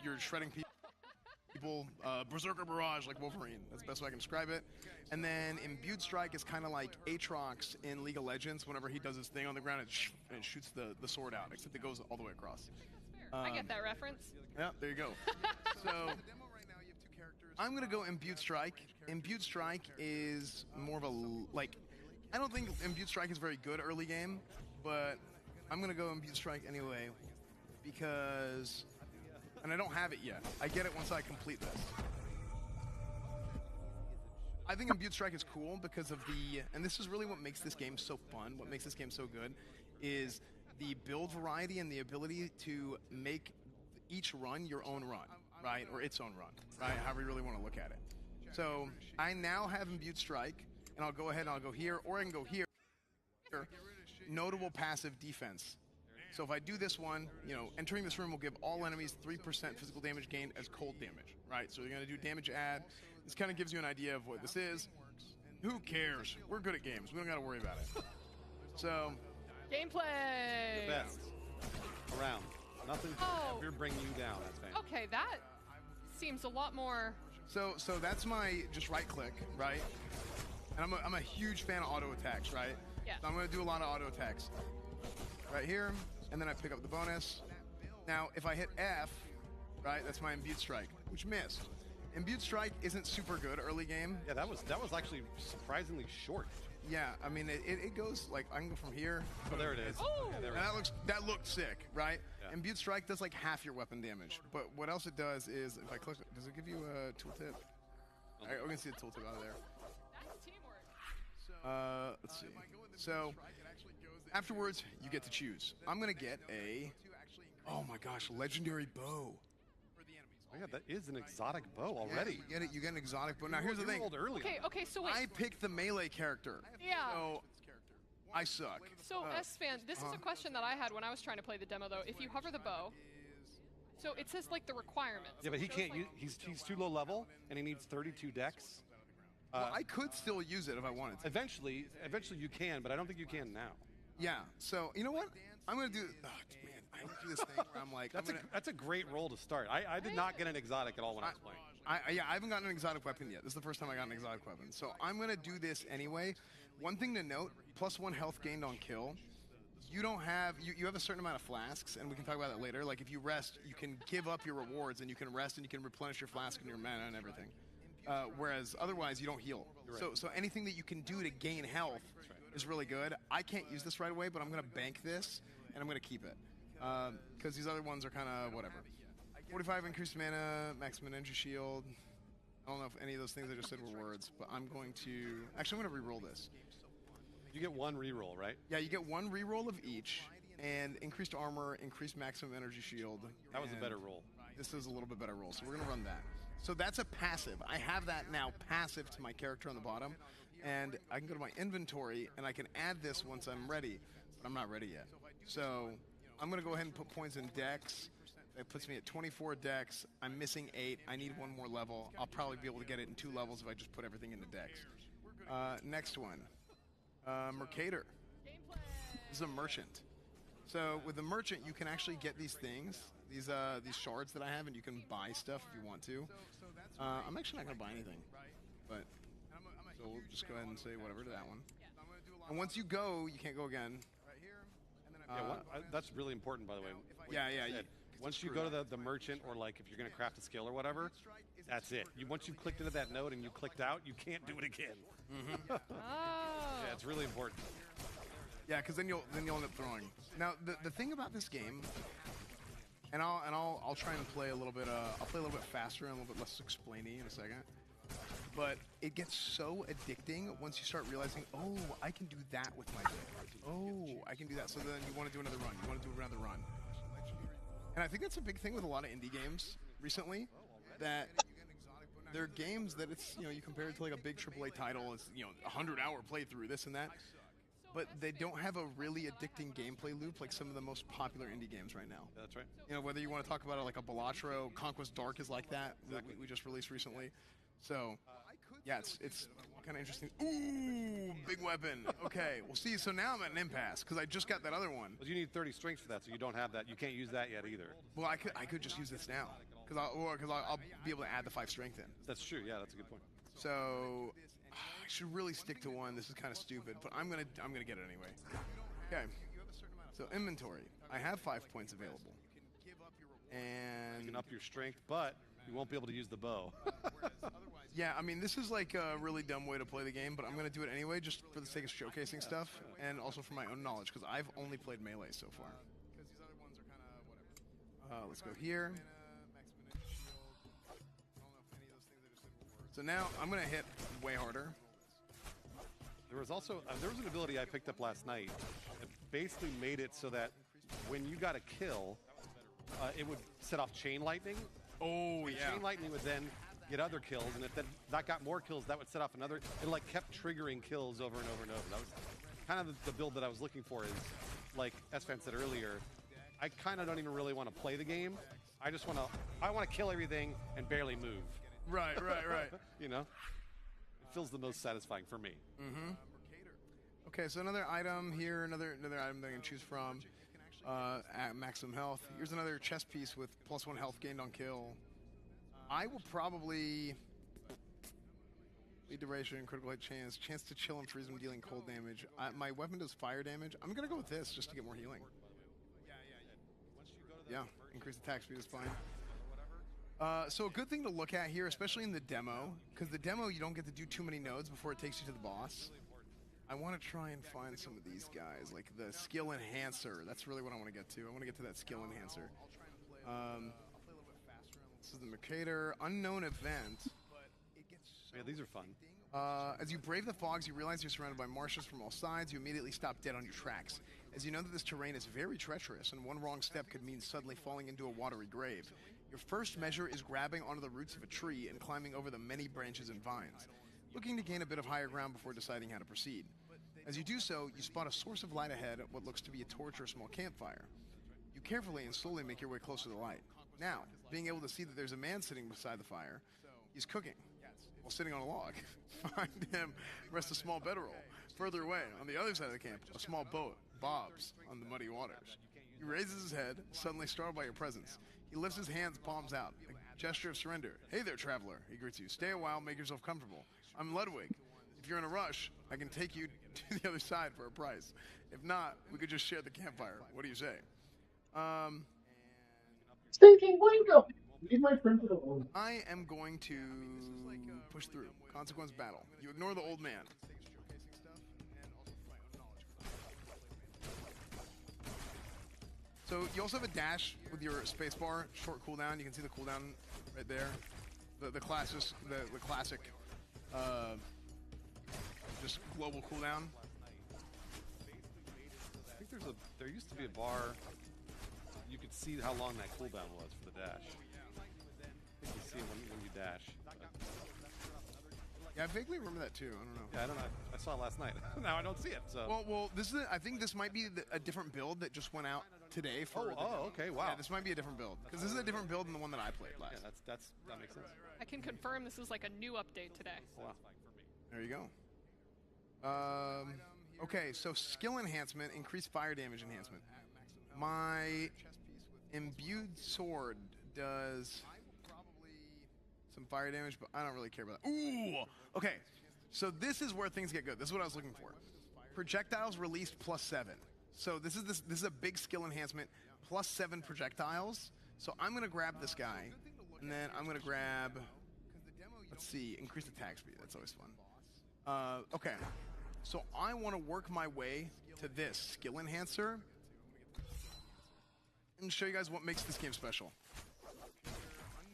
you're shredding people. Berserker Barrage like Wolverine. That's the best way I can describe it. And then Imbued Strike is kind of like Aatrox in League of Legends. Whenever he does his thing on the ground, it shoots the sword out, except it goes all the way across. I get that reference. Yeah, there you go. So I'm gonna go Imbued Strike. Imbued Strike is more of a I don't think Imbued Strike is very good early game, but I'm gonna go Imbued Strike anyway because, and I don't have it yet. I get it once I complete this. I think Imbued Strike is cool because of and this is really what makes this game so fun. What makes this game so good is the build variety and the ability to make each run your own run, right? Or its own run, right? However you really want to look at it. So I now have Imbued Strike, and I'll go ahead and I'll go here, or I can go here. Notable passive defense. So if I do this one, entering this room will give all enemies 3% physical damage gained as cold damage, right? So you're going to do damage add. this kind of gives you an idea of what this is. Who cares? We're good at games. We don't got to worry about it. So, gameplay. The best around. Nothing can ever bring you down. That's fantastic. Okay, that seems a lot more. So that's my just right click, right? And I'm a huge fan of auto attacks, right? Yeah. So I'm going to do a lot of auto attacks right here, and then I pick up the bonus. Now, if I hit F, right, that's my imbued strike, which missed. Imbued strike isn't super good early game. Yeah, that was actually surprisingly short. Yeah, I mean it goes like I can go from here. Oh, there it is. Oh, yeah, there and that looked sick, right? Yeah. Imbued strike does like half your weapon damage, but what else it does is if I click, does it give you a tooltip? All right, we're gonna see the tooltip out of there. Let's see. So afterwards, you get to choose. I'm gonna get a, oh my gosh, legendary bow. Oh yeah, that is an exotic bow already. Yeah, you get an exotic bow. Now here's the thing. Okay, so wait. I picked the melee character. Yeah. So I suck. So S-Fan, this is a question that I had when I was trying to play the demo though. If you hover the bow, so it says like the requirements. Yeah, but he can't use, he's too low level and he needs 32 dex. Well, I could still use it if I wanted to. Eventually you can, but I don't think you can now. Yeah. So you know what? I'm gonna do. Oh, man, I do this thing where I'm like, that's a great roll to start. I did not get an exotic at all when I was playing. I haven't gotten an exotic weapon yet. This is the first time I got an exotic weapon. So I'm gonna do this anyway. One thing to note: +1 health gained on kill. You don't have you have a certain amount of flasks, and we can talk about that later. Like if you rest, you can give up your rewards, and you can rest, and you can replenish your flask and your mana and everything. Whereas otherwise, you don't heal. Right. So anything that you can do to gain health is really good. I can't use this right away, but I'm going to bank this, and I'm going to keep it. Because these other ones are kind of whatever. 45 increased mana, maximum energy shield. I don't know if any of those things I just said were words, but I'm going to... Actually, I'm going to re-roll this. You get one re-roll, right? Yeah, you get one re-roll of each, and increased armor, increased maximum energy shield. That was a better roll. This is a little bit better roll, so we're going to run that. So that's a passive. I have that now passive to my character on the bottom, and I can go to my inventory, and I can add this once I'm ready, but I'm not ready yet. So I'm going to go ahead and put points in dex. That puts me at 24 dex. I'm missing 8. I need one more level. I'll probably be able to get it in 2 levels if I just put everything into dex. Next one. Mercator. This is a merchant. So with the merchant, you can actually get these things, these shards that I have, and you can buy stuff if you want to. I'm actually not going to buy anything, but so we'll just go ahead and say whatever to that one. And once you go, you can't go again. That's really important, by the way. Yeah. Once you go to the merchant, or like if you're going to craft a skill or whatever, that's it. Once you clicked into that node and you clicked out, you can't do it again. Oh. Yeah, it's really important. Yeah, because then you'll end up throwing. Now the thing about this game, and I'll try and play a little bit. I'll play a little bit faster and a little bit less explainy in a second. But it gets so addicting once you start realizing, oh, I can do that with my deck. Oh, I can do that. So then you want to do another run. You want to do another run. And I think that's a big thing with a lot of indie games recently, that they're games that it's, you compare it to like a big AAA title, it's, 100-hour playthrough, this and that. But they don't have a really addicting gameplay loop like some of the most popular indie games right now. That's right. Whether you want to talk about it like a Balatro, Conquest Dark is like that, Exactly. we just released recently. So, yeah, it's kind of interesting. Ooh, big weapon. Okay, well, see, so now I'm at an impasse because I just got that other one. Well, you need 30 strength for that, so you don't have that. You can't use that yet either. Well, I could just use this now because I'll be able to add the 5 strength in. That's true. Yeah, that's a good point. So I should really stick to one. This is kind of stupid, but I'm gonna get it anyway. Okay. So inventory. I have 5 points available, and you can up your strength, but you won't be able to use the bow. Yeah, I mean, this is like a really dumb way to play the game, but I'm going to do it anyway just for the sake of showcasing stuff and also for my own knowledge because I've only played Melee so far. Let's go here. So now I'm going to hit way harder. There was also there was an ability I picked up last night that basically made it so that when you got a kill, it would set off chain lightning. Oh, and yeah. Chain lightning would then get other kills, and if that got more kills, that would set off another. It like kept triggering kills over and over and over. That was kind of the build that I was looking for. Is like S-Fan said earlier, I kind of don't even really want to play the game. I want to kill everything and barely move. Right. You know, it feels the most satisfying for me. Mm-hmm. Okay, so another item here, another item that I can choose from. At maximum health. Here's another chest piece with +1 health gained on kill. I will probably lead duration, critical hit chance to chill and freeze when dealing cold damage. My weapon does fire damage. I'm gonna go with this just to get more healing. Yeah, increased attack speed is fine. So a good thing to look at here, especially in the demo, because the demo you don't get to do too many nodes before it takes you to the boss. I want to try and find some of these guys, like the skill enhancer. That's really what I want to get to. I want to get to that skill enhancer. This is the Mercator. Unknown event. Yeah, these are fun. As you brave the fogs, you realize you're surrounded by marshes from all sides. You immediately stop dead on your tracks, as you know that this terrain is very treacherous, and one wrong step could mean suddenly falling into a watery grave. Your first measure is grabbing onto the roots of a tree and climbing over the many branches and vines, looking to gain a bit of higher ground before deciding how to proceed. As you do so, you spot a source of light ahead at what looks to be a torch or a small campfire. You carefully and slowly make your way closer to the light. Now, being able to see that there's a man sitting beside the fire, he's cooking while sitting on a log. Behind him rests a small bedroll. Further away, on the other side of the camp, a small boat bobs on the muddy waters. He raises his head, suddenly startled by your presence. He lifts his hands, palms out, a gesture of surrender. "Hey there, traveler," he greets you. "Stay a while, make yourself comfortable. I'm Ludwig. If you're in a rush, I can take you to the other side for a price. If not, we could just share the campfire. What do you say?" Stinking Wingo! Leave my printer alone. I am going to push through. Consequence battle. You ignore the old man. So you also have a dash with your spacebar, short cooldown. You can see the cooldown right there. The classic, just global cooldown. I think there used to be a bar. You could see how long that cooldown was for the dash. I think you see it when you dash. Yeah, I vaguely remember that too. I don't know. Yeah, I don't know. I saw it last night. Now I don't see it. So. Well, this is. I think this might be a different build that just went out today. Okay, wow. Yeah, this might be a different build because this is a different build than the one that I played last. Yeah, that makes sense. I can confirm this is like a new update today. Wow. There you go. Okay, so skill enhancement, increased fire damage enhancement. My imbued sword does some fire damage, but I don't really care about that. Ooh! Okay, so this is where things get good. This is what I was looking for. Projectiles released +7. So this is a big skill enhancement, +7 projectiles. So I'm going to grab this guy, and then I'm going to grab, let's see, increased attack speed. That's always fun. Okay, so I want to work my way to this skill enhancer and show you guys what makes this game special.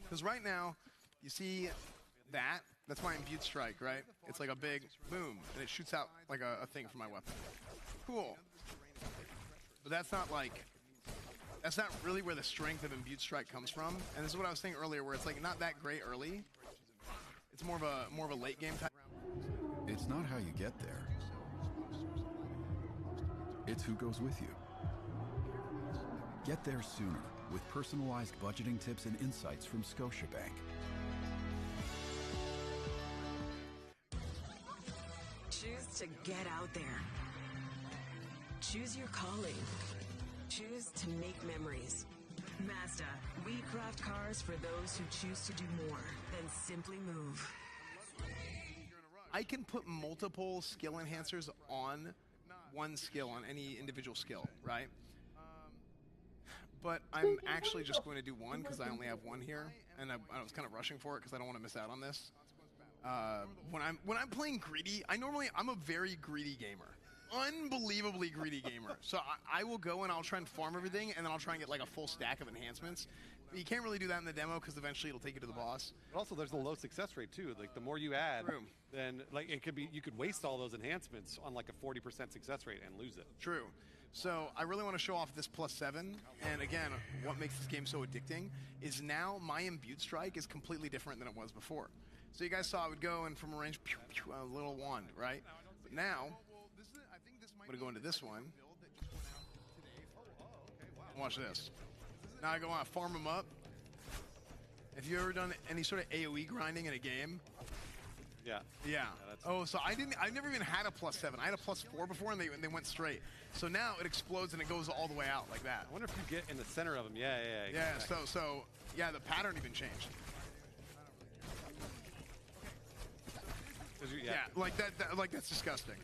Because right now, you see that? That's my imbued strike, right? It's like a big boom, and it shoots out like a thing from my weapon. Cool. But that's not really where the strength of imbued strike comes from. And this is what I was saying earlier, where it's like not that great early. It's more of a late game type. It's not how you get there. It's who goes with you. Get there sooner with personalized budgeting tips and insights from Scotiabank. Choose to get out there. Choose your calling. Choose to make memories. Mazda, we craft cars for those who choose to do more than simply move. I can put multiple skill enhancers on one skill, on any individual skill, right? But I'm actually just going to do one because I only have one here, and I was kind of rushing for it because I don't want to miss out on this. When I'm playing greedy, I'm a very greedy gamer. Unbelievably greedy gamer. So I will go and I'll try and farm everything, and then I'll try and get like a full stack of enhancements. But you can't really do that in the demo because eventually it'll take you to the boss. But also, there's a low success rate too. Like the more you add, then like you could waste all those enhancements on like a 40% success rate and lose it. True. So I really want to show off this +7, and again, what makes this game so addicting is now my imbued strike is completely different than it was before. So you guys saw I would go and from a range, pew, pew, a little wand, right? But now, I'm going to go into this one. Watch this. Now I go on, farm them up, Have you ever done any sort of AoE grinding in a game? Yeah. Yeah. Oh, so I never even had a +7. I had a +4 before, and they went straight. So now it explodes and it goes all the way out like that. I wonder if you get in the center of them. Yeah. Yeah. Exactly. So yeah, the pattern even changed. Yeah, like that. Like that's disgusting.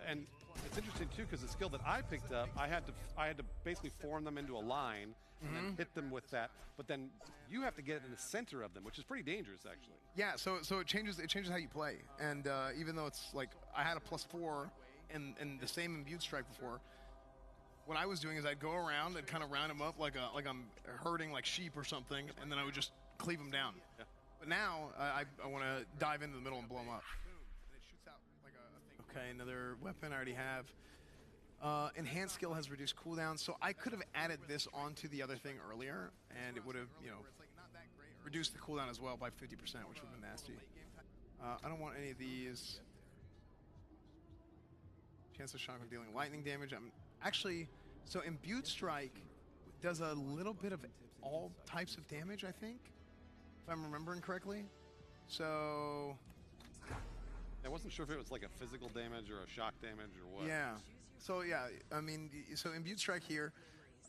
And it's interesting too because the skill that I picked up, I had to basically form them into a line and then hit them with that. But then you have to get it in the center of them, which is pretty dangerous actually. Yeah. So it changes how you play. And even though it's like I had a +4 and the same imbued strike before, what I was doing is I'd go around and kind of round them up like I'm herding like sheep or something, and then I would just cleave them down. Yeah. But now I want to dive into the middle and blow them up. Okay, another weapon I already have. Enhanced skill has reduced cooldown, so I could have added this onto the other thing earlier, and it would have, reduced the cooldown as well by 50%, which would have been nasty. I don't want any of these. Chance of shock when dealing lightning damage. So imbued strike does a little bit of all types of damage, I think, if I'm remembering correctly. So I wasn't sure if it was like a physical damage or a shock damage or what. yeah. So yeah, I mean, so imbued strike here.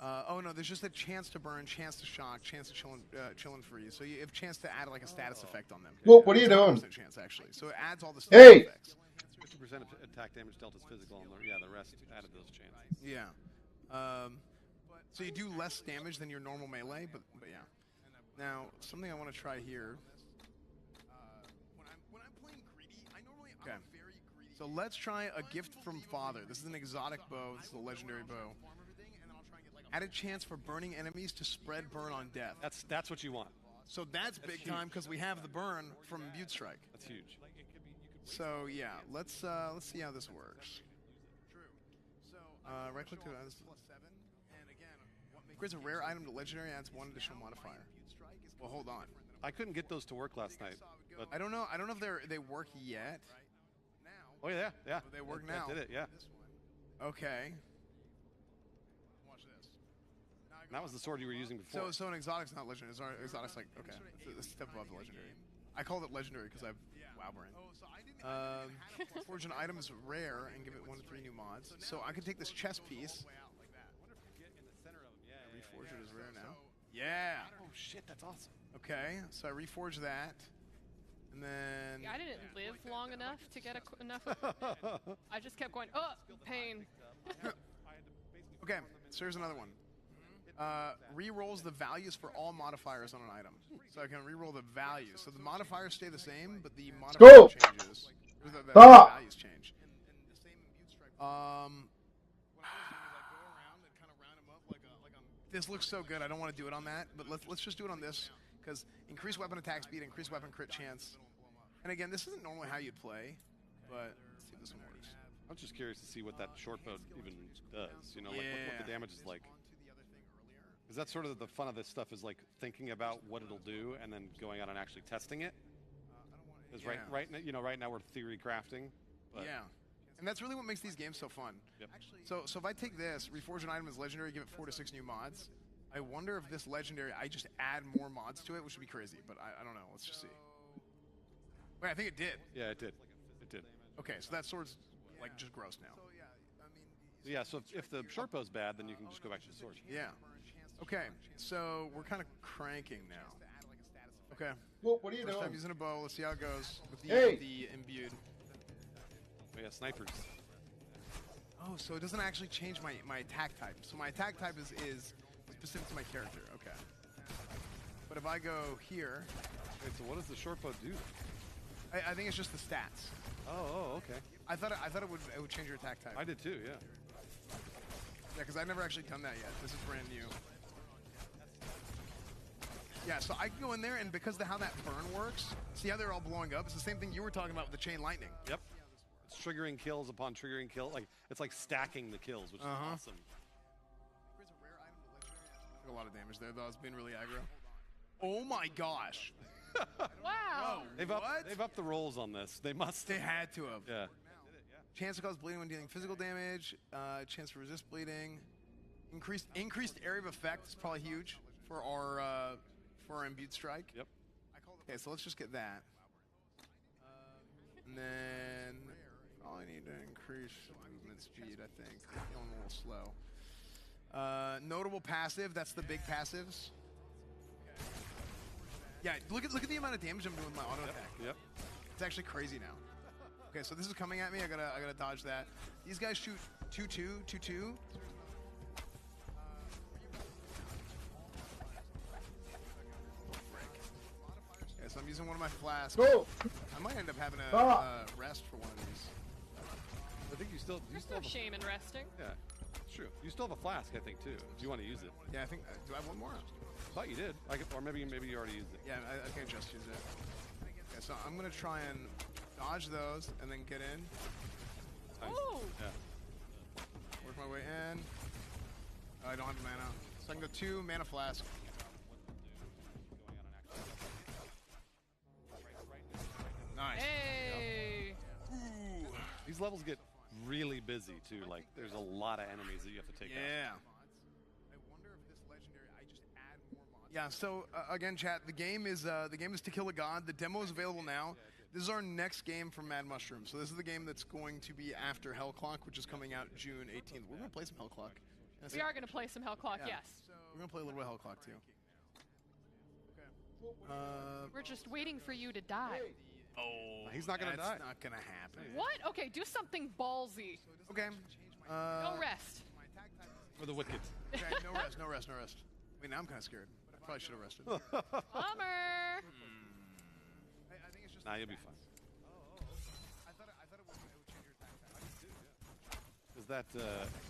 Oh no, there's just a chance to burn, chance to shock, chance to chill and freeze. So you have a chance to add like a status effect on them. Well, what are you doing? Chance actually. So it adds all the status effects. 50% attack damage dealt is physical, and the rest added those chances. Yeah. So you do less damage than your normal melee, but yeah. Now something I want to try here. Okay. So let's try a gift from Father. This is an exotic bow. This is a legendary bow. Added chance for burning enemies to spread burn on death. That's what you want. So that's big time because we have the burn from imbued strike. That's huge. So yeah, let's see how this works. Right click to add. Upgrades a rare item to legendary, adds one additional modifier. Well, hold on. I couldn't get those to work last night. But I don't know if they work yet. Oh yeah. They work now. Did it? Yeah. Okay. And that was the sword you were using before. So an exotic's not legendary. Exotic's like okay, it's a step above the legendary. I called it legendary because I've WoW brain. Forge an item is rare and give it 1 to 3 new mods. So I can take this chest piece. Reforge it as rare now. Yeah. Oh shit, that's awesome. Okay, so I reforge that, and then. I didn't live long enough to get enough. I just kept going. Oh, pain. Okay, so here's another one. Re-rolls the values for all modifiers on an item. So I can re-roll the values. So the modifiers stay the same, but the modifier changes. The values change. This looks so good. I don't want to do it on that, but let's just do it on this because increase weapon attack speed, increase weapon crit chance. And again, this isn't normally how you'd play, but let's see if this one works. I'm just curious to see what that short bow even does. Like what the damage is like. Because that's sort of the fun of this stuff is like thinking about what it'll do and then going out and actually testing it. Because right now we're theory crafting. But yeah. And that's really what makes these games so fun. Yep. So if I take this, reforge an item as legendary, give it 4 to 6 new mods. I wonder if this legendary, I just add more mods to it, which would be crazy, but I don't know. Let's just see. Wait, I think it did. Yeah, it did. It did. Okay, so that sword's like just gross now. Yeah, so if the short bow's bad, then you can just go back to the sword. Yeah. Okay, so we're kind of cranking now. Okay. Well, what are you First doing? time using a bow. Let's see how it goes with the imbued. Oh yeah, snipers. Oh, so it doesn't actually change my attack type. So my attack type is specific to my character. Okay. But if I go here... Wait, so what does the short bow do? I think it's just the stats. Oh, okay. I thought it would change your attack type. I did too, yeah. Yeah, because I've never actually done that yet. This is brand new. Yeah, so I can go in there, and because of how that burn works, see how they're all blowing up? It's the same thing you were talking about with the chain lightning. Yep. It's triggering kills upon triggering kill. Like it's like stacking the kills, which is awesome. A lot of damage there, though. It's been really aggro. Oh my gosh. Wow. They've upped the rolls on this. They must. They had to have. Yeah. Chance to cause bleeding when dealing physical damage. Chance to resist bleeding. Increased area of effect is probably huge for our imbued strike. Yep. Okay, so let's just get that. And then probably need to increase movement speed, I think. I'm feeling a little slow. Notable passive, that's the big passives. Yeah, look at the amount of damage I'm doing with my auto attack. Yep. It's actually crazy now. Okay, so this is coming at me. I gotta dodge that. These guys shoot 2-2, 2-2. Okay, so I'm using one of my flasks. Go! I might end up having a rest for one of these. I think you still There's no shame in resting. Yeah, it's true. You still have a flask, I think, too. If you want to use it. Yeah, I think. Do I have one more? I thought you did. Or maybe you already used it. Yeah, I can just use it. Okay, so I'm gonna try and dodge those and then get in. Nice. Ooh. Yeah. Work my way in. Oh, I don't have mana. So I can go 2 mana flask. Nice. Hey. Ooh. These levels get really busy too. Like there's a lot of enemies that you have to take out. Yeah. Yeah. So again, chat. The game is To Kill a God. The demo is available now. This is our next game from Mad Mushroom. So this is the game that's going to be after Hell Clock, which is coming out June 18th. We're gonna play some Hell Clock. We are going to play some Hell Clock, Yeah. yes. We're gonna play a little bit of Hell Clock too. We're just waiting for you to die. Oh, he's not gonna die. That's not gonna happen. What? Okay, do something ballsy. Okay. No rest. For the wicked. Okay, no rest, no rest, no rest. Wait, now I'm kind of scared. I probably should have rested. Bummer. Nah, you'll be fine. Is that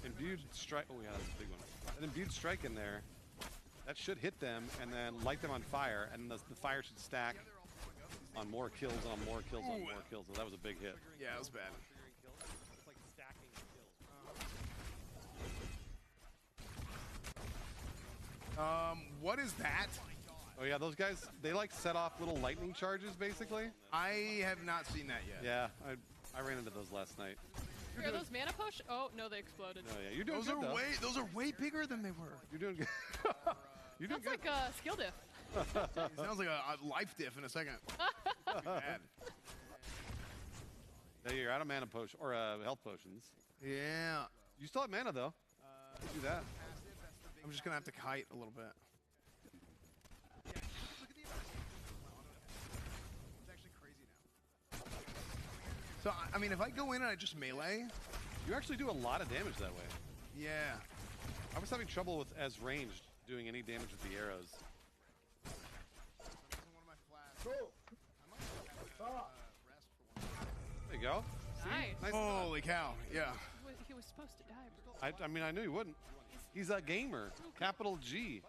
imbued strike? Oh yeah, that's a big one. An imbued strike in there. That should hit them and then light them on fire, and the fire should stack on more kills, on more kills, on more kills. So that was a big hit. Yeah, it was bad. What is that? Oh yeah, those guys, they like set off little lightning charges, basically. I have not seen that yet. Yeah, I ran into those last night. Are those mana potion? Oh no, they exploded. Oh yeah, you're doing good though. Those are way bigger than they were. You're doing good. You're doing Sounds good. like a skill diff. It sounds like a life diff in a second. Bad. Yeah, you're out of mana potion or health potions. Yeah. You still have mana though. Do that. I'm just gonna have to kite a little bit. So I mean, if I go in and I just melee, you actually do a lot of damage that way. Yeah. I was having trouble with as ranged doing any damage with the arrows. There you go. Nice. Holy cow! Yeah. He was supposed to die. I mean, I knew he wouldn't. He's a gamer. Capital G.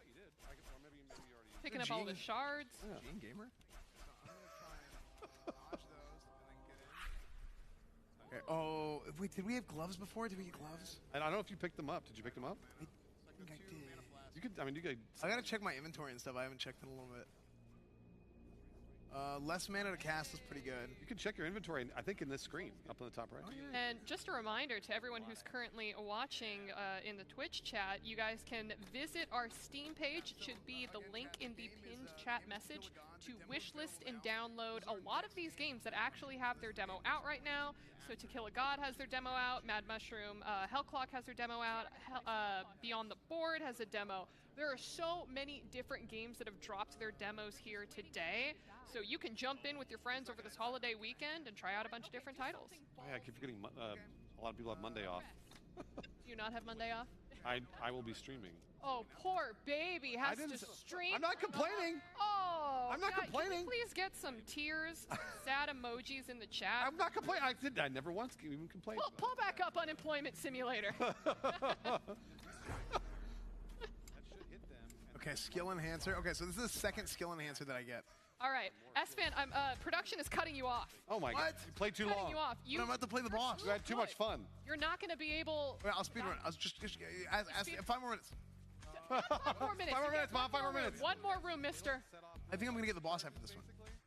Picking up all the shards. Yeah. Gene gamer. Okay. Oh, wait, did we have gloves before? Did we get gloves? I don't know if you picked them up. Did you pick them up? I think I did. You could. I mean, you could. I gotta check my inventory and stuff. I haven't checked in a little bit. Less mana to cast is pretty good. You can check your inventory, I think, in this screen up on the top right. And just a reminder to everyone who's currently watching in the Twitch chat, you guys can visit our Steam page. It should be the link in the pinned chat message to wishlist and download a lot of these games that actually have their demo out right now. So To Kill a God has their demo out, Mad Mushroom, Hell Clock has their demo out, Beyond the Board has a demo. There are so many different games that have dropped their demos here today. So you can jump in with your friends over this holiday weekend and try out a bunch of different titles. Oh, yeah, I keep forgetting. A lot of people have Monday off. Do you not have Monday off? I will be streaming. Oh, poor baby has to stream. I'm not complaining. Oh, I'm not complaining. Can you please get some tears, sad emojis in the chat? I'm not complaining. I never once even complained. Pull back up Unemployment Simulator. Okay, skill enhancer. Okay, so this is the second skill enhancer that I get. All right, S-Fan, production is cutting you off. Oh my God! You played too long. Cutting you off. I'm about to play the boss. You had too much fun. You're not going to be able. Wait, I'll speedrun. I'll just 5 more minutes. 5 more minutes. 5 more minutes, Mom. 5 more minutes. One more room, mister. I think I'm gonna get the boss after this one.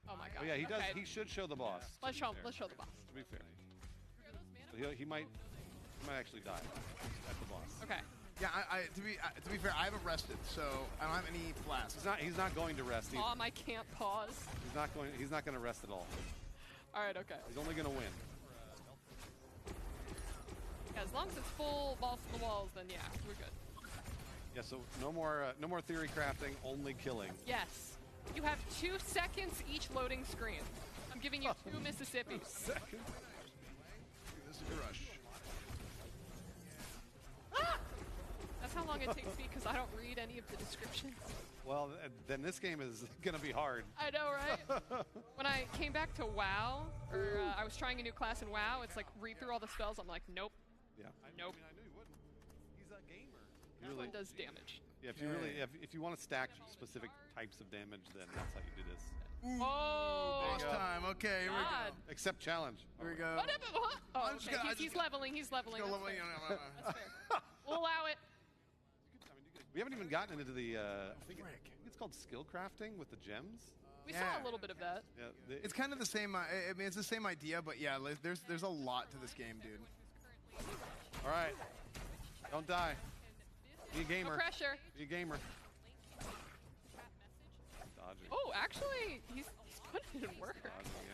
Oh my God. Oh yeah, he does. Okay. He should show the boss. Let's show the boss. To be fair, but he might actually die at the boss. Okay. Yeah, to be fair, I haven't rested, so I don't have any flasks. He's not going to rest either. Mom, I can't pause. He's He's not going to rest at all. All right, okay. He's only going to win. Yeah, as long as it's full balls to the walls, then yeah, we're good. Yeah, so no more theory crafting, only killing. Yes. You have 2 seconds each loading screen. I'm giving you 2 Mississippis. 2 seconds. This is a rush. Ah! That's how long it takes me because I don't read any of the descriptions. Well, then this game is going to be hard. I know, right? When I came back to WoW, or I was trying a new class in WoW, it's like read through all the spells. I'm like, nope. Yeah. Nope. I knew you wouldn't. He's a gamer. That one does damage. Yeah, if you want to stack specific types of damage, then that's how you do this. Oh! Boss time. Okay, here we go. Accept challenge. Here we go. Oh, okay. He's leveling. He's leveling. That's fair. That's fair. We'll allow it. We haven't even gotten into the. I think it's called skill crafting with the gems. We saw a little bit of that. Yeah, it's kind of the same. I mean, it's the same idea, but yeah, there's a lot to this game, dude. All right, don't die. Be a gamer. No pressure. Be a gamer. Dodging. Oh, actually, he's putting it in work.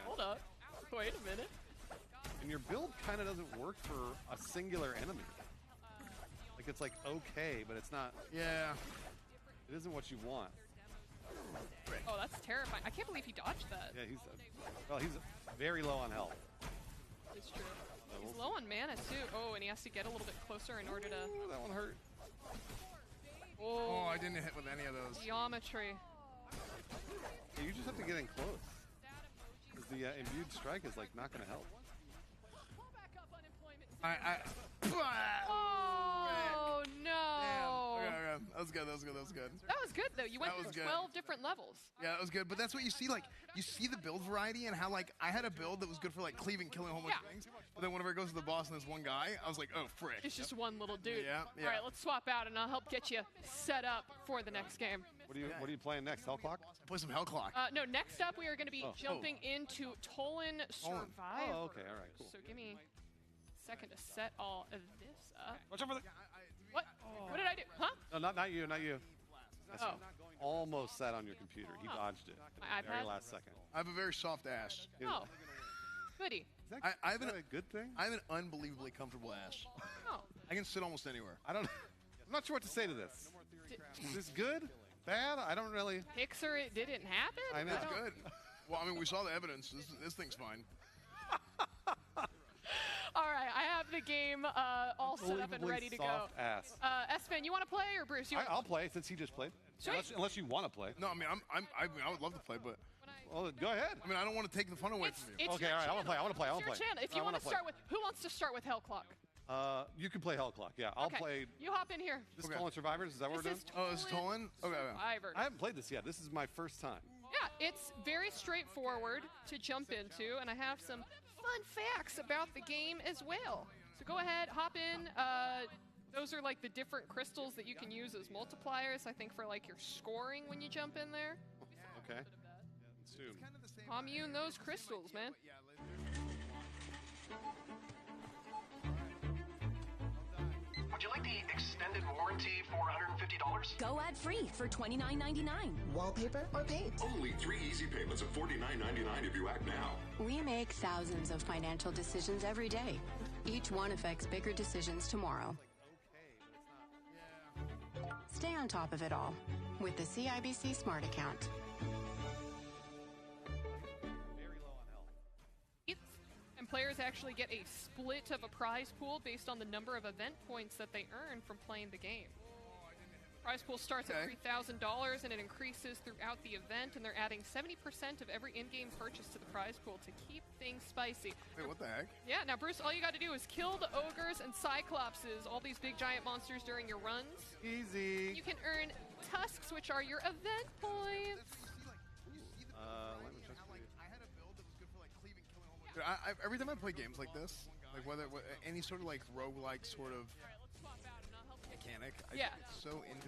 Hold up. Wait a minute. And your build kind of doesn't work for a singular enemy. Like it's like okay, but it's not. Yeah. It isn't what you want. Oh, that's terrifying. I can't believe he dodged that. Yeah, he's very low on health. It's true. He's low on mana too. Oh, and he has to get a little bit closer in order to. Ooh, that one hurt. Oh, I didn't hit with any of those. Geometry. Yeah, you just have to get in close. Because the imbued strike is like not going to help. Oh no! Okay. That was good. That was good though. You went That was through good. 12 different levels. Yeah, that was good. But that's what you see. Like, you see the build variety and how, like, I had a build that was good for, like, cleaving, killing a whole bunch of things. But then whenever it goes to the boss and there's one guy, I was like, oh, frick. It's just one little dude. Yeah. All right, let's swap out and I'll help get you set up for the next game. What are you playing next? Hellclock? Play some Hellclock. No, next up we are going to be jumping into Tolan Survivor. Oh, okay. All right, cool. So give me a second to set all of this up. Watch out for the... What? What did I do? Huh? No, not you. That's Oh. almost sat on your computer. He dodged it. My Very iPad? last second. I have a very soft ass. Oh. Goody. I have a good thing? I have an unbelievably comfortable ass. Oh. I can sit almost anywhere. I'm not sure what to say to this. Is this good? Bad? I don't really... Pixar, it didn't happen? I know. It's good. Well, I mean, we saw the evidence. This thing's fine. All right, I have the game all set up and ready to go. Soft ass. S-Fan, you want to play, or Bruce? I'll play since he just played. Unless you want to play. No, I mean, I would love to play, but. Well, go ahead. I mean, I don't want to take the fun away from you. Okay, all right. I want to play. I want to play. It's your channel. If you want to start with, who wants to start with Hellclock? You can play Hellclock. Yeah, I'll play. You hop in here. This is Tolan Survivors. Is that what we're doing? Oh, it's Tolan? Okay. Survivors. I haven't played this yet. This is my first time. Yeah, it's very straightforward to jump into, and I have some fun facts about the game as well. So go ahead, hop in. Those are like the different crystals that you can use as multipliers, I think, for like your scoring when you jump in there. Okay. Soon. Commune those crystals, man. Would you like the extended warranty for $150? Go ad-free for $29.99. Wallpaper or paint? Only 3 easy payments of $49.99 if you act now. We make thousands of financial decisions every day. Each one affects bigger decisions tomorrow. Stay on top of it all with the CIBC Smart Account. And players actually get a split of a prize pool based on the number of event points that they earn from playing the game. Prize pool starts at $3,000 and it increases throughout the event, and they're adding 70% of every in-game purchase to the prize pool to keep things spicy. Wait, what the heck? Yeah, now Bruce, all you got to do is kill the ogres and cyclopses, all these big giant monsters during your runs. Easy. You can earn tusks, which are your event points. Let me check for you. Dude, every time I play games like this, like whether any sort of like roguelike sort of mechanic, Yeah. it's so into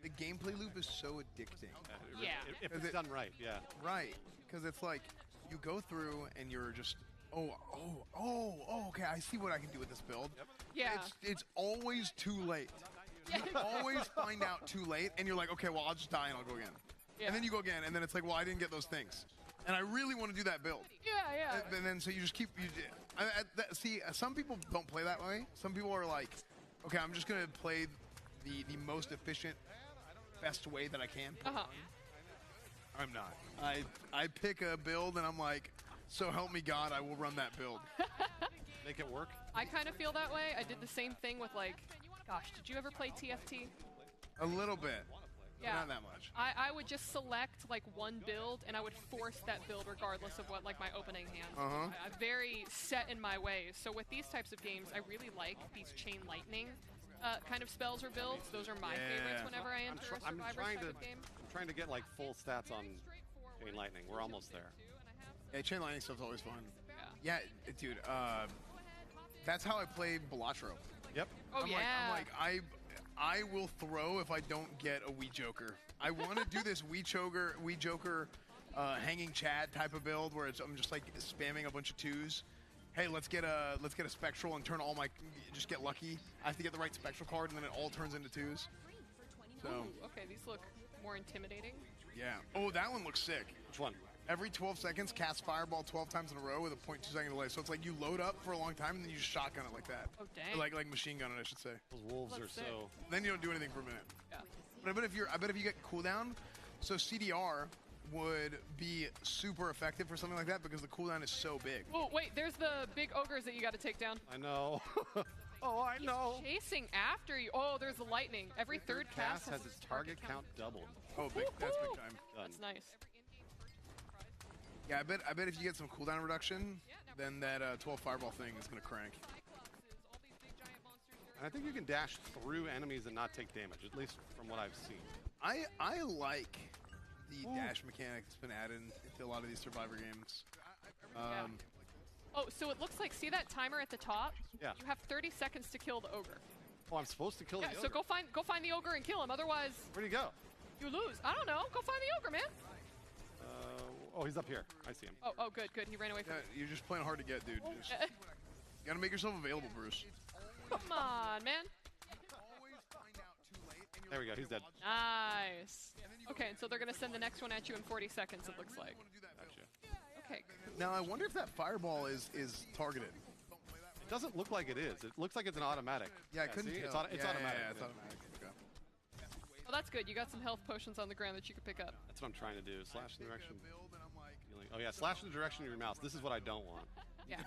the gameplay loop is so addicting. Yeah. If it's done right, yeah. Right, because it's like you go through and you're just okay, I see what I can do with this build. Yeah. It's always too late. You always find out too late, and you're like, okay, well, I'll just die and I'll go again. And then you go again, and then it's like, well, I didn't get those things. And I really want to do that build. Yeah. And then so you just keep. See, some people don't play that way. Some people are like, okay, I'm just gonna play the most efficient, best way that I can. I'm not. I pick a build, and I'm like, so help me God, I will run that build. Make it work. I kind of feel that way. I did the same thing with like, gosh, did you ever play TFT? A little bit. Yeah. Not that much. I would just select like one build, and I would force that build regardless of what like my opening hand. I'm very set in my ways. So with these types of games, I really like these chain lightning kind of spells or builds. Those are my favorites whenever I enter a Survivor type of game. I'm trying to get like full stats on chain lightning. We're almost there. Yeah, chain lightning stuff's always fun. Yeah, dude. That's how I play Balatro. Yep. I'm like I will throw if I don't get a Wee Joker. I want to do this Wee Joker, hanging Chad type of build where I'm just like spamming a bunch of twos. Hey, let's get a spectral and turn all my just get lucky. I have to get the right spectral card and then it all turns into twos. So okay, these look more intimidating. Yeah. Oh, that one looks sick. Which one? Every 12 seconds, cast Fireball 12 times in a row with a 0.2 second delay. So it's like you load up for a long time and then you just shotgun it like that. Oh dang. Or like machine gun it, I should say. Those wolves are so. Then you don't do anything for a minute. Yeah. But I bet if you get cooldown, so CDR would be super effective for something like that because the cooldown is so big. Oh wait, there's the big ogres that you got to take down. I know. Oh, I know. He's chasing after you. Oh, there's the lightning. Every third cast has its target count doubled. Oh, big. That's big time. Done. That's nice. Yeah, I bet if you get some cooldown reduction, then that 12 fireball thing is gonna crank. And I think you can dash through enemies and not take damage, at least from what I've seen. I like the dash mechanic that's been added into a lot of these Survivor games. Oh, so it looks like, see that timer at the top? Yeah. You have 30 seconds to kill the ogre. Oh, I'm supposed to kill the ogre? So go find the ogre and kill him. Otherwise, where'd he go? You lose. I don't know. Go find the ogre, man. Oh, he's up here. I see him. Oh, good. He ran away from me. You're just playing hard to get, dude. You gotta make yourself available, Bruce. Come on, man. There we go. He's dead. Nice. Okay, and so they're gonna send the next one at you in 40 seconds. It looks like. Gotcha. Okay. Now I wonder if that fireball is targeted. It doesn't look like it is. It looks like it's an automatic. Yeah, I couldn't see? tell. It's automatic. Yeah, it's automatic. Okay. Oh, that's good. You got some health potions on the ground that you could pick up. That's what I'm trying to do. Slash in the direction. Oh yeah, slash in the direction of your mouse. This is what I don't want. Yeah.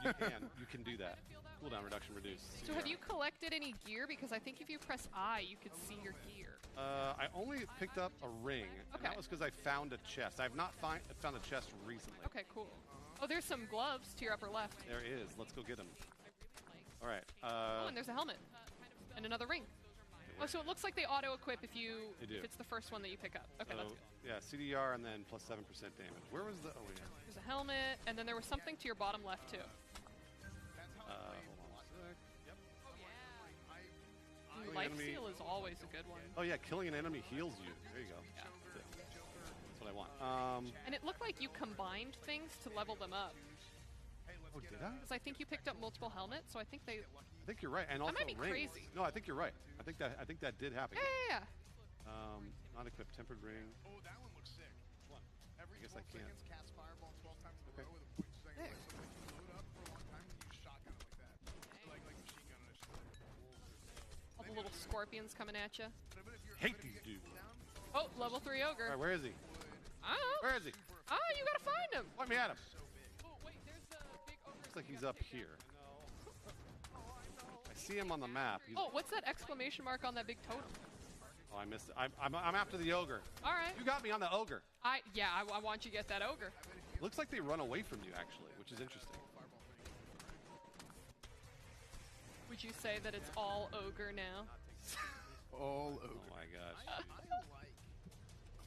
You can do that. Cooldown reduction reduced. So have you collected any gear? Because I think if you press I, you could see your gear. I only picked up a ring. And that was because I found a chest. I've not found a chest recently. Okay, cool. Oh, there's some gloves to your upper left. There is. Let's go get them. All right. Oh, and there's a helmet. And another ring. Oh, so it looks like they auto-equip if it's the first one that you pick up. Okay, that's good. Yeah, CDR and then plus 7% damage. Where was the... Oh, yeah. There's a helmet, and then there was something to your bottom left, too. Hold on a sec. Yep. Lifesteal is always a good one. Oh, yeah, killing an enemy heals you. There you go. Yeah. That's what I want. And it looked like you combined things to level them up. Oh, did I? Because I think you picked up multiple helmets, so I think they... I think you're right, and also might be rings. crazy. No, I think you're right. I think that did happen. Yeah. Not equipped tempered ring. Oh, that one looks sick. What? Every I guess I 12 can't. seconds, cast fireball 12 times in a row with a 0.2 second delay. So like you load up for a long time and you just shotgun it like that. Like machine gun it, I should say. All the little scorpions coming at you. Hate these dudes. Oh, level 3 ogre. All right, where is he? I don't know. Where is he? Oh, you gotta find him. Point me at him. Oh, wait, there's the big ogre. Looks like he's up here. I see him on the map. Oh, what's that exclamation mark on that big totem? Oh, I missed it. I'm after the ogre. All right. You got me on the ogre. I want you to get that ogre. Looks like they run away from you, actually, which is interesting. Would you say that it's all ogre now? All ogre. Oh my gosh.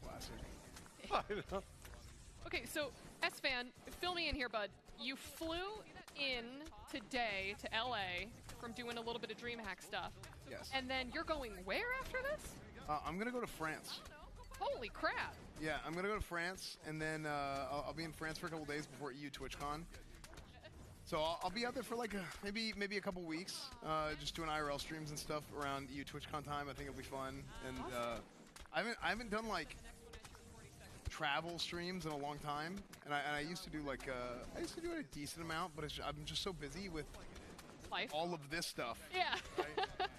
Classic. I know. Okay, so S-Fan, fill me in here, bud. You flew in today to LA from doing a little bit of DreamHack stuff. Yes. And then you're going where after this? I'm gonna go to France. Holy crap! Yeah, I'm gonna go to France, and then I'll be in France for a couple days before EU TwitchCon. So I'll be out there for like maybe a couple weeks, just doing IRL streams and stuff around EU TwitchCon time. I think it'll be fun, and I haven't done like travel streams in a long time, and I used to do like I used to do it a decent amount, but I'm just so busy with life, all of this stuff. Yeah. Right?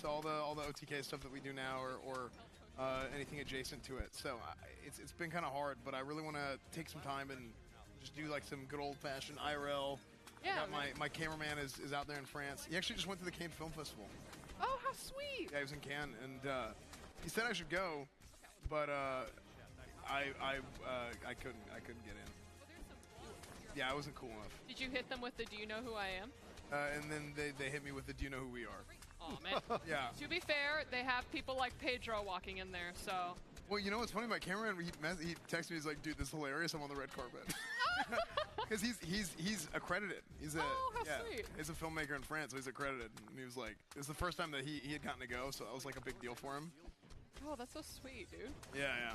So all the OTK stuff that we do now, or anything adjacent to it. So it's been kind of hard, but I really want to take some time and just do like some good old-fashioned IRL. Yeah. My cameraman is out there in France. He actually just went to the Cannes Film Festival. Oh, how sweet! Yeah, he was in Cannes, and he said I should go, but I couldn't get in. Yeah, I wasn't cool enough. Did you hit them with the "Do you know who I am"? And then they hit me with the "Do you know who we are?" Oh man. Yeah. To be fair, they have people like Pedro walking in there, so. Well, you know what's funny? My cameraman, he texted me. He's like, "Dude, this is hilarious. I'm on the red carpet." Because he's accredited. He's a sweet. He's a filmmaker in France, so he's accredited. And he was like, "It's the first time that he had gotten to go, so that was like a big deal for him." Oh, that's so sweet, dude. Yeah.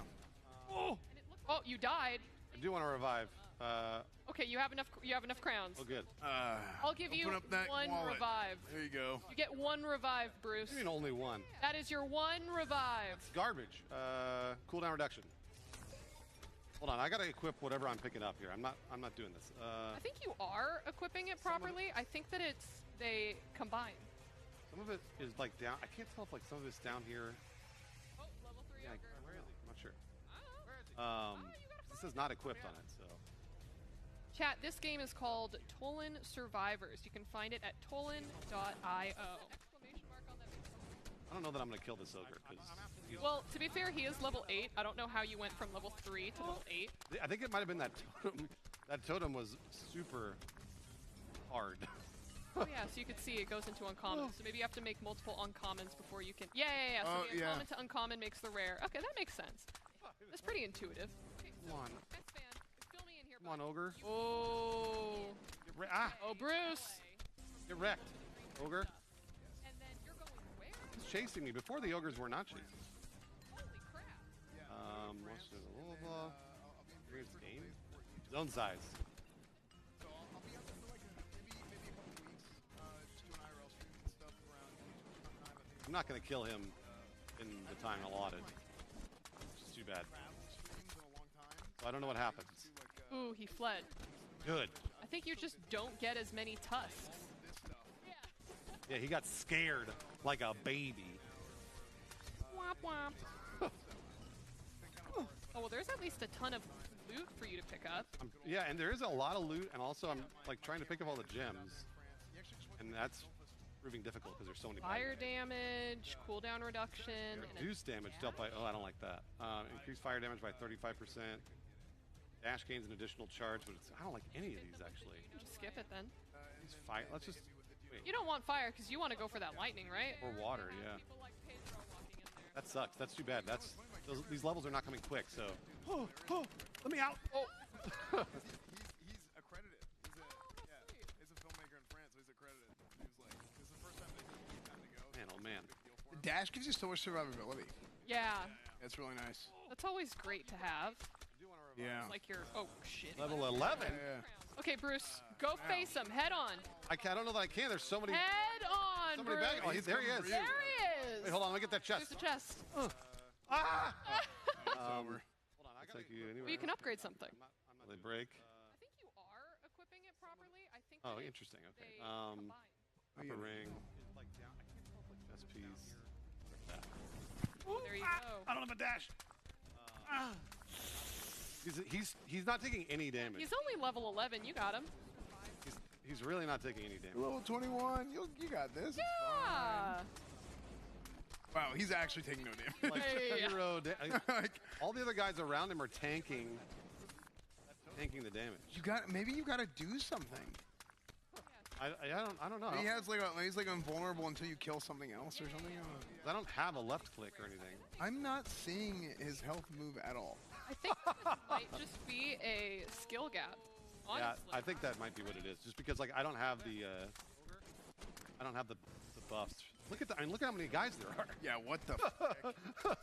Oh, you died. I do want to revive. Okay, you have enough crowns. Oh, good. I'll give you open up that one wallet. revive. There you go. You get one revive, Bruce. You mean only one? That is your one revive. Garbage. Cooldown reduction. Hold on, I gotta equip whatever I'm picking up here. I'm not doing this. I think you are equipping it properly. I think that they combine. Some of it is like down. I can't tell if like some of it's down here. Oh, level 3 Yeah, ogre. I'm not sure. This says not equipped on it, so. Chat, this game is called Tolan Survivors. You can find it at tolan.io. I don't know that I'm gonna kill this ogre because. Well, to be fair, he is level 8. I don't know how you went from level 3 to level 8. I think it might have been that totem. That totem was super hard. Oh yeah, so you can see it goes into uncommon. So maybe you have to make multiple uncommons before you can. Yeah. So the uncommon to uncommon makes the rare. Okay, that makes sense. That's pretty intuitive. Come on. Come on, ogre. Oh. Oh, Bruce. Get wrecked, ogre. He's chasing me. Before the ogres were not chasing. What's the blah? Here's the game. Zone size. I'm not going to kill him in the time allotted. It's just too bad. So I don't know what happens. Ooh, he fled. Good. I think you just don't get as many tusks. Yeah, he got scared like a baby. Womp womp. Oh, well, there's at least a ton of loot for you to pick up. Yeah, and there is a lot of loot, and also I'm like trying to pick up all the gems, and that's proving difficult because there's so many. Fire damage, cooldown reduction, and reduce damage dealt by. Oh, I don't like that. Increase fire damage by 35%. Dash gains an additional charge, but I don't like any of these actually. Just skip it then. Fire. Let's just. Wait. You don't want fire because you want to go for that lightning, right? Or water, yeah. That sucks. That's too bad. These levels are not coming quick. So. Oh, let me out. Oh. He's accredited. He's a filmmaker in France, so he's accredited. He was like, this is the first time that he's gotten to go. Man, oh man. The dash gives you so much survivability. Yeah. That's really nice. That's always great to have. Yeah. It's like you're. Oh shit. Level 11. Yeah. Okay, Bruce, go face him head on. I don't know that I can. There's so many. Head on, so many Bruce. bags. Oh, there he is. There he is. Wait, hold on. Let me get that chest. There's the chest. Over. Hold on. I take you anywhere. Well, you can upgrade something. They break. I think you are equipping it properly. I think. Oh, interesting. Okay. Upper ring. Like down. I can't tell if like chest piece. Oh, there you go. I don't have a dash. He's not taking any damage. He's only level 11. You got him. He's really not taking any damage. Level 21. You got this. Yeah. Wow, he's actually taking no damage. Like 0 all the other guys around him are tanking the damage. Maybe you got to do something. I don't know. He's like invulnerable until you kill something else or something. I don't have a left click or anything. I'm not seeing his health move at all. I think this might just be a skill gap. Honestly. Yeah, I think that might be what it is. Just because like I don't have the buffs. Look at look at how many guys there are. Yeah, what the frick?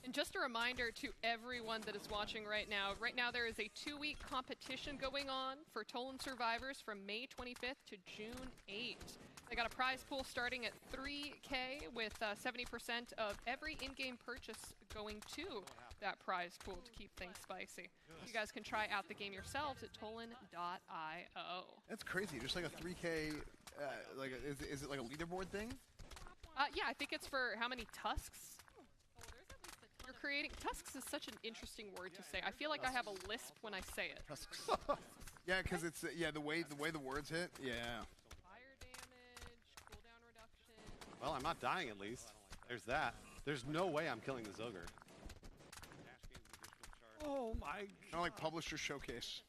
And just a reminder to everyone that is watching right now there is a 2-week competition going on for Tolan Survivors from May 25th to June 8th. They got a prize pool starting at $3K with 70% of every in-game purchase going to that prize pool to keep things spicy. You guys can try out the game yourselves at Tolan.io. That's crazy. Just like a 3K, is it like a leaderboard thing? Yeah, I think it's for how many tusks you're creating. Tusks is such an interesting word to say. I feel like I have a lisp when I say it. Tusks. Yeah, because it's the way the words hit. Yeah. Fire damage, cooldown reduction. Well, I'm not dying at least. There's that. There's no way I'm killing this ogre. Oh my! Kind of like publisher showcase.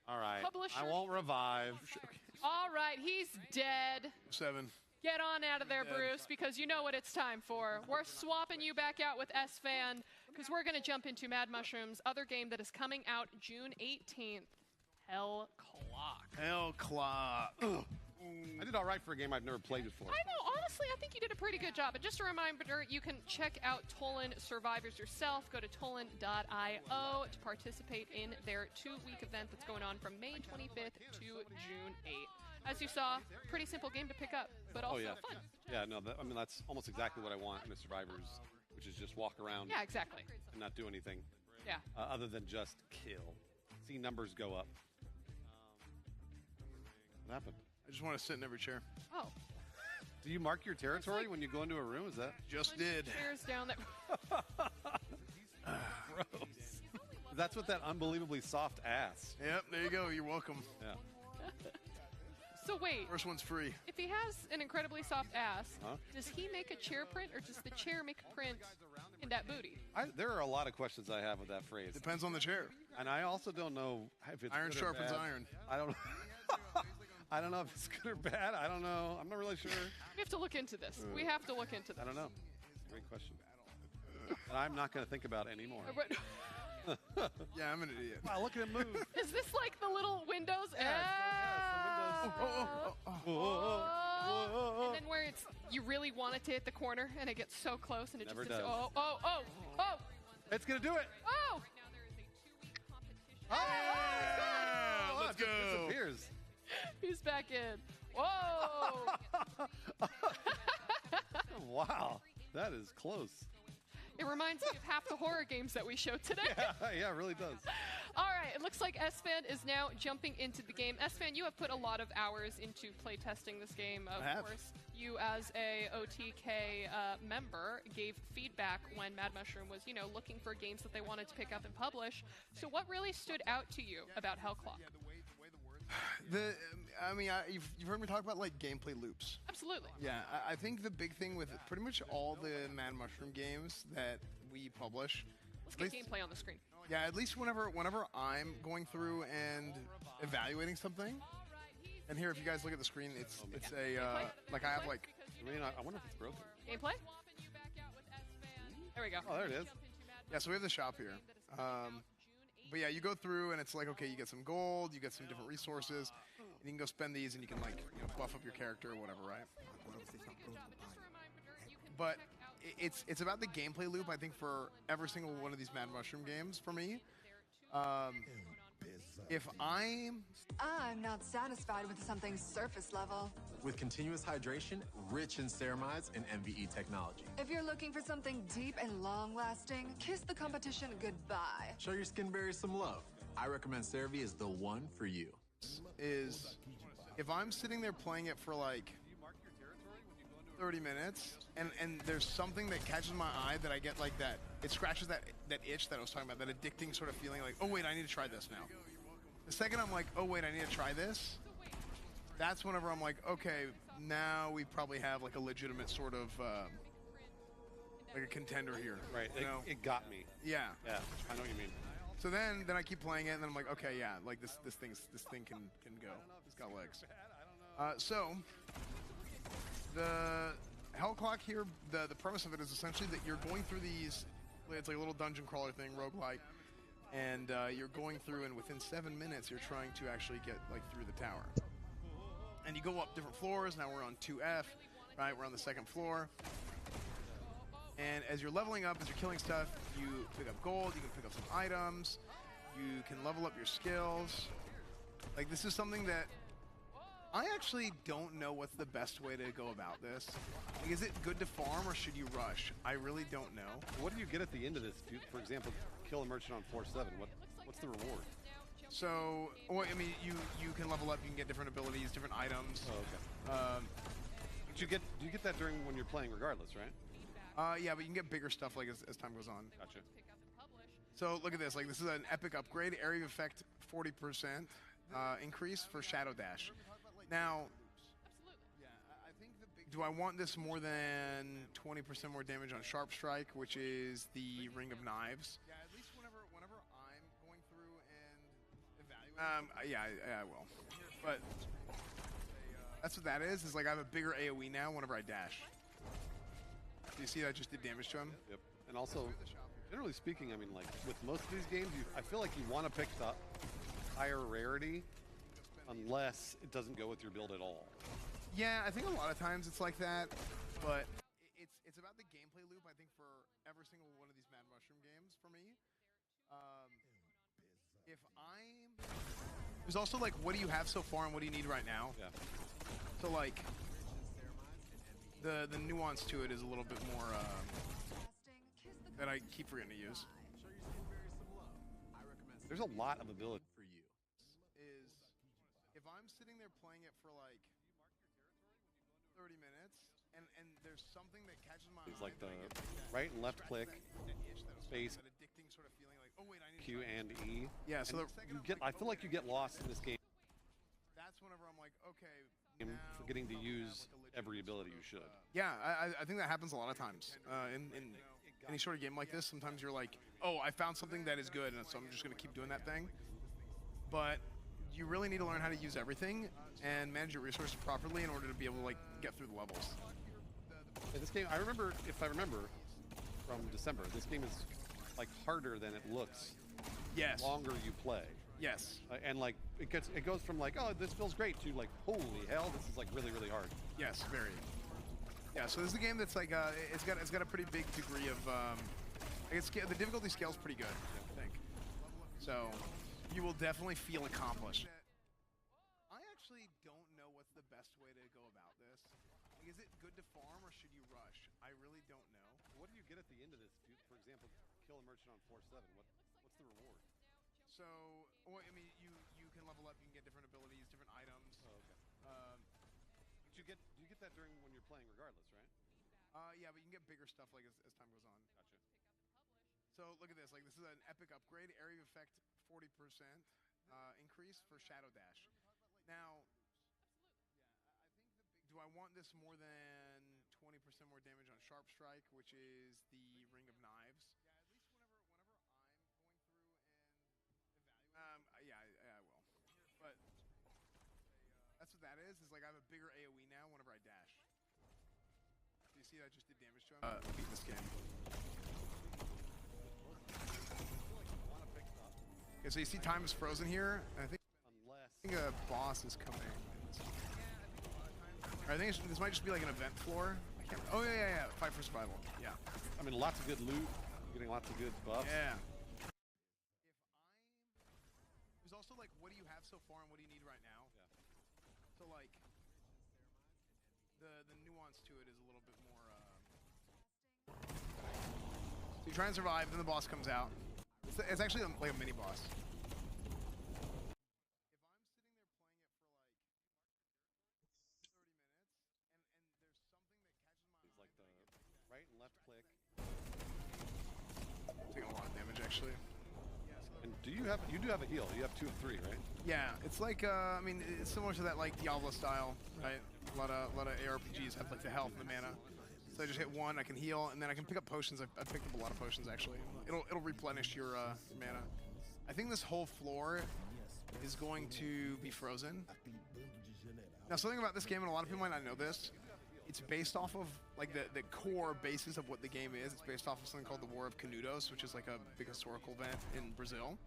All right. Publisher. I won't revive. All right, he's dead. 7. Get on out of there, Bruce, because you know what it's time for. We're swapping you back out with S-Fan, because we're going to jump into Mad Mushroom's other game that is coming out June 18th, Hell Clock. Hell Clock. Ugh. I did all right for a game I've never played before. I know, honestly, I think you did a pretty good job. And just a reminder, you can check out Tolan Survivors yourself. Go to Tolan.io to participate in their 2-week event that's going on from May 25th to June 8th. As you saw, pretty simple game to pick up, but also fun. Yeah, no, I mean, that's almost exactly what I want in a Survivors, which is just walk around. Yeah, exactly. And not do anything. Yeah. Other than just kill. See numbers go up. What happened? I just want to sit in every chair. Oh. Do you mark your territory when you go into a room? Is that? Just did. Chairs down there. Gross. That's what that unbelievably soft ass. Yep, there you go. You're welcome. Yeah. So wait. First one's free. If he has an incredibly soft ass, Huh? does he make a chair print, or does the chair make a print in that booty? There are a lot of questions I have with that phrase. Depends on the chair. And I also don't know if it's Iron good or sharpens bad. iron. I don't. I don't know if it's good or bad. I don't know. I'm not really sure. We have to look into this. We have to look into this. I don't know. Great question. And I'm not going to think about it anymore. Yeah, I'm an idiot. Wow, look at him move. Is this like the little windows? Yeah, the windows. And then where it's you really want it to hit the corner, and it gets so close, and it Never just does. oh. It's going to do it. Oh. Oh, let's go. It disappears. He's back in. Whoa! Wow, that is close. It reminds me of half the horror games that we showed today. Yeah, it really does. All right, it looks like S-Fan is now jumping into the game. S-Fan, you have put a lot of hours into playtesting this game. Of course, you as a OTK member gave feedback when Mad Mushroom was, looking for games that they wanted to pick up and publish. So what really stood out to you about Hell Clock? You've heard me talk about like gameplay loops. Absolutely. Yeah, I think the big thing with pretty much all the Mad Mushroom games that we publish. Let's get gameplay on the screen. Yeah, at least whenever I'm going through and evaluating something. And here, if you guys look at the screen, it's a like I have like. I wonder if it's broken. Gameplay. There we go. Oh, there it is. Yeah, so we have the shop here. But yeah, you go through and it's like, okay, you get some gold, you get some different resources, and you can go spend these and you can buff up your character or whatever, right? But it's about the gameplay loop, I think, for every single one of these Mad Mushroom games for me. If I'm not satisfied with something surface level. With continuous hydration, rich in ceramides and MVE technology. If you're looking for something deep and long-lasting, kiss the competition goodbye. Show your skin barriers some love. I recommend CeraVe is the one for you. Is if I'm sitting there playing it for like 30 minutes and there's something that catches my eye that I get like that, it scratches that itch that I was talking about, that addicting sort of feeling like, oh wait, I need to try this now. The second I'm like, oh wait, I need to try this, that's whenever I'm like, okay, now we probably have like a legitimate sort of like a contender here. Right. It got me. Yeah. Yeah. I know what you mean. So then I keep playing it, and then I'm like, okay, yeah, like this thing can go. It's got legs. So the Hell Clock here, the premise of it is essentially that you're going through these. It's like a little dungeon crawler thing, roguelike, and you're going through, and within 7 minutes, you're trying to actually get like through the tower. And you go up different floors. Now we're on 2F, right? We're on the second floor. And as you're leveling up, as you're killing stuff, you pick up gold, you can pick up some items, you can level up your skills. Like, this is something that I actually don't know what's the best way to go about this. Like, is it good to farm or should you rush? I really don't know. What do you get at the end of this? If you, for example, kill a merchant on 4-7, what's the reward? So, well, I mean, you can level up. You can get different abilities, different items. Oh, okay. Do you get that during when you're playing, regardless, right? Yeah, but you can get bigger stuff like as time goes on. Gotcha. So look at this. Like this is an epic upgrade. Area of effect 40% increase for Shadow Dash. Now, do I want this more than 20% more damage on Sharp Strike, which is the Ring of Knives? Yeah, at least whenever I'm going through and evaluating. Yeah, I will. But that's what that is. Is like I have a bigger AOE now whenever I dash. Do you see that just did damage to him? Yep. And also, generally speaking, I mean, like with most of these games, I feel like you want to pick the higher rarity, unless it doesn't go with your build at all. Yeah, I think a lot of times it's like that, but it's about the gameplay loop. I think for every single one of these Mad Mushroom games for me, there's also like, what do you have so far and what do you need right now? Yeah. So like, the nuance to it is a little bit more that I keep forgetting to use. There's a lot of ability for you. Is if I'm sitting there playing it for like 30 minutes and there's something that catches my eye. It's like the right and left click, space, that addicting sort of feeling like, oh wait, I need Q and E. Yeah, so you get. I feel like you get lost in this game. That's whenever I'm like, okay. Forgetting to use every ability you should. Yeah, I think that happens a lot of times. In any sort of game like this, sometimes you're like, oh, I found something that is good, and so I'm just going to keep doing that thing. But you really need to learn how to use everything and manage your resources properly in order to be able to like get through the levels. Yeah, this game, if I remember from December, this game is like harder than it looks. Yes. The longer you play. Yes. And like it goes from like, oh, this feels great to like, holy hell, this is like really, really hard. Yes, very. Yeah, so this is a game that's like it's got a pretty big degree of the difficulty scale is pretty good, I think. So you will definitely feel accomplished. I actually don't know what's the best way to go about this. Like, is it good to farm or should you rush? I really don't know. What do you get at the end of this? If you, for example, kill a merchant on 4-7, what's the reward? So, well, I mean, you can level up. You can get different abilities, different items. Oh, okay. Do you get that during when you're playing, regardless, right? Yeah, but you can get bigger stuff like as time goes on. Gotcha. So look at this. Like this is an epic upgrade. Area of effect 40% increase for Shadow Dash. Now, do I want this more than 20% more damage on Sharp Strike, which is the Ring of Knives? Yeah, at least whenever I'm going through and evaluating. Yeah, I will. But that's what that is. Is like I have a bigger AOE now whenever I dash. Do you see that just did damage to him? Beat this game. Okay, so you see time is frozen here. And I think a boss is coming. I think this might just be like an event floor. I can't. Oh yeah. Fight for survival. Yeah. I mean, lots of good loot. You're getting lots of good buffs. Yeah. There's also like, what do you have so far and what do you need right now? Yeah. So like, the nuance to it is a little bit more. So you try and survive, then the boss comes out. It's actually like a mini boss. Like the right and left click. Taking a lot of damage actually. And do you do have a heal? You have 2 of 3, right? Yeah, it's like I mean, it's similar to that like Diablo style, right? A lot of ARPGs have like the health and the mana. So I just hit 1, I can heal, and then I can pick up potions. I picked up a lot of potions actually. It'll replenish your mana. I think this whole floor is going to be frozen. Now, something about this game, and a lot of people might not know this, it's based off of like the core basis of what the game is. It's based off of something called the War of Canudos, which is like a big historical event in Brazil.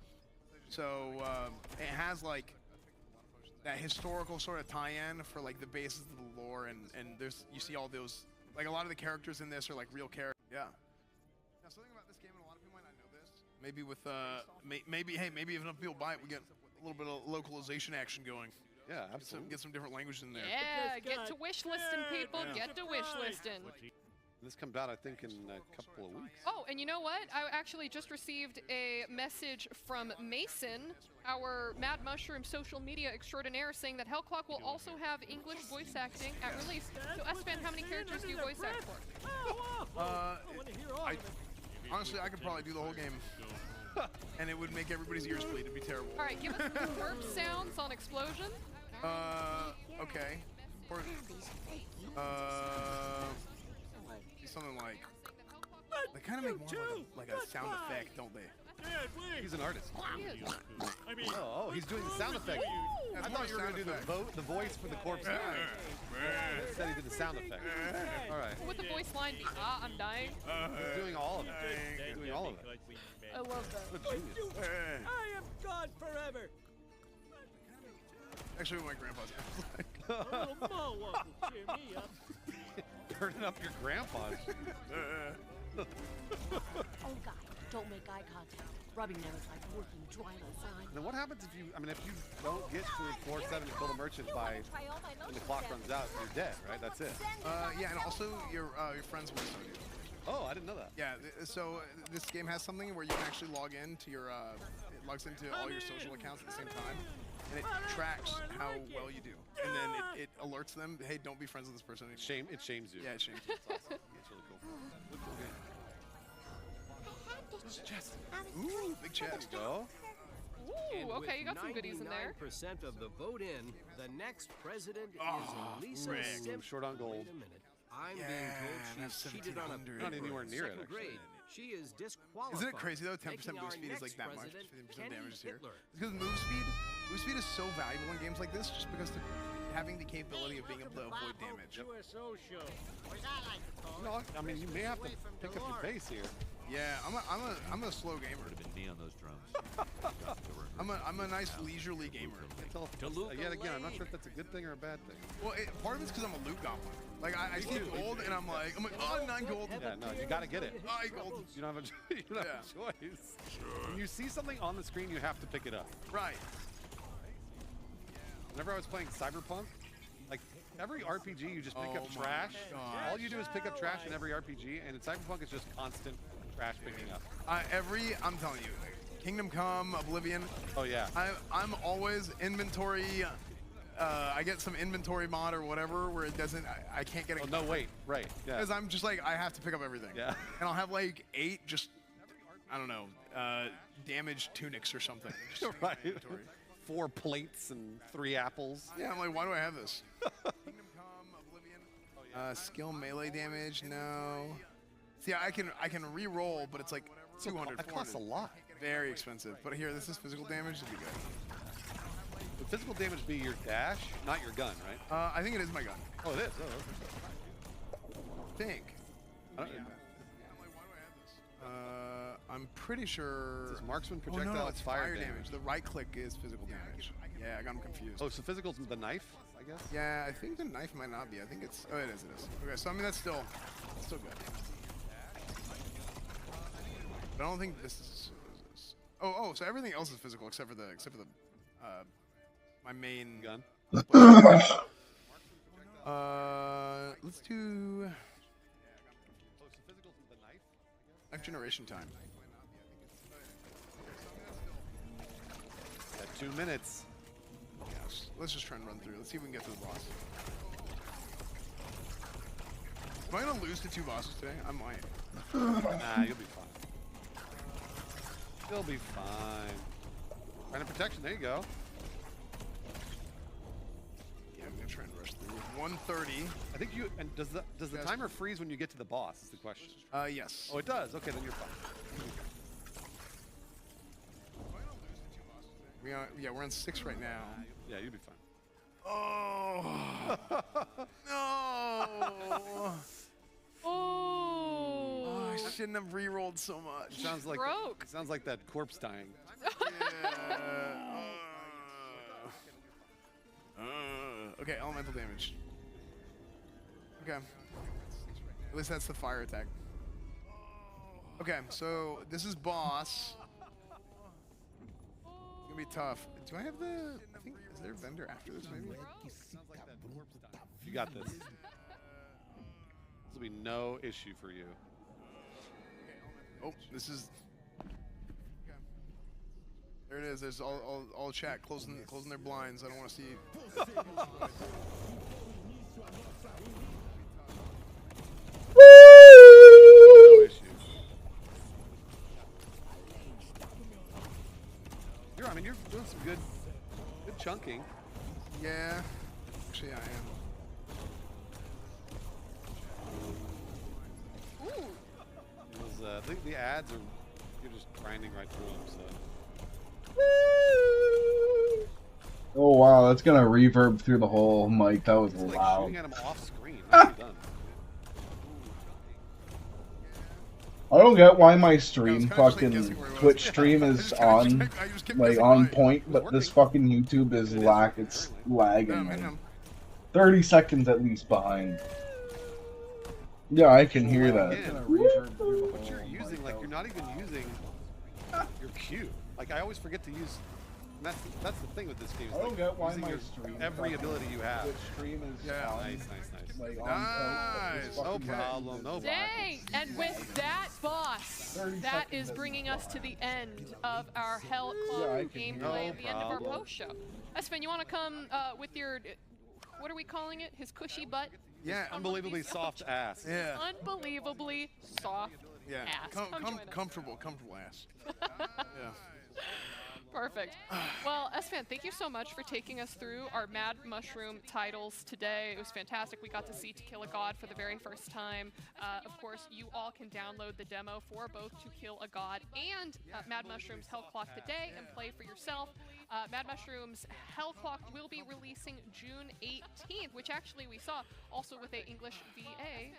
So it has like that historical sort of tie-in for like the basis of the lore, and there's you see all those like a lot of the characters in this are like real characters. Yeah. Now, something about this game, and a lot of people might not know this. Maybe with maybe if enough people buy it, we get a little bit of localization action going. Yeah, absolutely. Get some different languages in there. Yeah, get to wish listing, people. Get to wish listing. This comes out, I think, in a couple of weeks. Oh, and you know what? I actually just received a message from Mason, our Mad Mushroom social media extraordinaire, saying that Hellclock will also have English voice acting at release. So, Espan, how many characters do you voice act for? Honestly, I could probably do the whole game. And it would make everybody's ears bleed. It'd be terrible. All right, give us some burp sounds on explosion. Okay. Or, something like, they kind of make more like a sound effect, don't they? He's an artist. I mean, oh, he's doing the sound effect. I thought you were going to do the voice for the corpse. Instead, he did the sound effect. All right. What would the voice line be? I'm dying. He's doing all of it. He's doing all of it. I love that. What a genius. I am gone forever. Actually, what my grandpa sounds like. A little Mo will cheer me up. Turning up your grandpa's. Oh, God, don't make eye contact. Rubbing them is like working dry lasagna. Then what happens if you, I mean, if you don't get to floor 7 and kill the merchant by when the clock runs out, you're dead, right? That's it. Yeah, and also your friends will know you. Oh, I didn't know that. Yeah, so this game has something where you can actually log into your, it logs into all your social accounts at the same time, and it tracks how well you do. And then it alerts them, hey, don't be friends with this person anymore. It shames you. Yeah, it shames you. It's awesome. It's really cool. Chest. Ooh, big chest. Go. Ooh, okay, you got some goodies in there. 99% of the vote in, the next president is Lisa Simpson. Short on gold. Wait a minute. I'm being told she's cheated on a paper. Not anywhere near it, Second grade. She is disqualified. Isn't it crazy though? 10% move speed is like that much. 15% damage is here. It's because move speed is so valuable in games like this, just because having the capability of being able to avoid damage. No, I mean you may have to pick up your pace here. Yeah, I'm a slow gamer. Would have been me on those drums. I'm a nice leisurely gamer. Yet again, I'm not sure if that's a good thing or a bad thing. Well, part of it's because I'm a loot goblin. Like I see gold and I'm like, oh, 9 gold. Yeah, no, you gotta get it. 9 gold. You don't have a choice. When you see something on the screen, you have to pick it up. Right. Whenever I was playing Cyberpunk, like every RPG, you just pick up trash. All you do is pick up trash in every RPG, and in Cyberpunk, it's just constant trash picking up. I'm telling you, Kingdom Come, Oblivion. Oh yeah. I'm always inventory. I get some inventory mod or whatever where it doesn't. I can't get it. Oh no, wait, right. Yeah. Because I'm just like I have to pick up everything. Yeah. And I'll have like 8 just I don't know damaged tunics or something. Right. 4 plates and 3 apples. Yeah, I'm like, why do I have this? Kingdom Come, Oblivion. Skill melee damage, no. See, I can re-roll, but it's like 200. That costs a lot. Very expensive. But here, this is physical damage. It'd be good. Would physical damage be your dash, not your gun, right? I think it is my gun. Oh, it is. Oh, I think. I'm pretty sure. Is this marksman projectile? Oh, no, it's fire damage. The right click is physical damage. Yeah, I got them confused. Oh, so physical's the knife, I guess? Yeah, I think the knife might not be. I think it's. Oh, it is. It is. Okay, so I mean that's still good. But I don't think this is. Oh, so everything else is physical except for the my main gun. Let's do. Next generation time. At 2 minutes. Yes. Let's just try and run through. Let's see if we can get to the boss. Am I gonna lose to 2 bosses today? I might. Nah, you'll be fine. You'll be fine. Random protection, there you go. Yeah, I'm gonna try and rush through. 130. I think you, and does the timer freeze when you get to the boss is the question. Yes. Oh, it does? Okay, then you're fine. We're on 6 right now. Yeah, you'll be fine. Oh! No! Oh! I shouldn't have re-rolled so much. Sounds like broke. It sounds like that corpse dying. Okay, elemental damage. Okay. At least that's the fire attack. Okay, so this is boss. It's gonna be tough. Do I have the think, is there a vendor after this, maybe? You got this. This will be no issue for you. Oh, this is... There it is. There's all chat closing their blinds. I don't want to see... No issue. I mean, you're doing some good chunking. Yeah. Actually, I am. Ooh. I think the ads are, you're just grinding right through them, so. Oh wow, that's gonna reverb through the whole mic. That was It's like loud. shooting at them off screen. Nicely done. I don't get why my stream, fucking Twitch stream is on, like on point, but this fucking YouTube is it's lagging. Like 30 seconds at least behind. Yeah, I can hear that. What you're using, like you're not even using your cue. Like I always forget to use. That's the thing with this game. Is, I don't get why my stream every ability you have. Twitch stream is nice. Like Nice. No problem. No problem. Dang! And with that, boss, that is bringing us to the end of our Hell Club gameplay at the end of our post show. Espen, you want to come with your, what are we calling it? His cushy butt? Yeah. Unbelievably soft ass. Yeah. Unbelievably soft ass. Comfortable ass. Yeah. Perfect. Well, Esfan, thank you so much for taking us through our Mad Mushroom titles today. It was fantastic. We got to see To Kill a God for the very first time. Of course, you all can download the demo for both To Kill a God and Mad Mushroom's Hell Clock today and play for yourself. Mad Mushroom's Hell Clock will be releasing June 18th, which actually we saw also with a English VA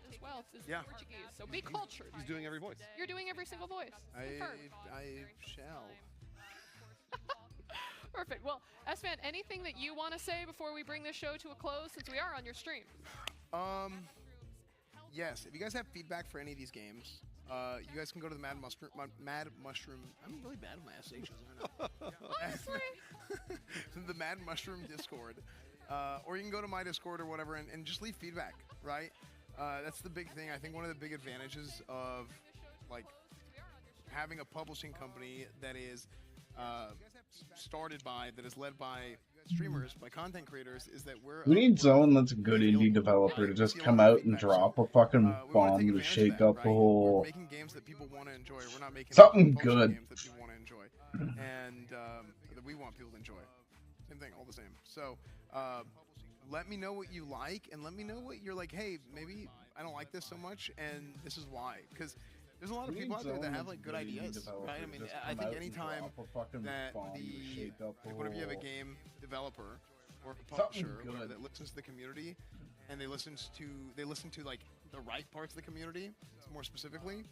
as well. It's Portuguese, so be cultured. He's doing every voice. You're doing every single voice. I shall. Perfect. Well, Esfan, anything that you want to say before we bring this show to a close, since we are on your stream? Yes. If you guys have feedback for any of these games, you guys can go to the Mad Mushroom. I'm really bad at my SHs, aren't I? Honestly. The Mad Mushroom Discord, or you can go to my Discord or whatever and just leave feedback. Right. That's the big thing. I think one of the big advantages of like having a publishing company that is that is led by streamers, by content creators, is that we need someone that's a good indie developer to just come out and drop a fucking bomb to shake up the whole. We're making games that people want to enjoy. We're not making something good. Games that people want to enjoy, and that we want people to enjoy. Same thing, all the same. So, let me know what you like, and let me know what you're like. Hey, maybe I don't like this so much, and this is why. Because there's a lot of people out there that have like good ideas, right? I mean, I think anytime that whenever you have a game developer or a publisher that listens to the community and they listen to like the right parts of the community, more specifically,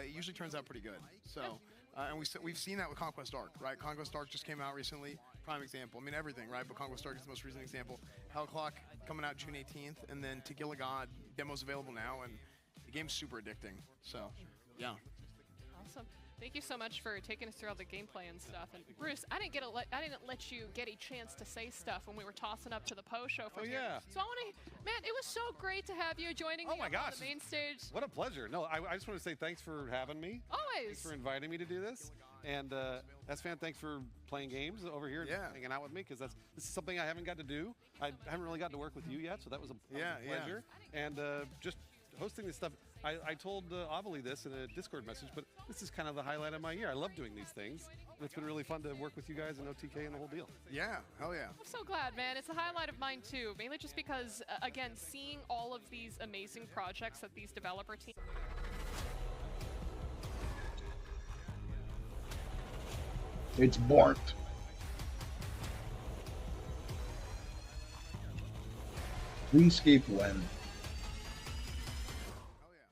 it usually turns out pretty good. So, and we've seen that with Conquest Arc, right? Conquest Arc just came out recently, prime example. I mean everything, right? But Conquest Arc is the most recent example. Hell Clock coming out June 18th, and then To Kill a God demo's available now, and the game's super addicting. So. Yeah. Awesome. Thank you so much for taking us through all the gameplay and stuff. And Bruce, I didn't let you get a chance to say stuff when we were tossing up to the post show. So I want to, man, it was so great to have you joining me on the main stage. What a pleasure. No, I just want to say thanks for having me. Always. Thanks for inviting me to do this. And S-Fan, thanks for playing games over here and hanging out with me, because this is something I haven't got to do. I haven't really gotten to work with you yet, so that was a pleasure. And just hosting this stuff. I told Avali this in a Discord message, but this is kind of the highlight of my year. I love doing these things, and it's been really fun to work with you guys and OTK and the whole deal. Yeah, hell yeah. I'm so glad, man. It's a highlight of mine, too, mainly just because, again, seeing all of these amazing projects that these developer teams... It's Bort. RuneScape when?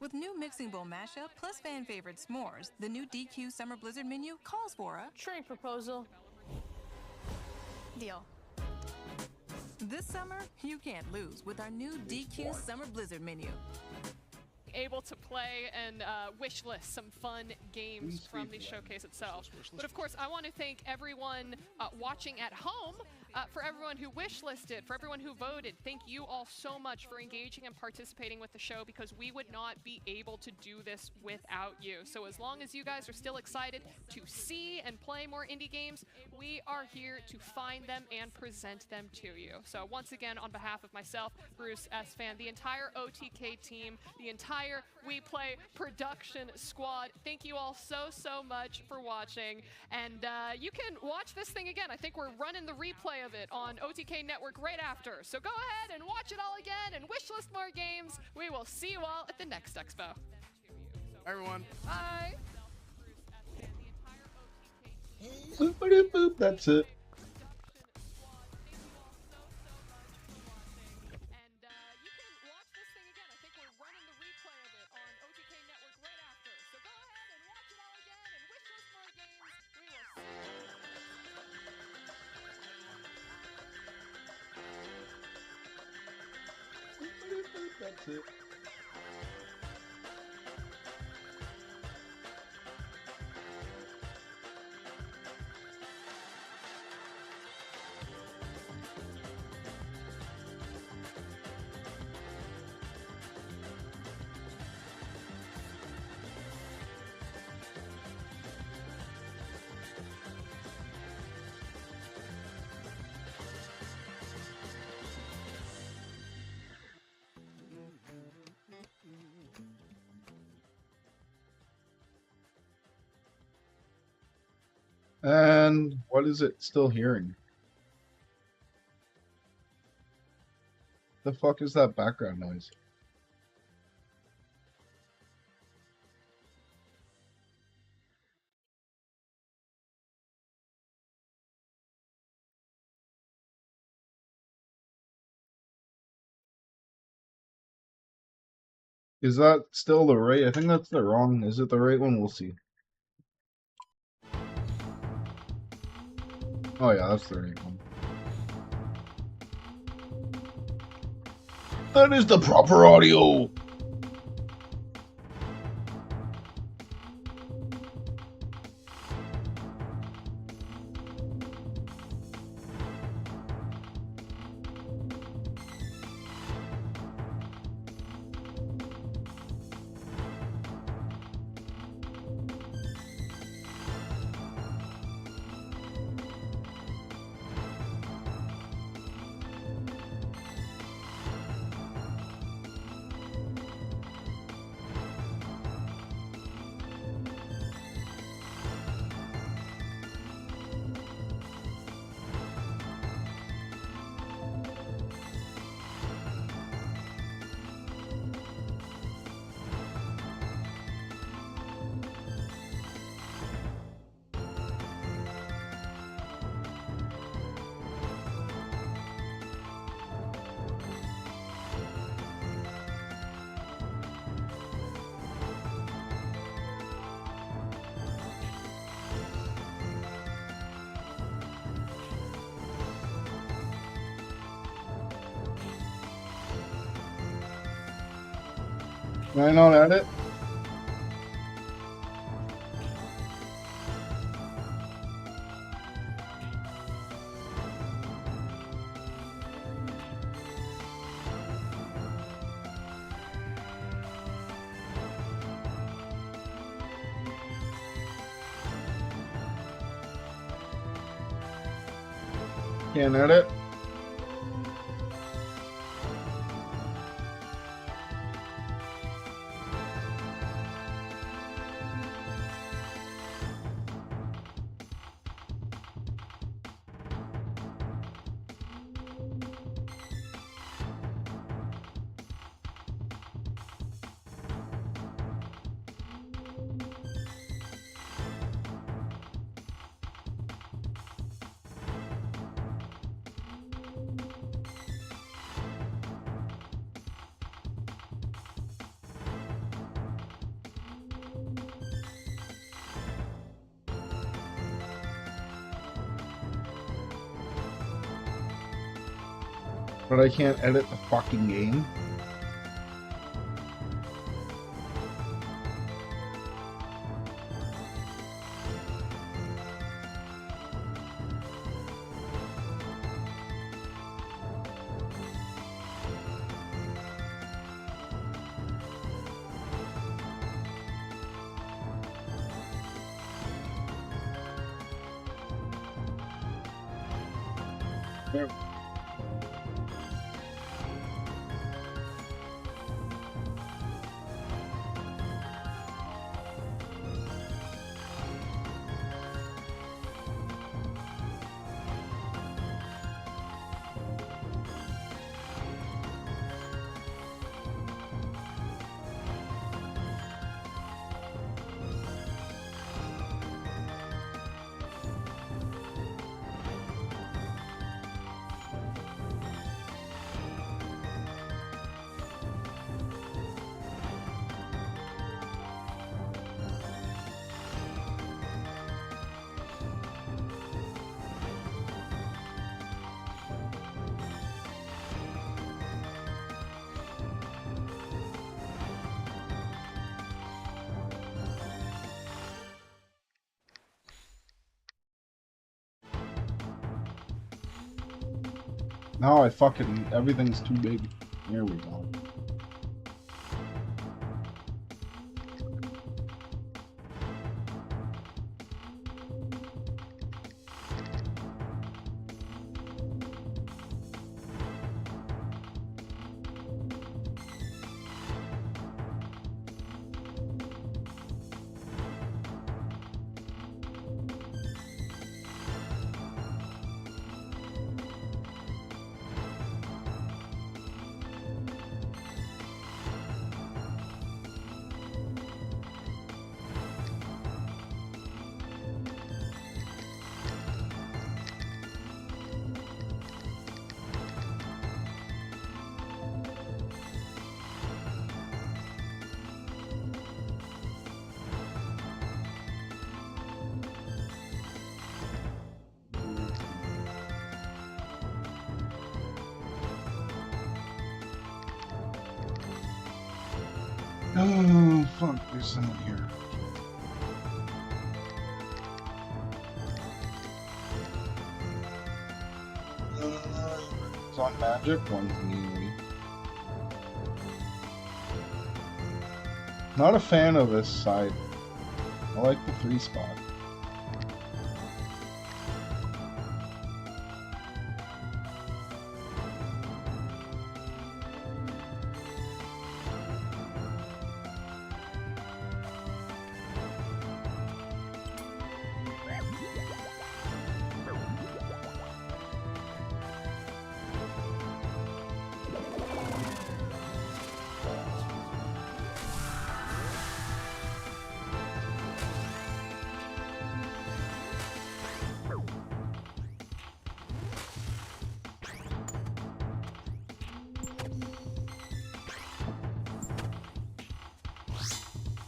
With new Mixing Bowl mashup plus fan favorite s'mores, the new DQ Summer Blizzard menu calls for a trade proposal. Deal. This summer, you can't lose with our new DQ Summer Blizzard menu. able to play and wish list some fun games from the showcase itself. But of course, I want to thank everyone watching at home, for everyone who wish listed, for everyone who voted. Thank you all so much for engaging and participating with the show, because we would not be able to do this without you. So as long as you guys are still excited to see and play more indie games, we are here to find them and present them to you. So once again, on behalf of myself, Bruce S. Fan, the entire OTK team, the entire We Play production squad, thank you all so much for watching. And you can watch this thing again. I think we're running the replay of it on OTK Network right after. So go ahead and watch it all again and wishlist more games. We will see you all at the next expo. Hi, everyone. Bye. Boop, boop, boop, that's it. That's it. And what is it still hearing? The fuck is that background noise? Is that still the right? I think that's the wrong. Is it the right one? We'll see. Oh yeah, that's the right one. That is the proper audio! Can I not edit? Can't edit? But I can't edit the fucking game. There. Now I fucking, everything's too big. There we go. Oh, fuck, there's someone here. It's on magic, one's melee. Not a fan of this side. I like the 3 spot.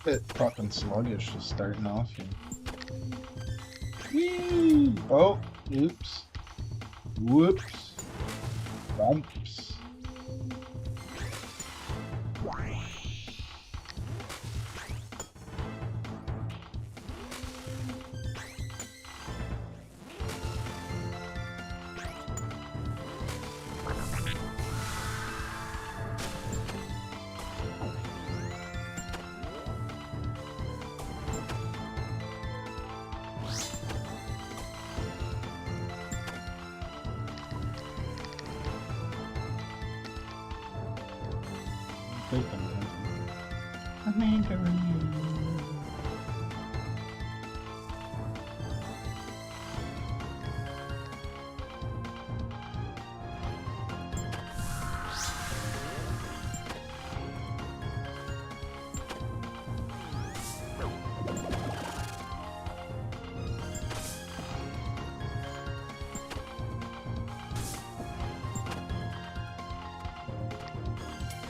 Bit fucking sluggish just starting off here. Whee! Oh, oops. Whoops. Bumps.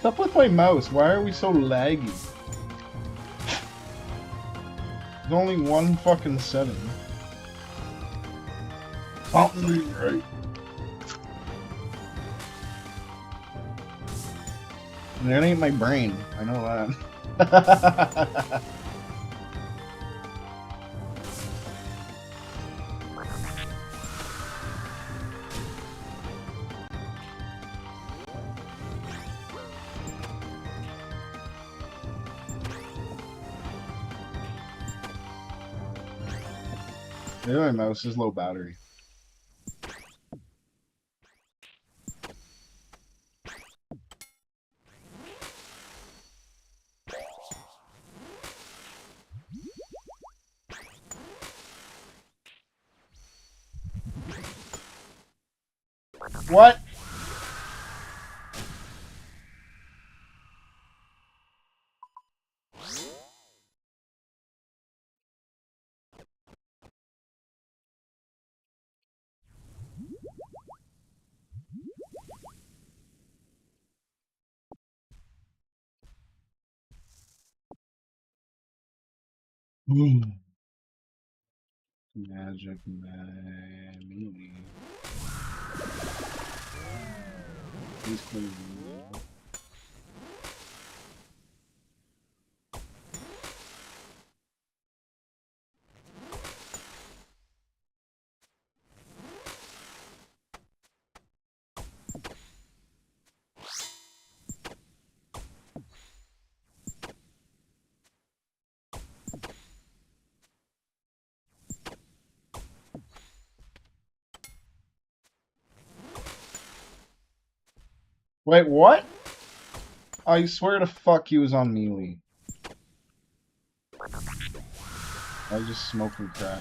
What's up with my mouse? Why are we so laggy? There's only one fucking setting. Something right. And that ain't my brain. I know that. Maybe my mouse is low battery. What? Magic man. He's crazy. Wait, what? I swear to fuck he was on melee. I was just smoking crack.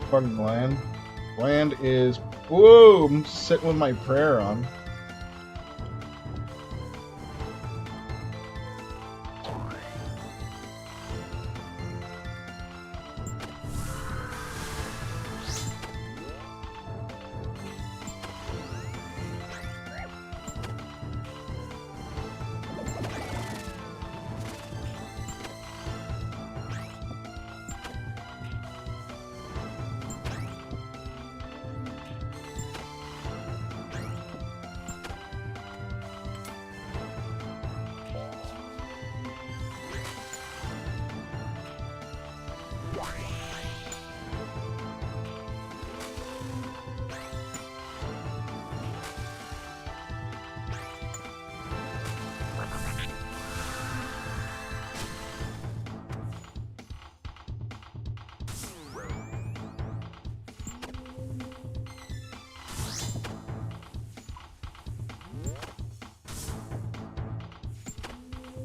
Fucking land. Land is... Whoa! I'm sitting with my prayer on.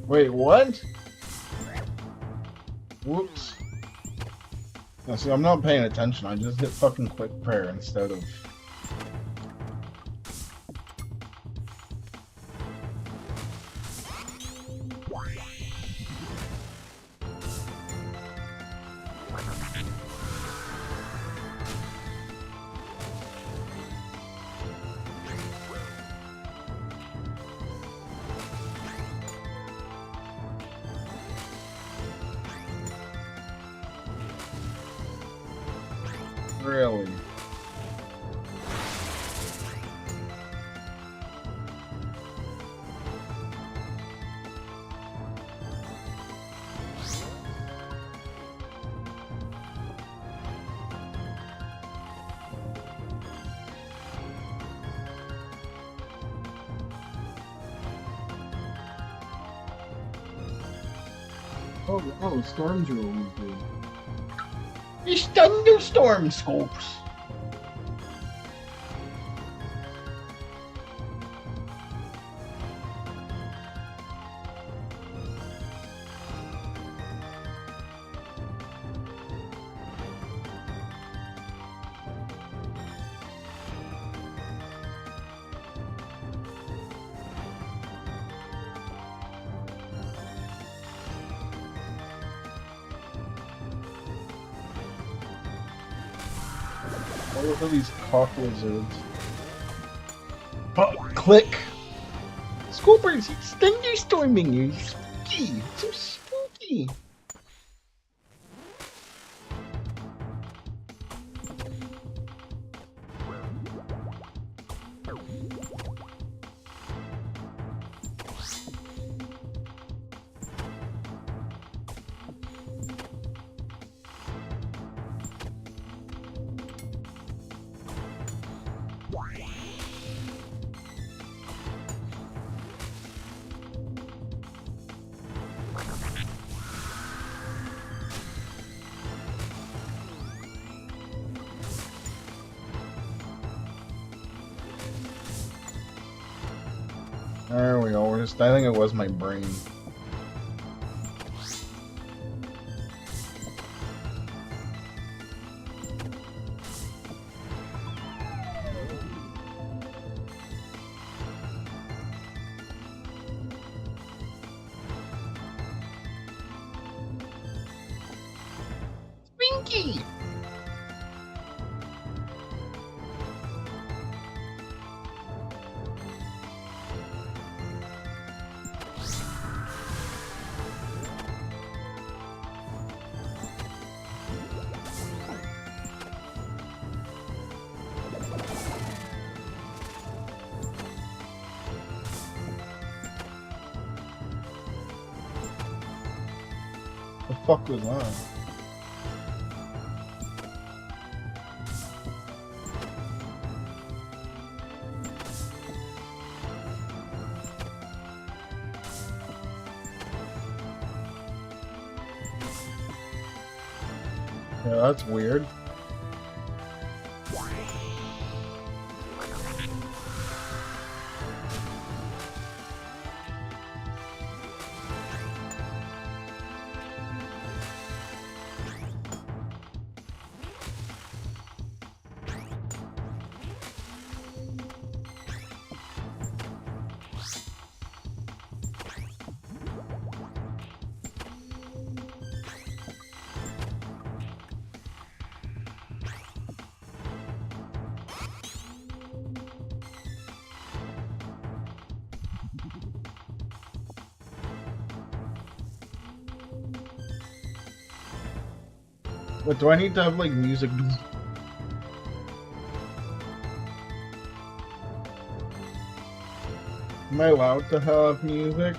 Wait, what? Whoops. Now, see, I'm not paying attention. I just hit fucking quick prayer instead of... Really? Oh, storms are over here. It's thunderstorm scopes. What are these cock lizards? Oh, click! Scoopers, it's thunderstorming! You're spooky! So spooky! There we go. I think it was my brain. Winky! The fuck was that? Yeah, that's weird. But do I need to have like music? Am I allowed to have music?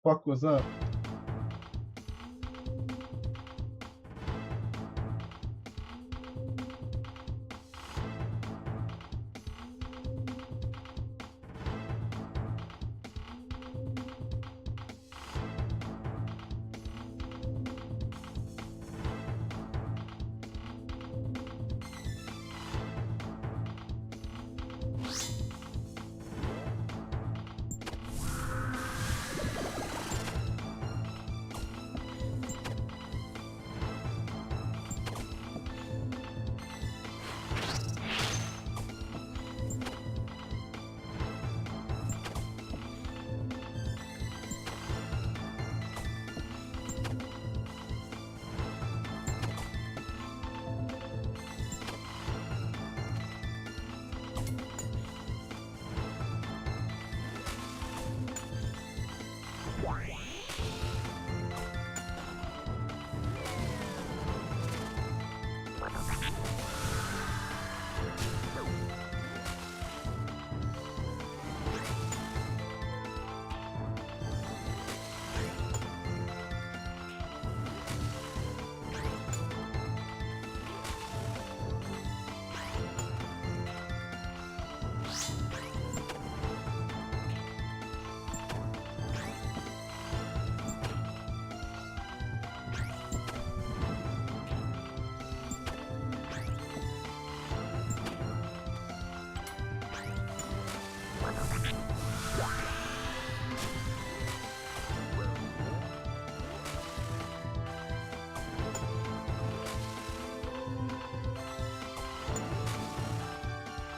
Fuck was that?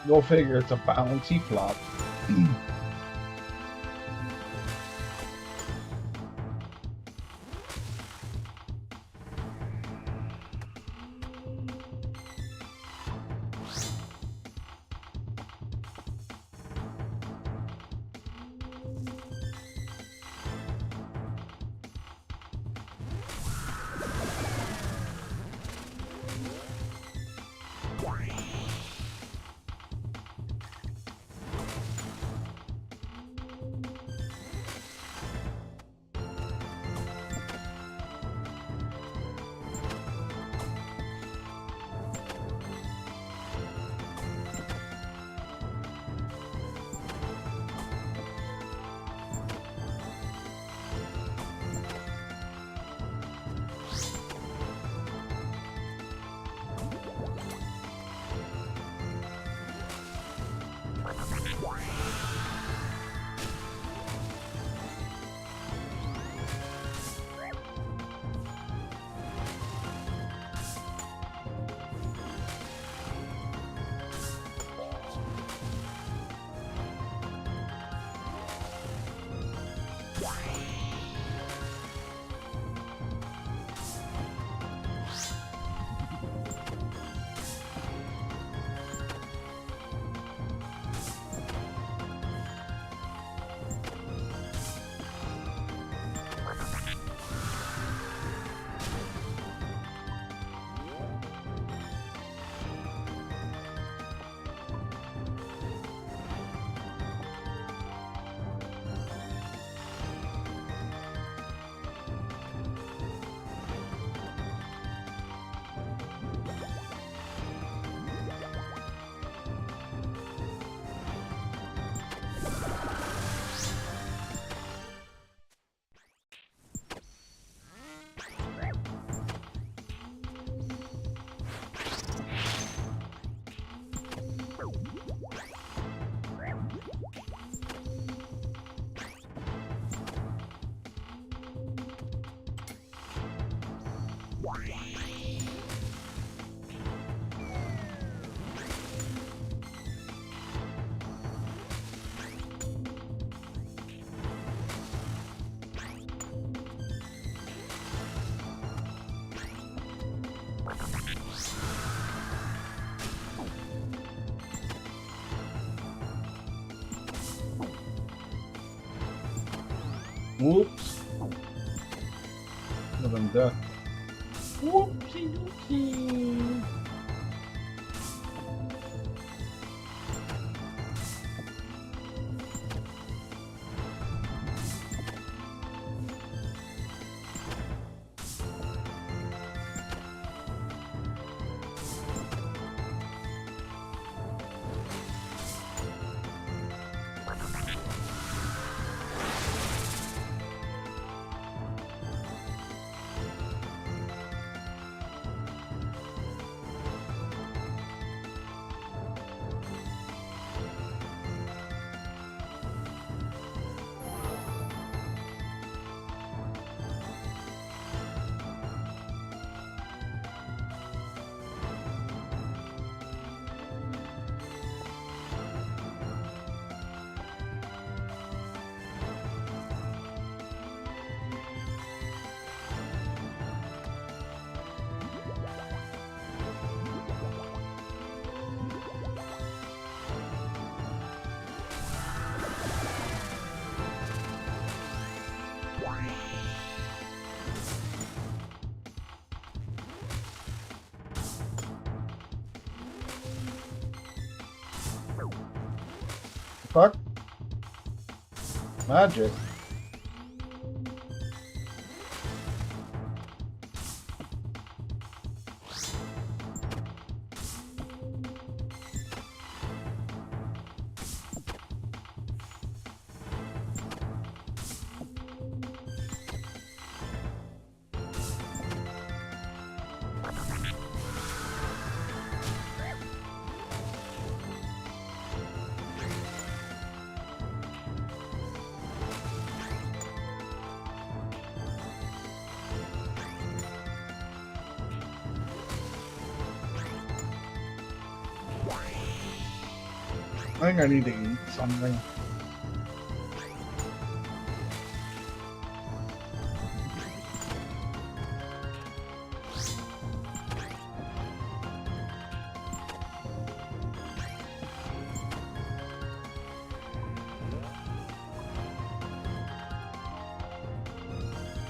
Go figure, it's a bouncy flop. Whoops. Live and death. Whoopsie doopsie. Fuck. Magic. I think I need to eat something.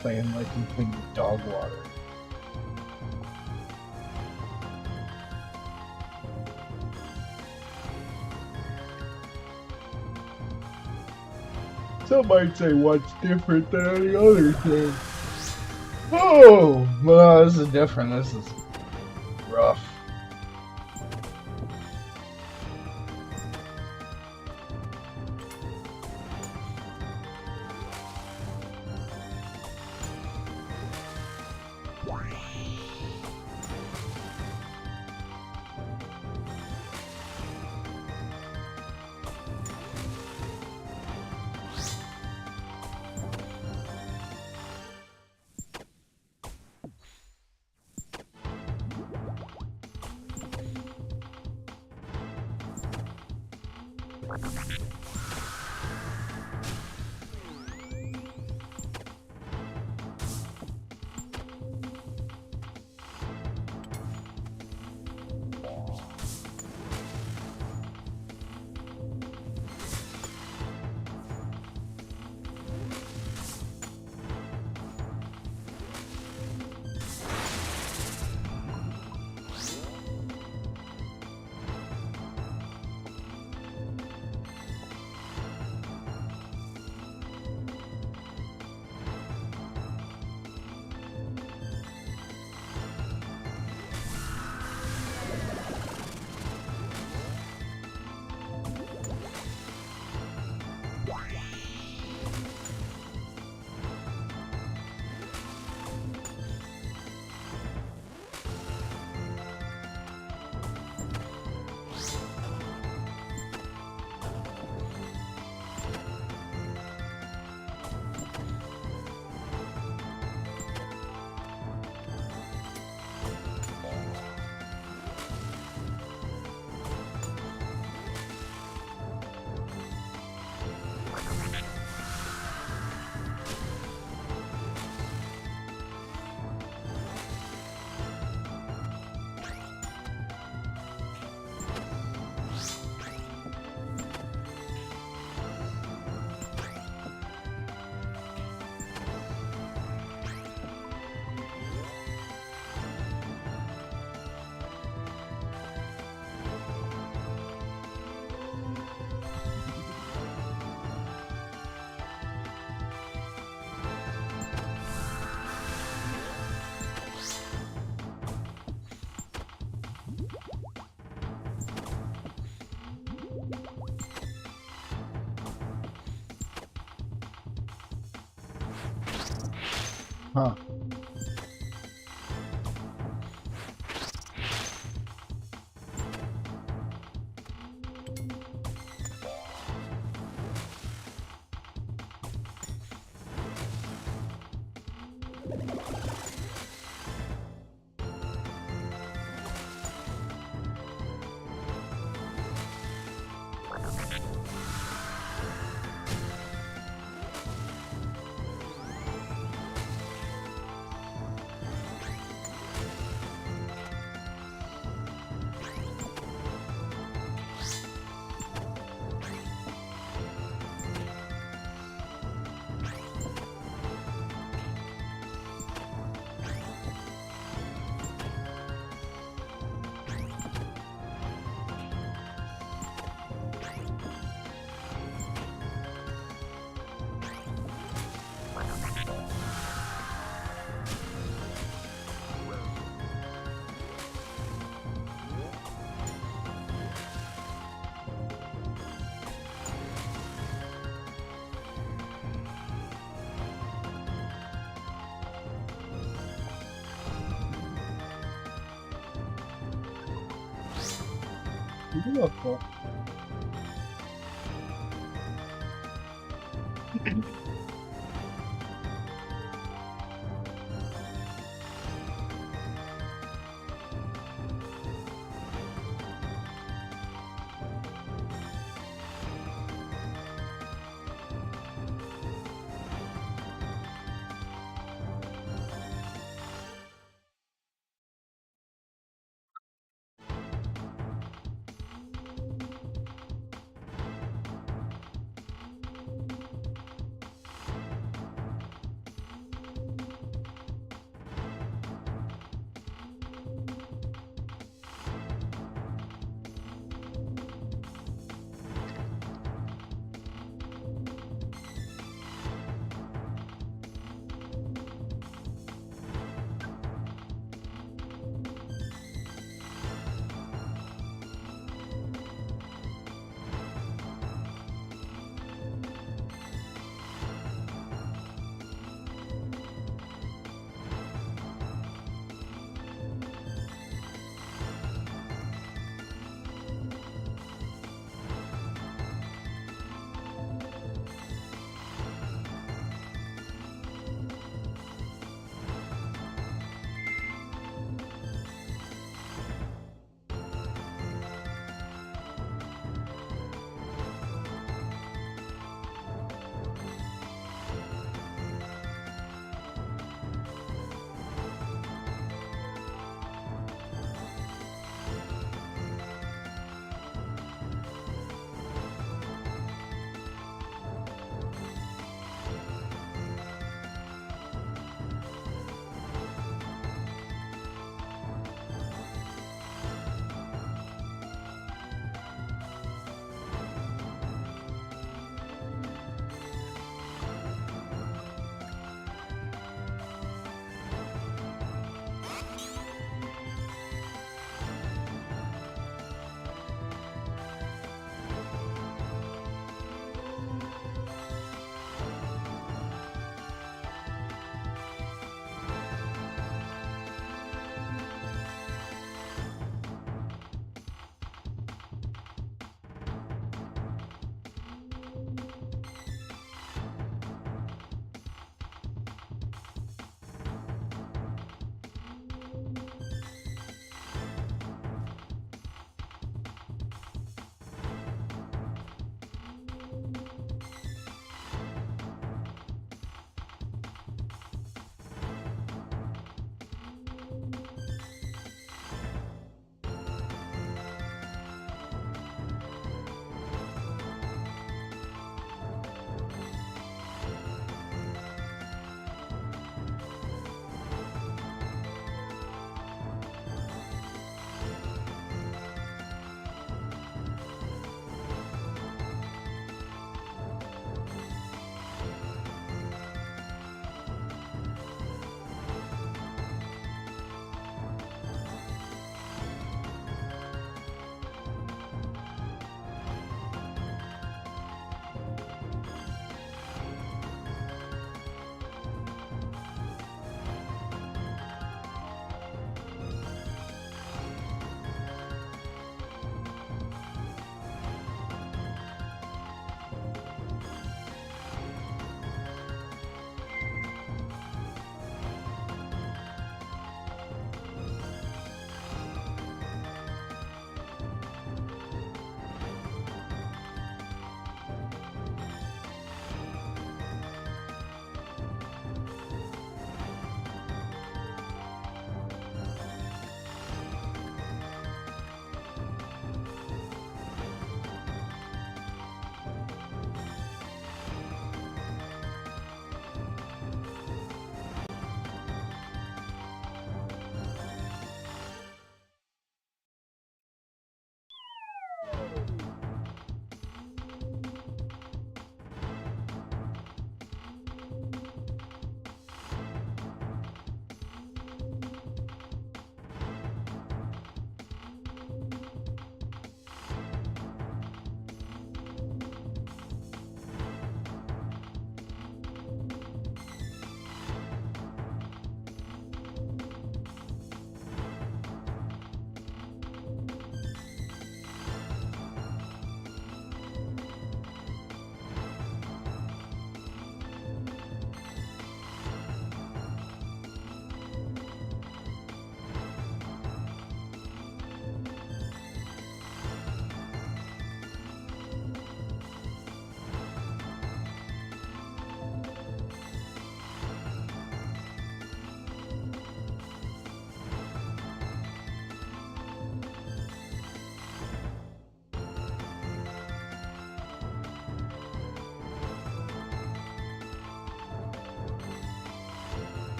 Playing like complete dog water. Some might say what's different than any other thing. Oh, well, this is different. This is rough. Huh. Loco.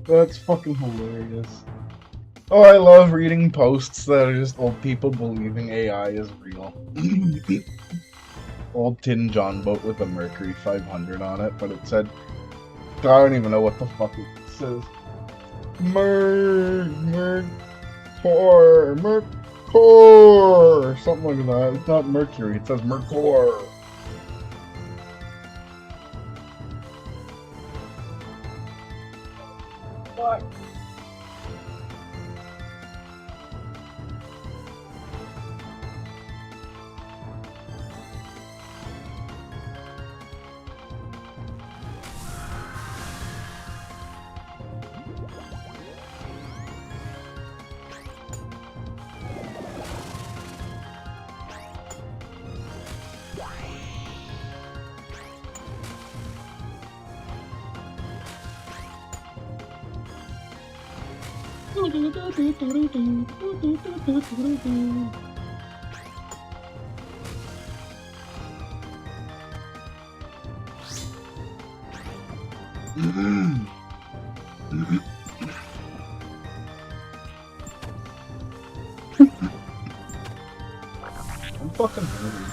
That's fucking hilarious. Oh, I love reading posts that are just old people believing AI is real. Old Tin John boat with a Mercury 500 on it, but it said, I don't even know what the fuck it says. Mercor, something like that. It's not Mercury, it says Mercor. What? I'm fucking hungry.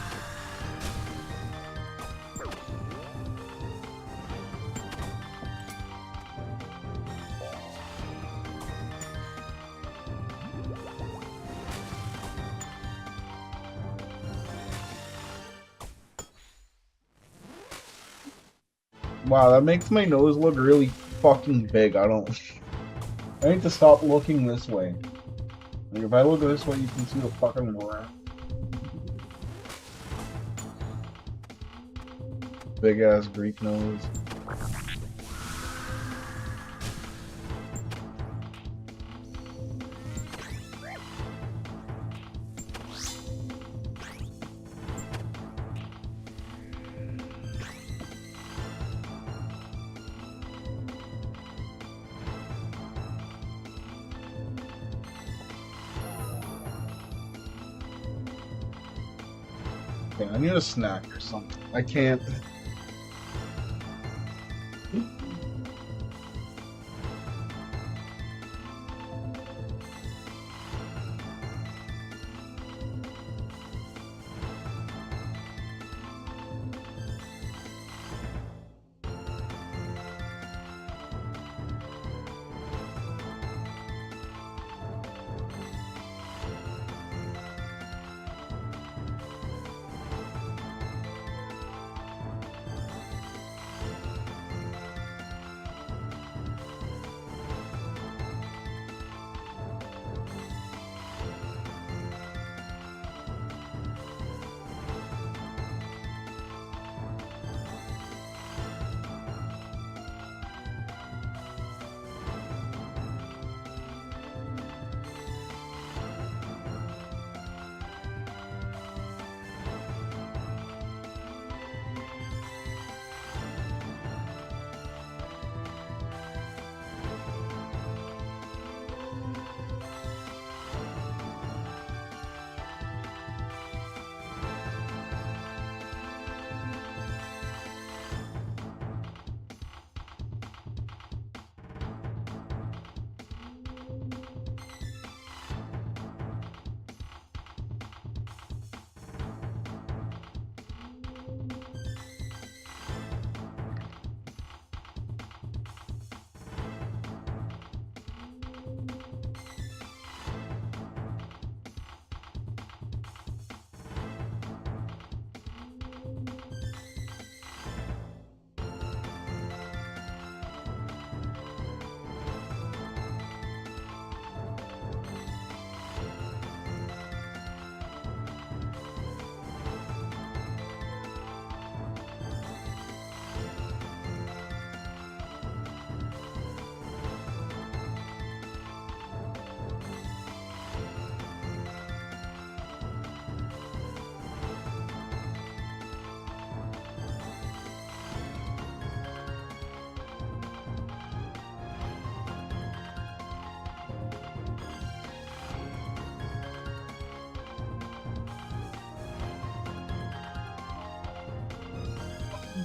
Wow, that makes my nose look really fucking big. I need to stop looking this way. Like, if I look this way, you can see the fucking roar. Big ass Greek nose. Okay, I need a snack or something. I can't.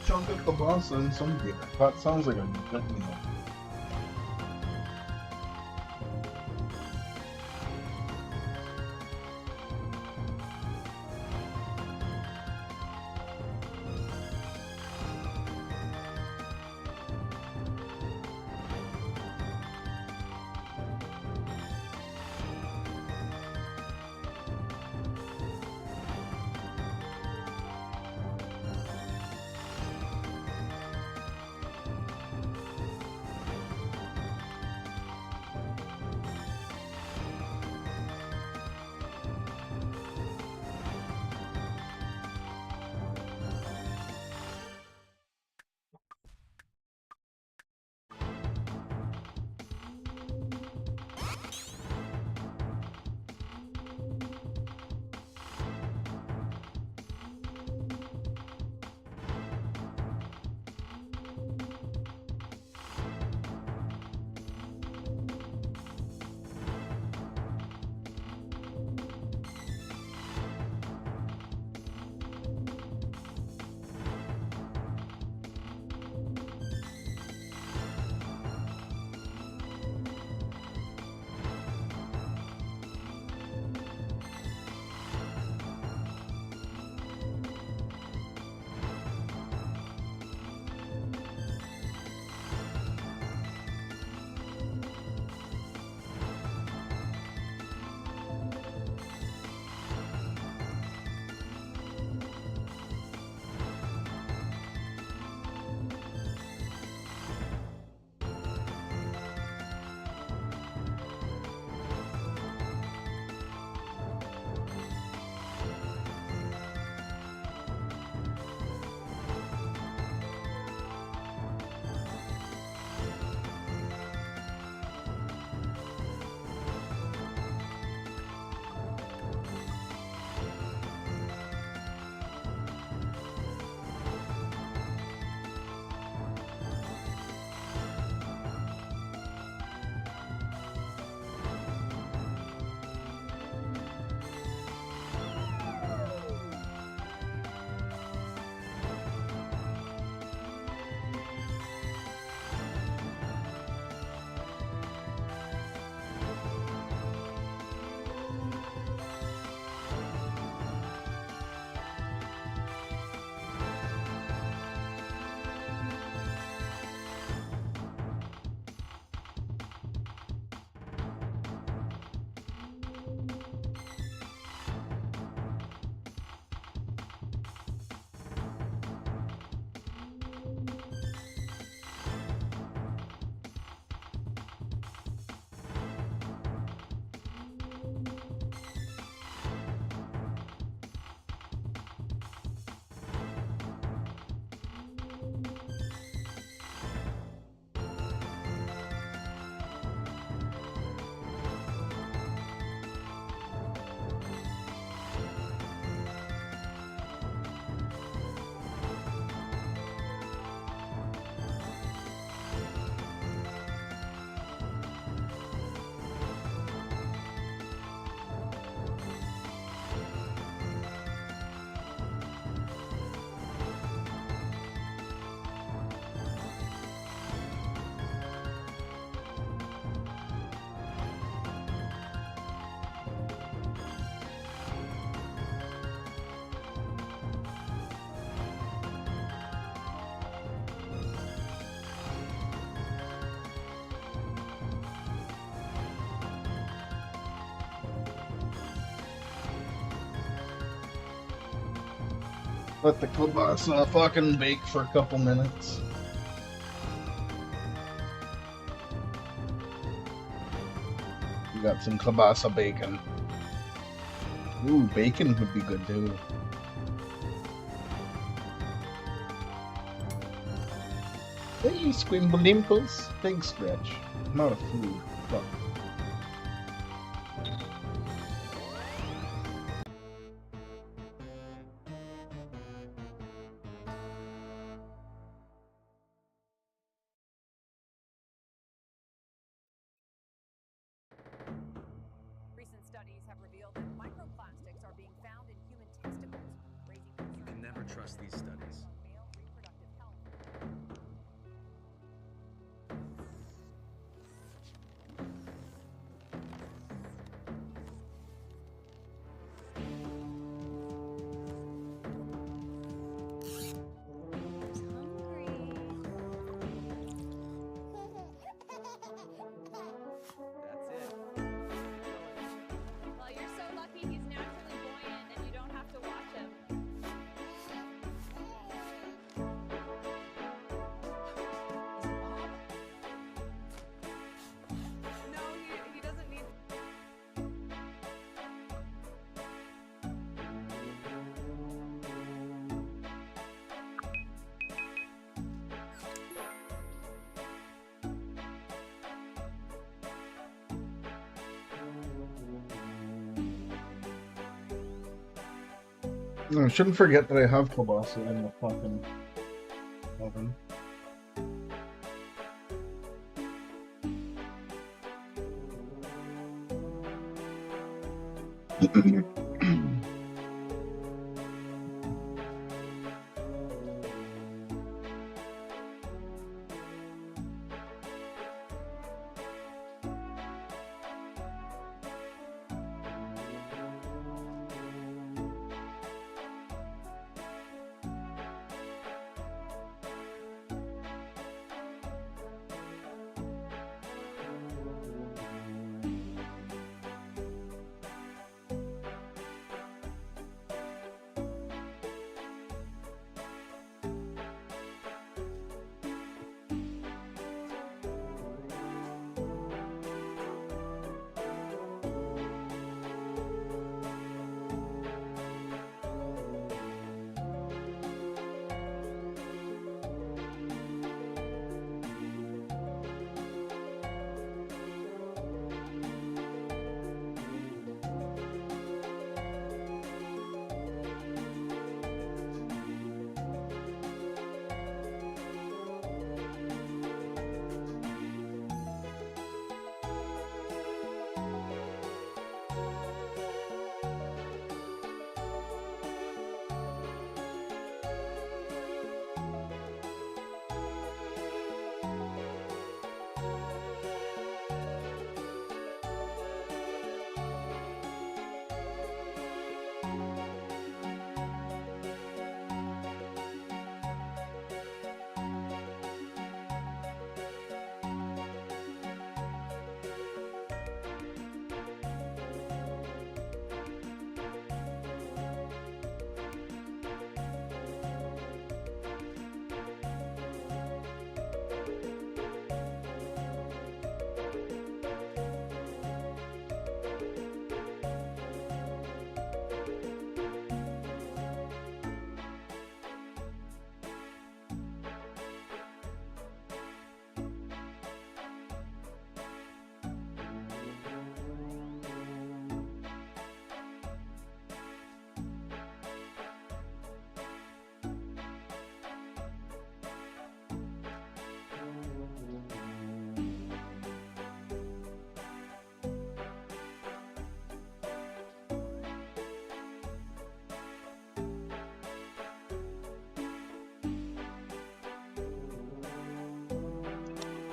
Chunk at the boss and some beer. That sounds like a good meal. Let the kielbasa fucking bake for a couple minutes. We got some kielbasa bacon. Ooh, bacon would be good too. Hey, Squimble-Dimples. Big stretch. Not a food. Fuck. Recent studies have revealed that microplastics are being found in human testicles, raising concerns. You can never trust these studies. Male reproductive health. Well, you're so lucky he's naturally buoyant and you don't have to watch him. No, he doesn't need. I shouldn't forget that I have kielbasa in the fucking oven.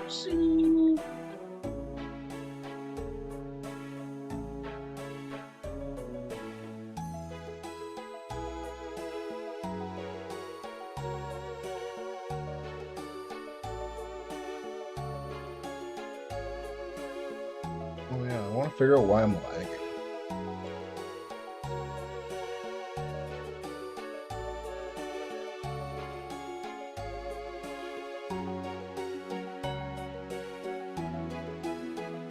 See. Oh yeah, I want to figure out why I'm lagging.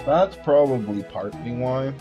That's probably partly why.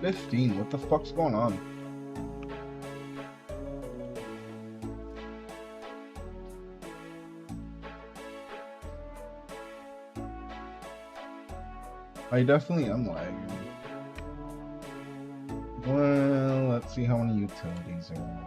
What the fuck's going on? I definitely am lagging. Well, let's see how many utilities are on.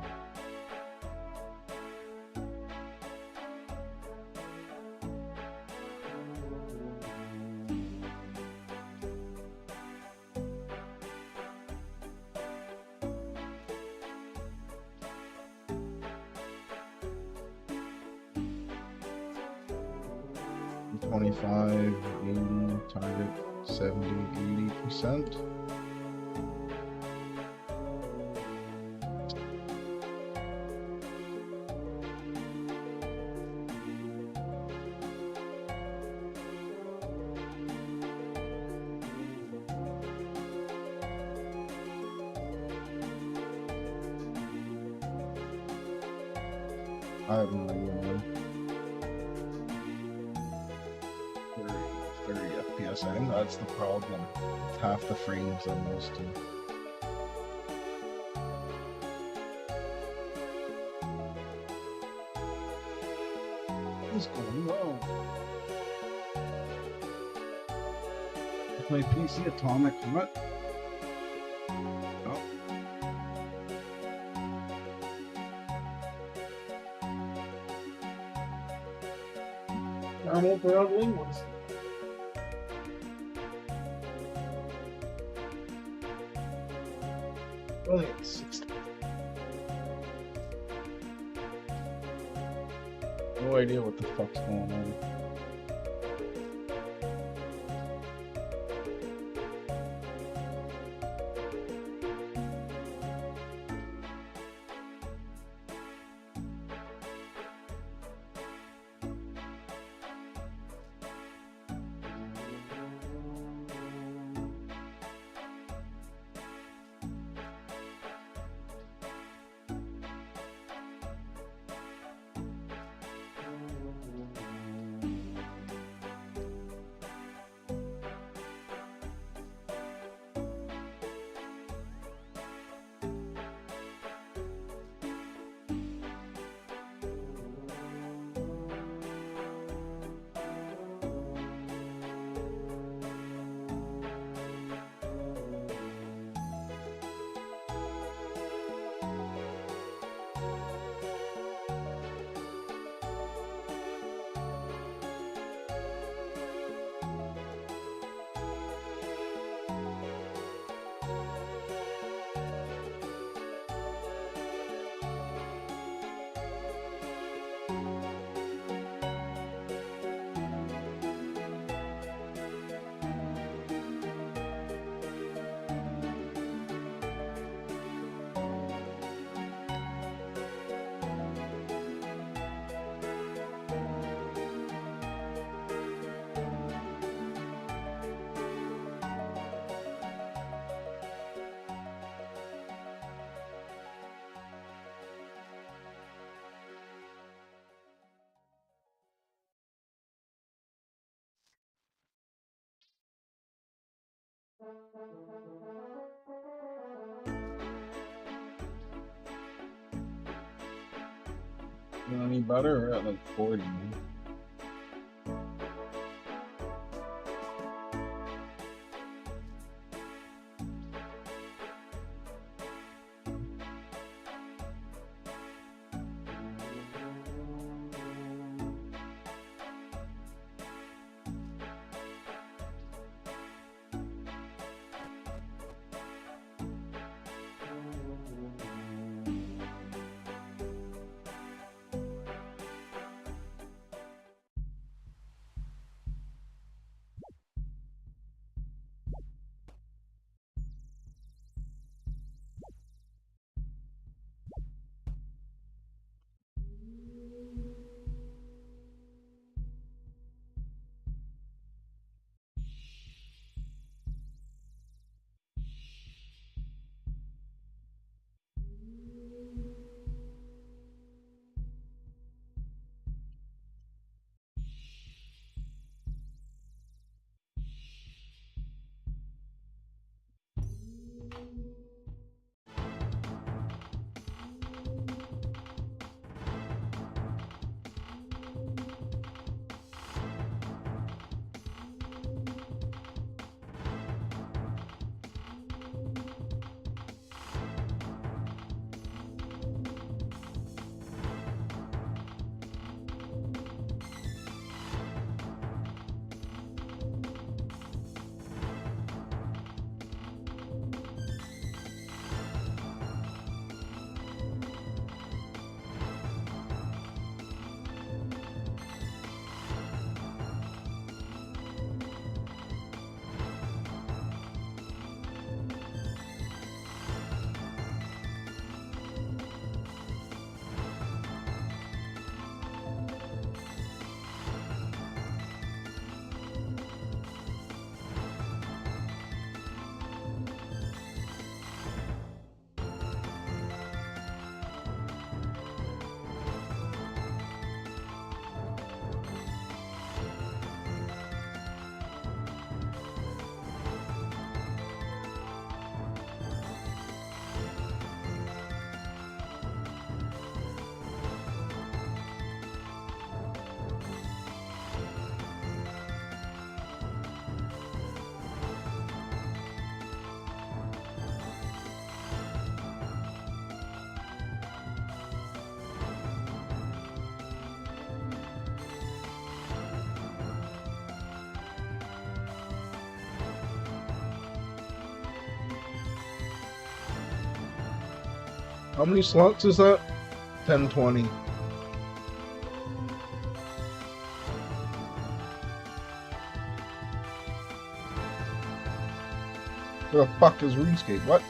Target 70-80%. I have no idea. 30 FPS. I think that's the problem. It's half the frames on those two. What's going on? Is my PC atomic hot? Oh. Normal throttling was. Only at 60. No idea what the fuck's going on. Any better? We're at like 40, man. How many slots is that? 1020. Where the fuck is RuneScape? What?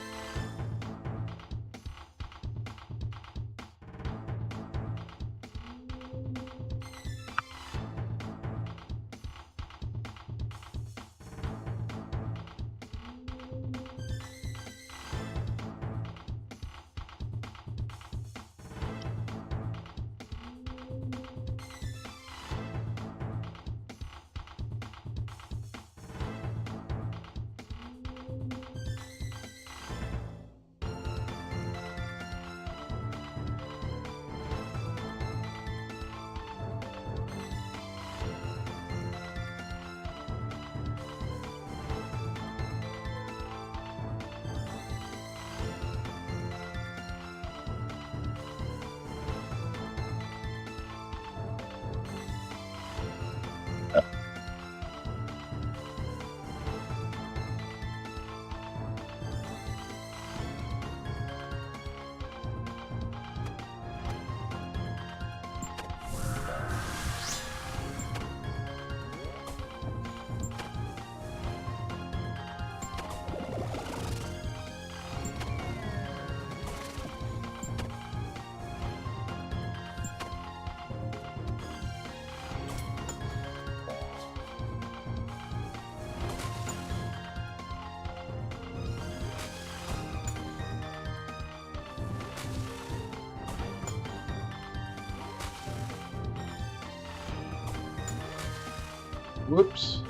Whoops.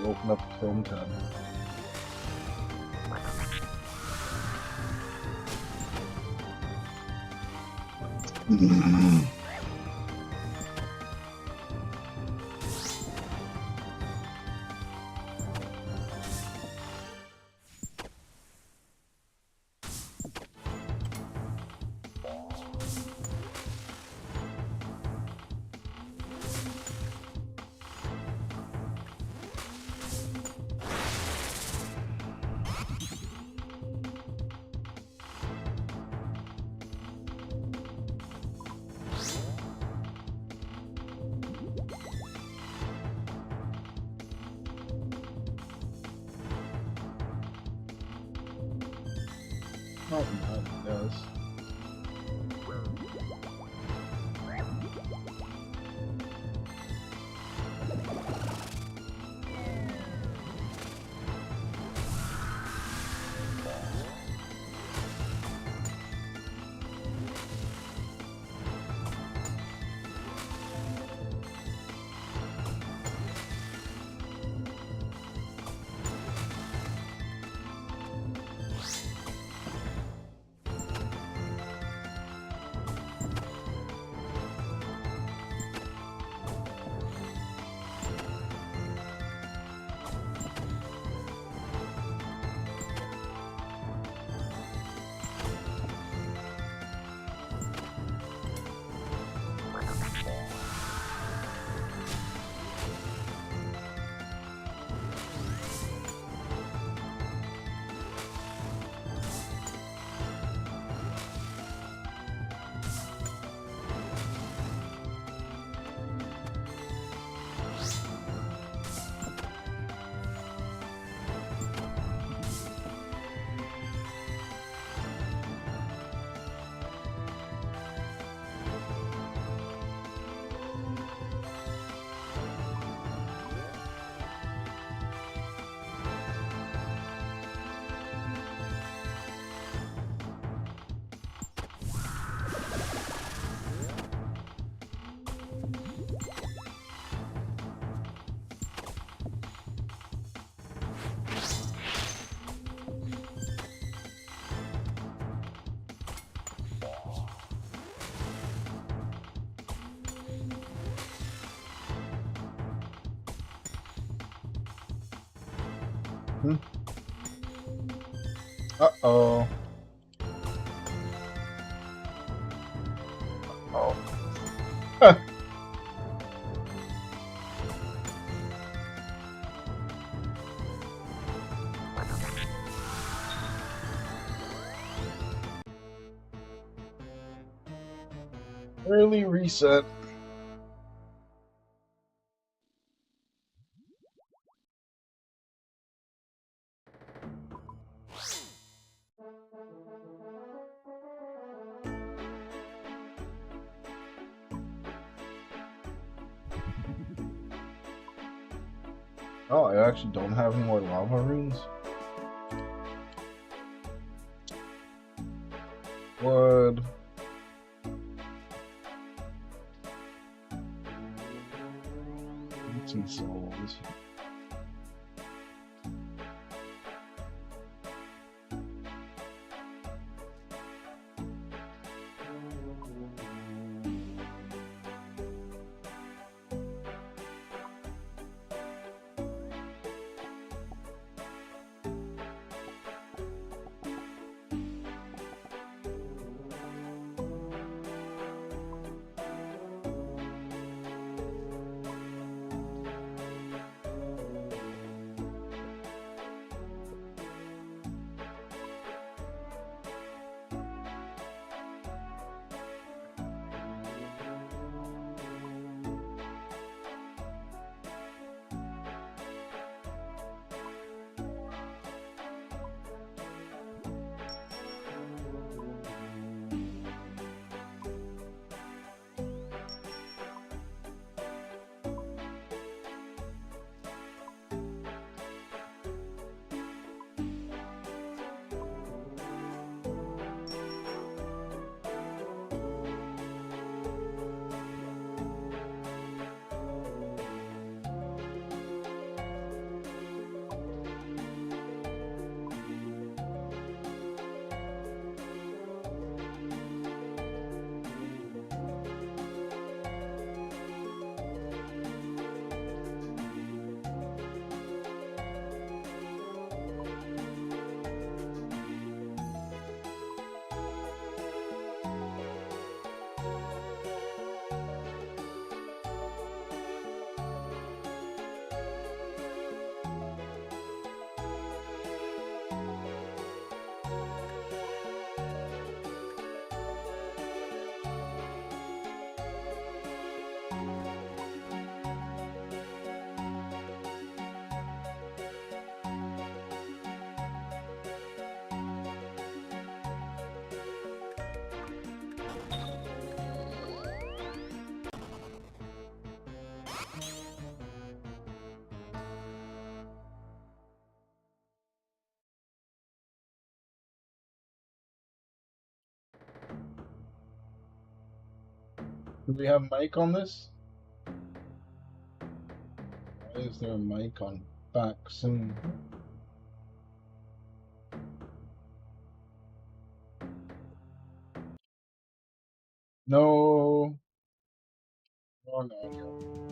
open up the Chrome tab. Not bad, it does. Uh-oh. Oh. Early reset. Oh, I actually don't have any more lava runes. Wood. Some souls. Do we have mic on this? Why is there a mic on Faxon? No. Oh no.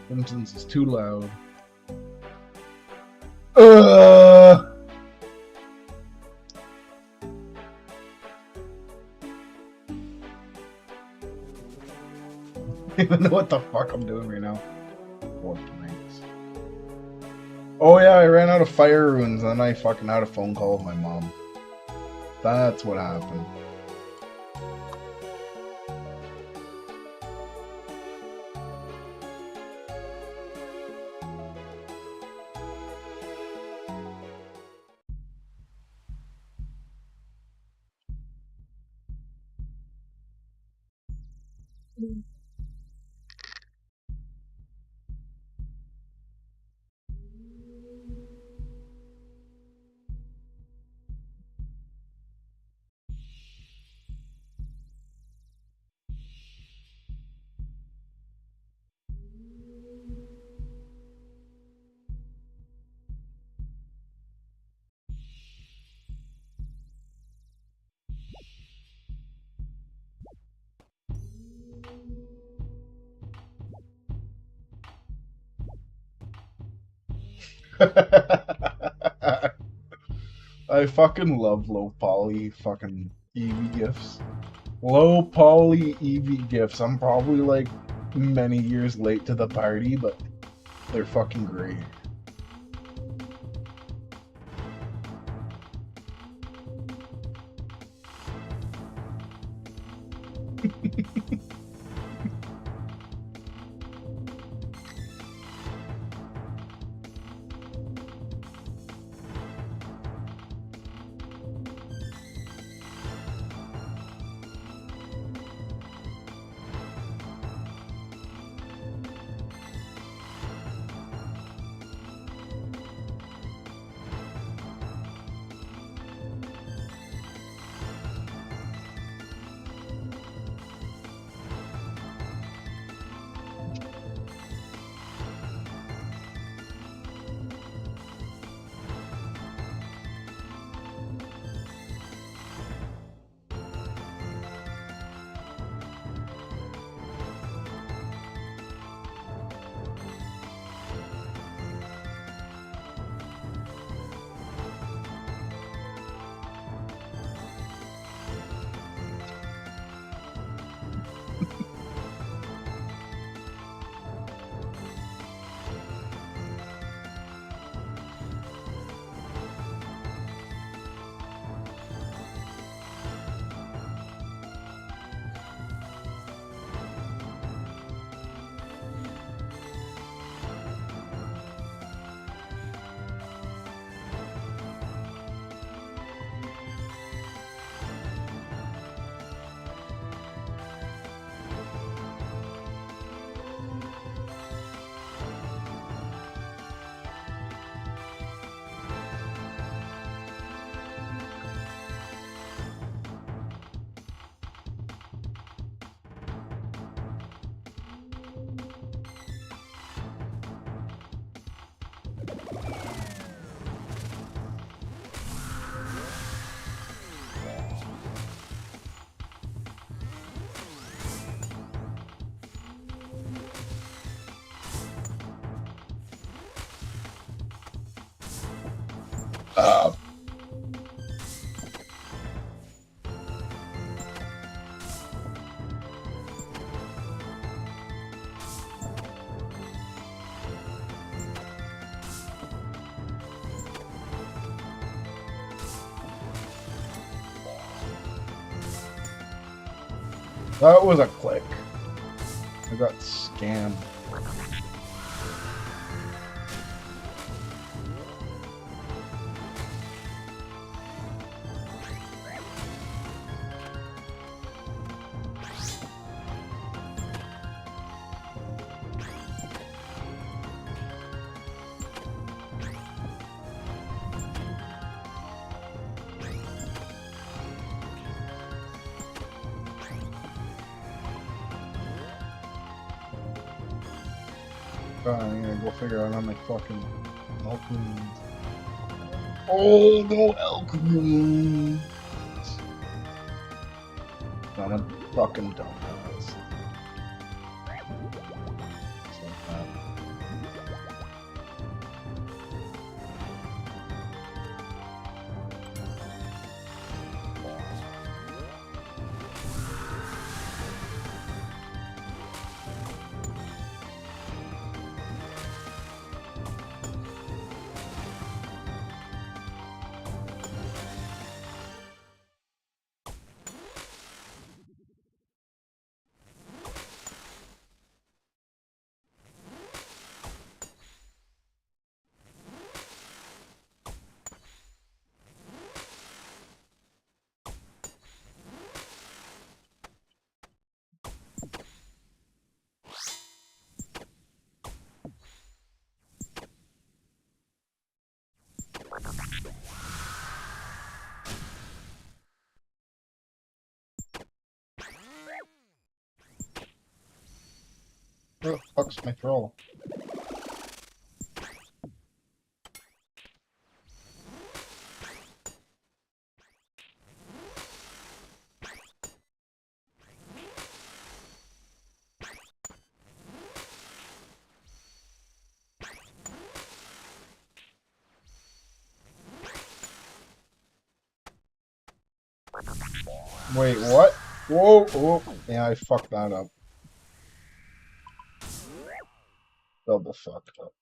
Simpsons is too loud. I don't even know what the fuck I'm doing right now. Oh yeah, I ran out of fire runes and then I fucking had a phone call with my mom. That's what happened. I fucking love low poly fucking Eevee gifts. Low poly Eevee gifts. I'm probably like many years late to the party, but they're fucking great. That was a click. I got scammed. I'm gonna go figure out how my fucking elk runes. Oh, no elk runes! I'm a fucking dumbass. Just like that. Where the fuck's my troll? Wait, what? Whoa, whoa. Yeah, I fucked that up. Double fucked up.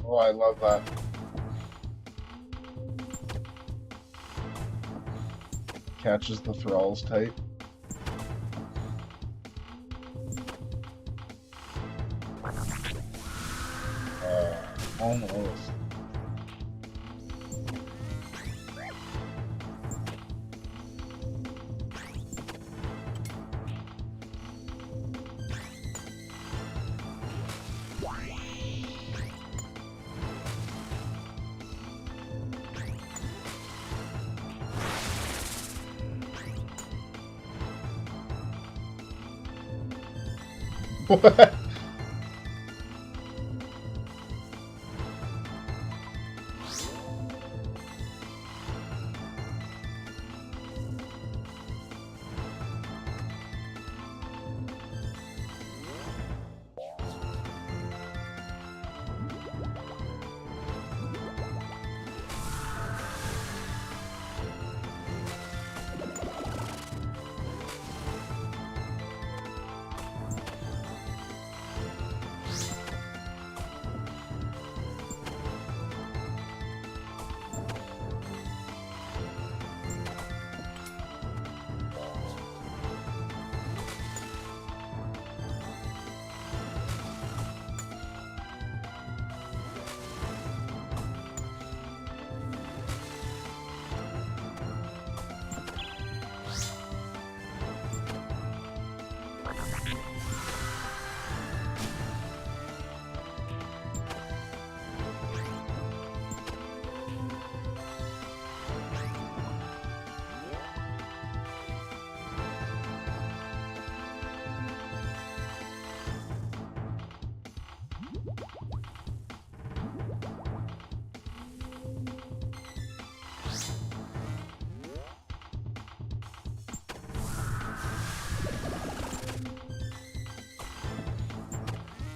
Oh, I love that. Catches the thralls tight. Almost. What?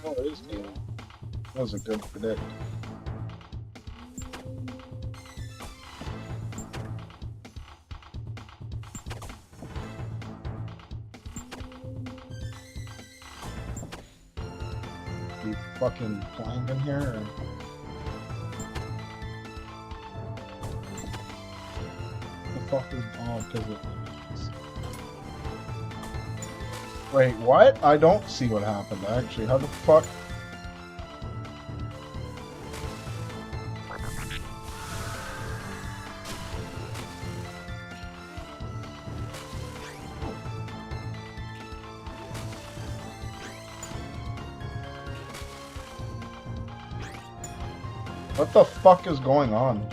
Oh, it is dealing. That was a good predict. You fucking flying in here? Or? The fuck is because it. Wait, what? I don't see what happened actually. How the fuck? What the fuck is going on?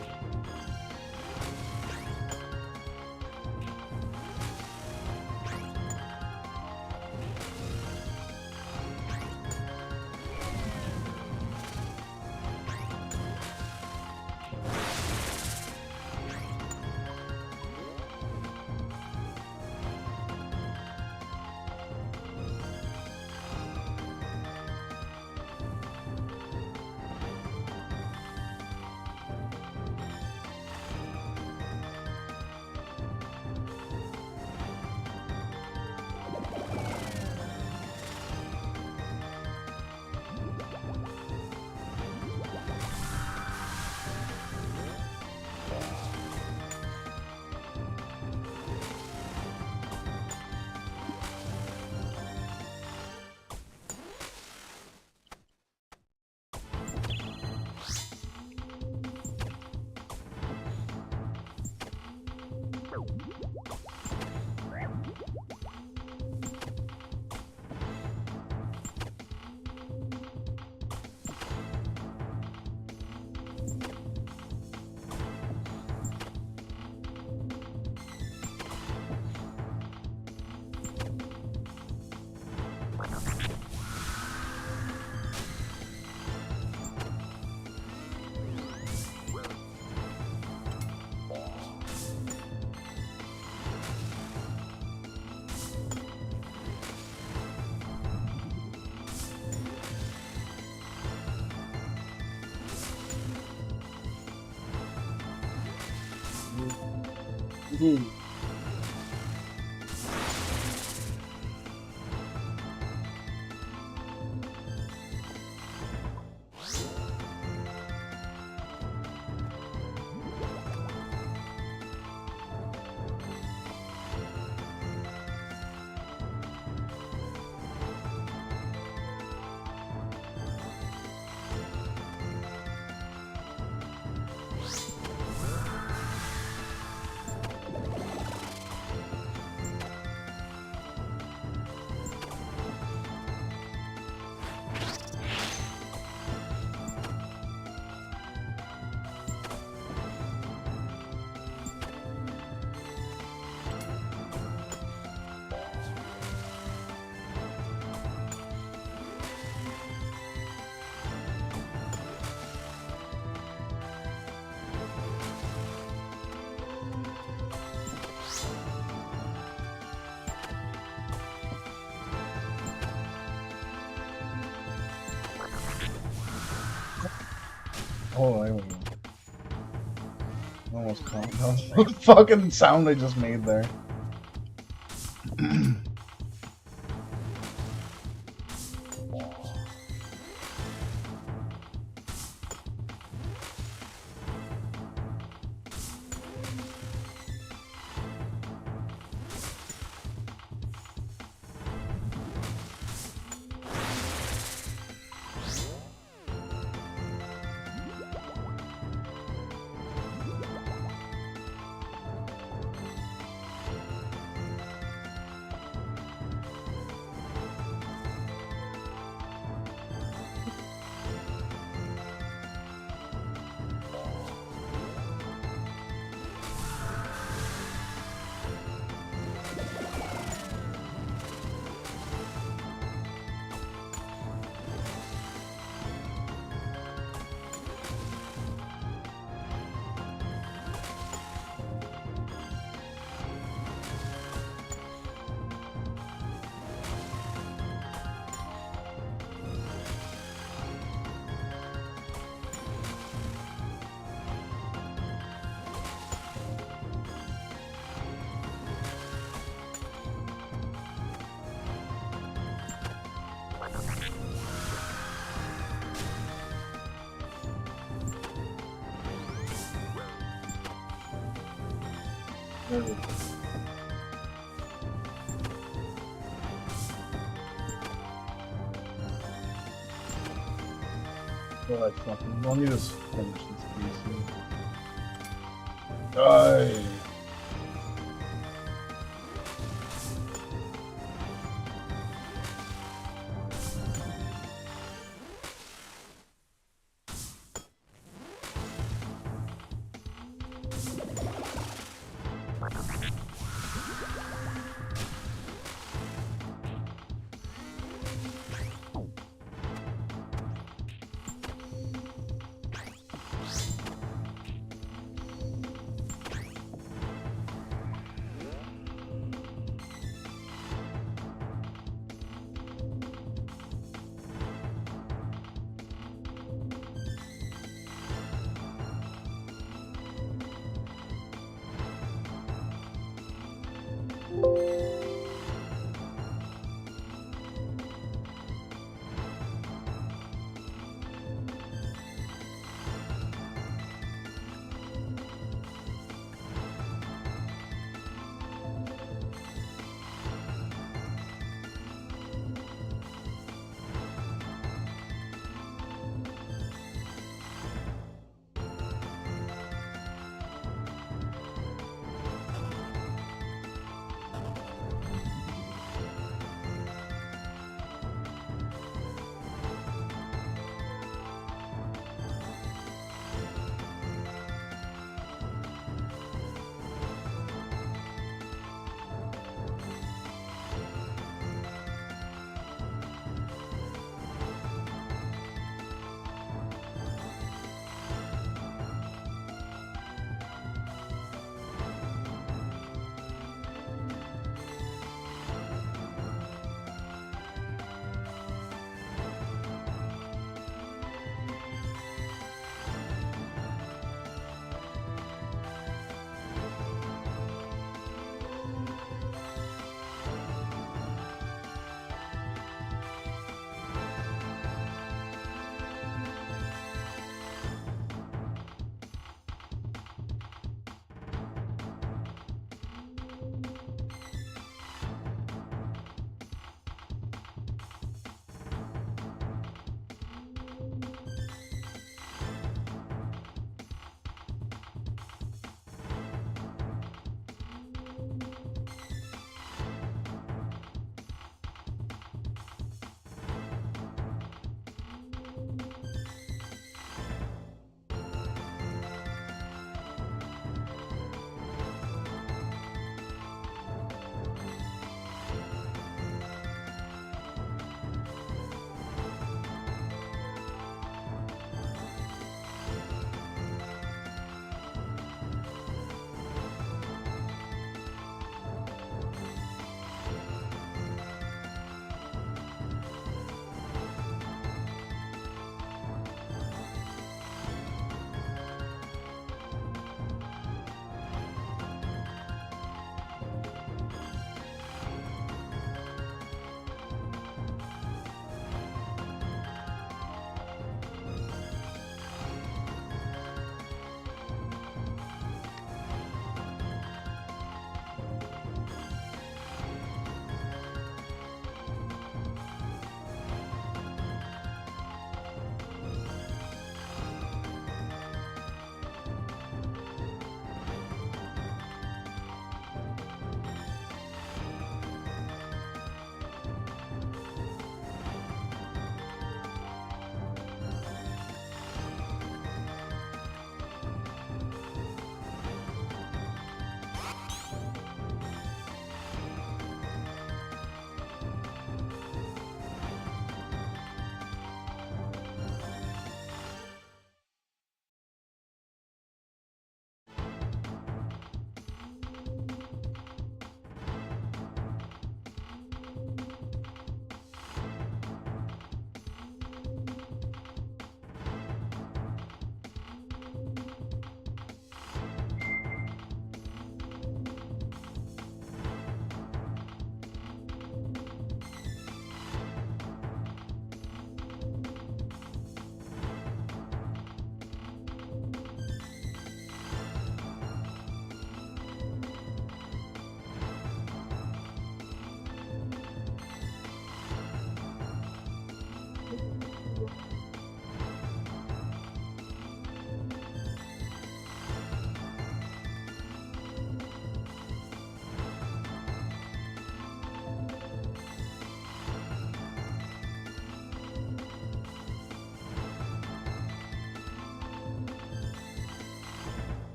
Oh, I almost caught the fucking sound I just made there. Oh, I fucking... Let me just finish this piece here. Die!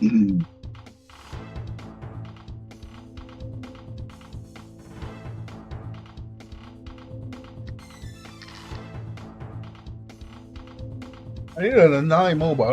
I need a 9 mobile.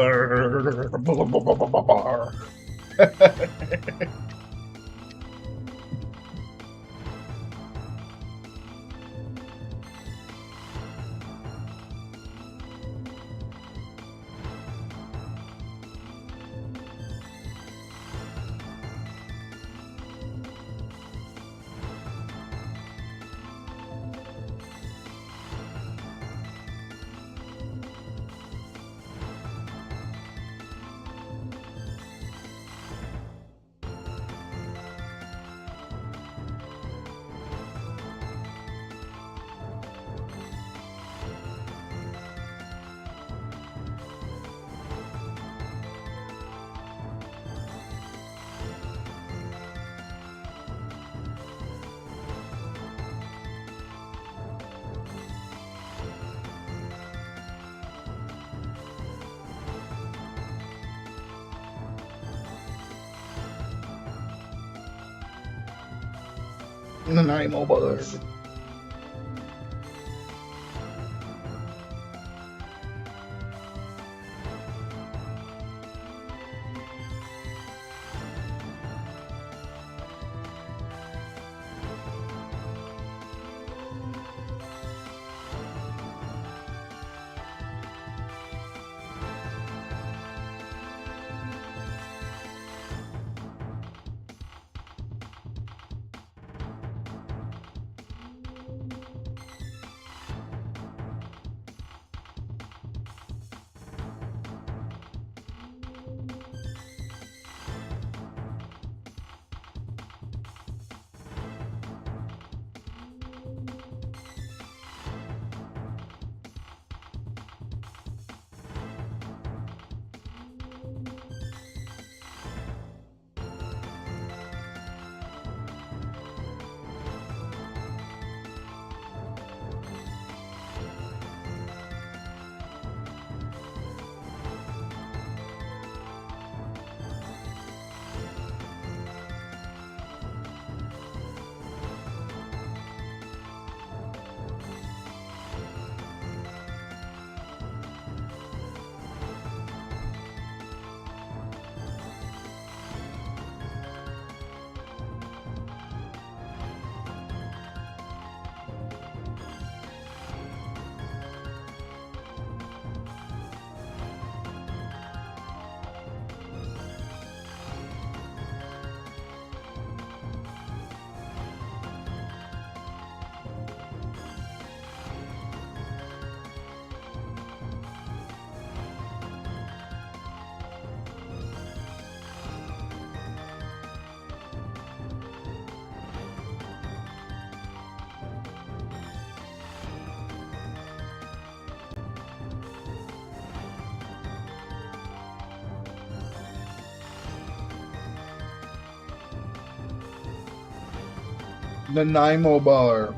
The 9 mobiles. The 9 mobile.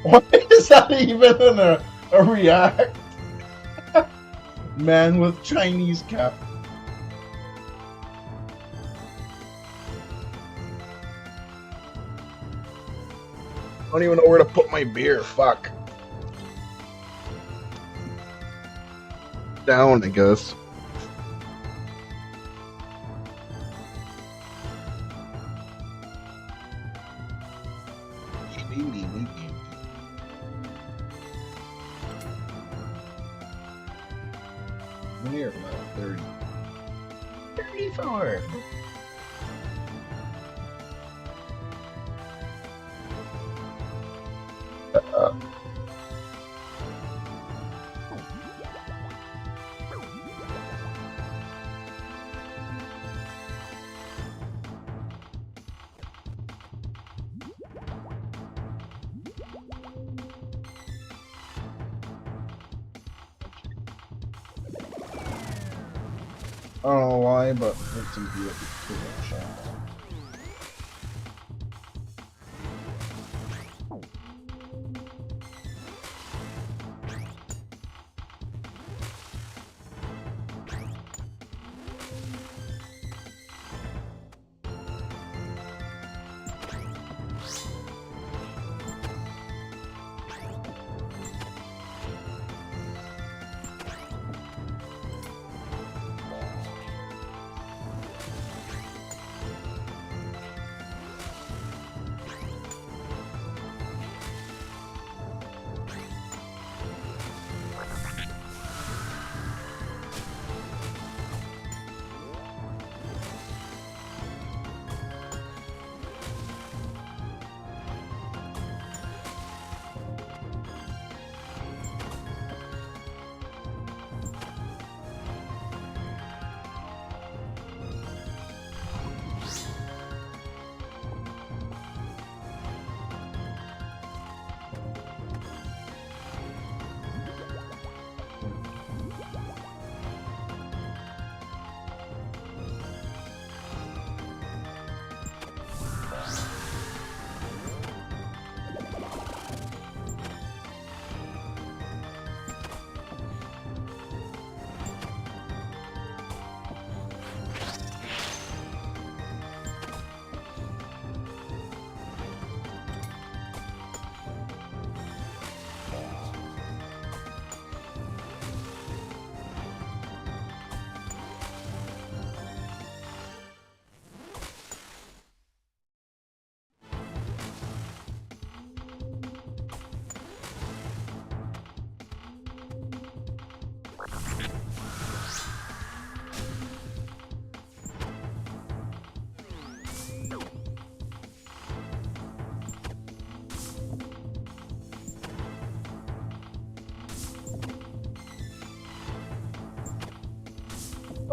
What is that even a react? Man with Chinese cap. don't even know where to put my beer. Fuck. Down, I guess. We're about 30. 34. I don't know why, but it's a beautiful shot.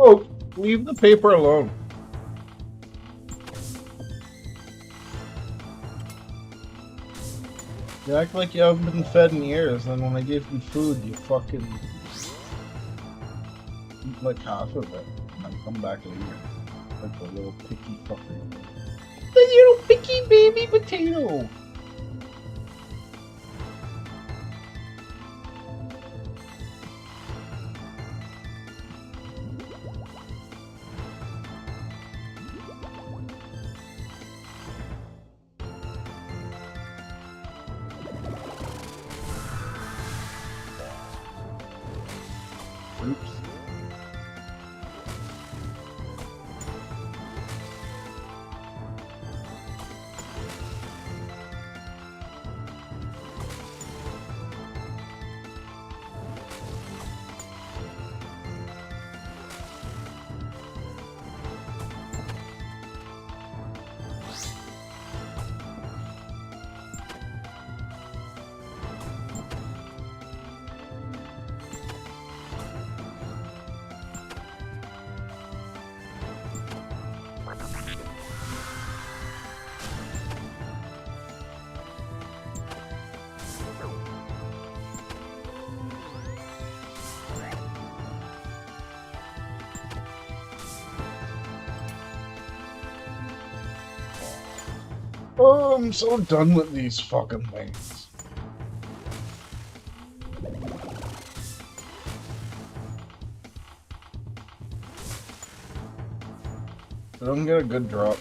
Oh, leave the paper alone. You act like you haven't been fed in years, and when I give you food, you fucking eat like half of it, and then come back later. Like a little picky fucker. The little picky baby potato! Oops. Oh, I'm so done with these fucking things. I don't get a good drop.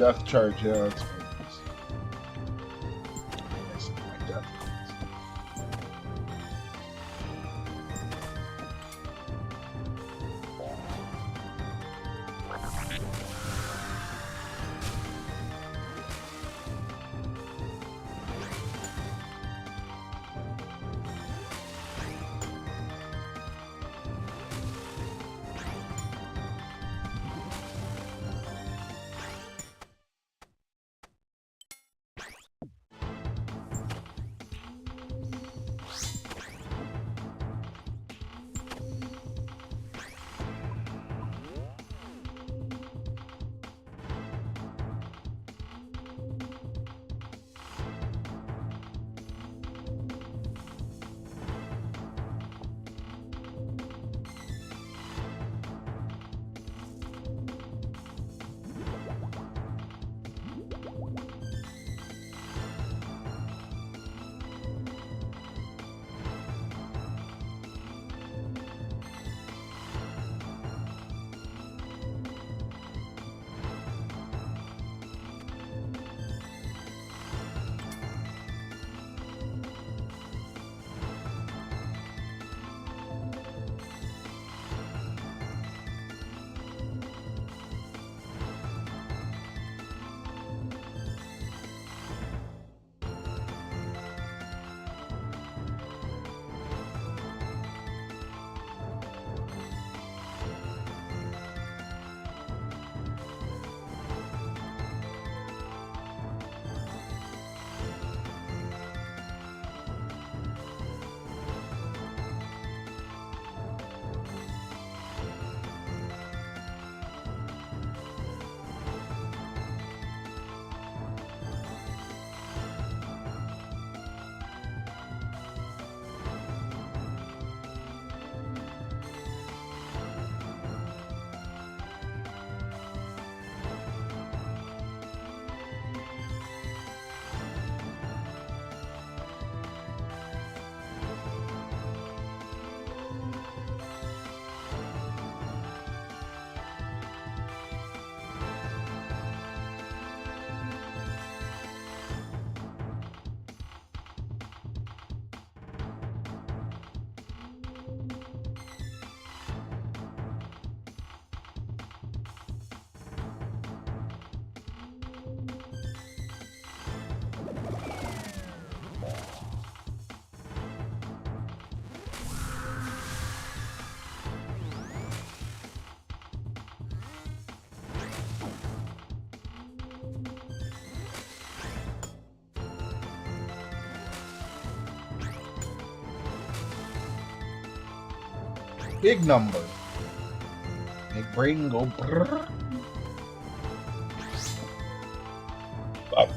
Death charge, yeah, that's what it is. Death. Big number. Make brain go brrr. Up.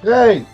Hey!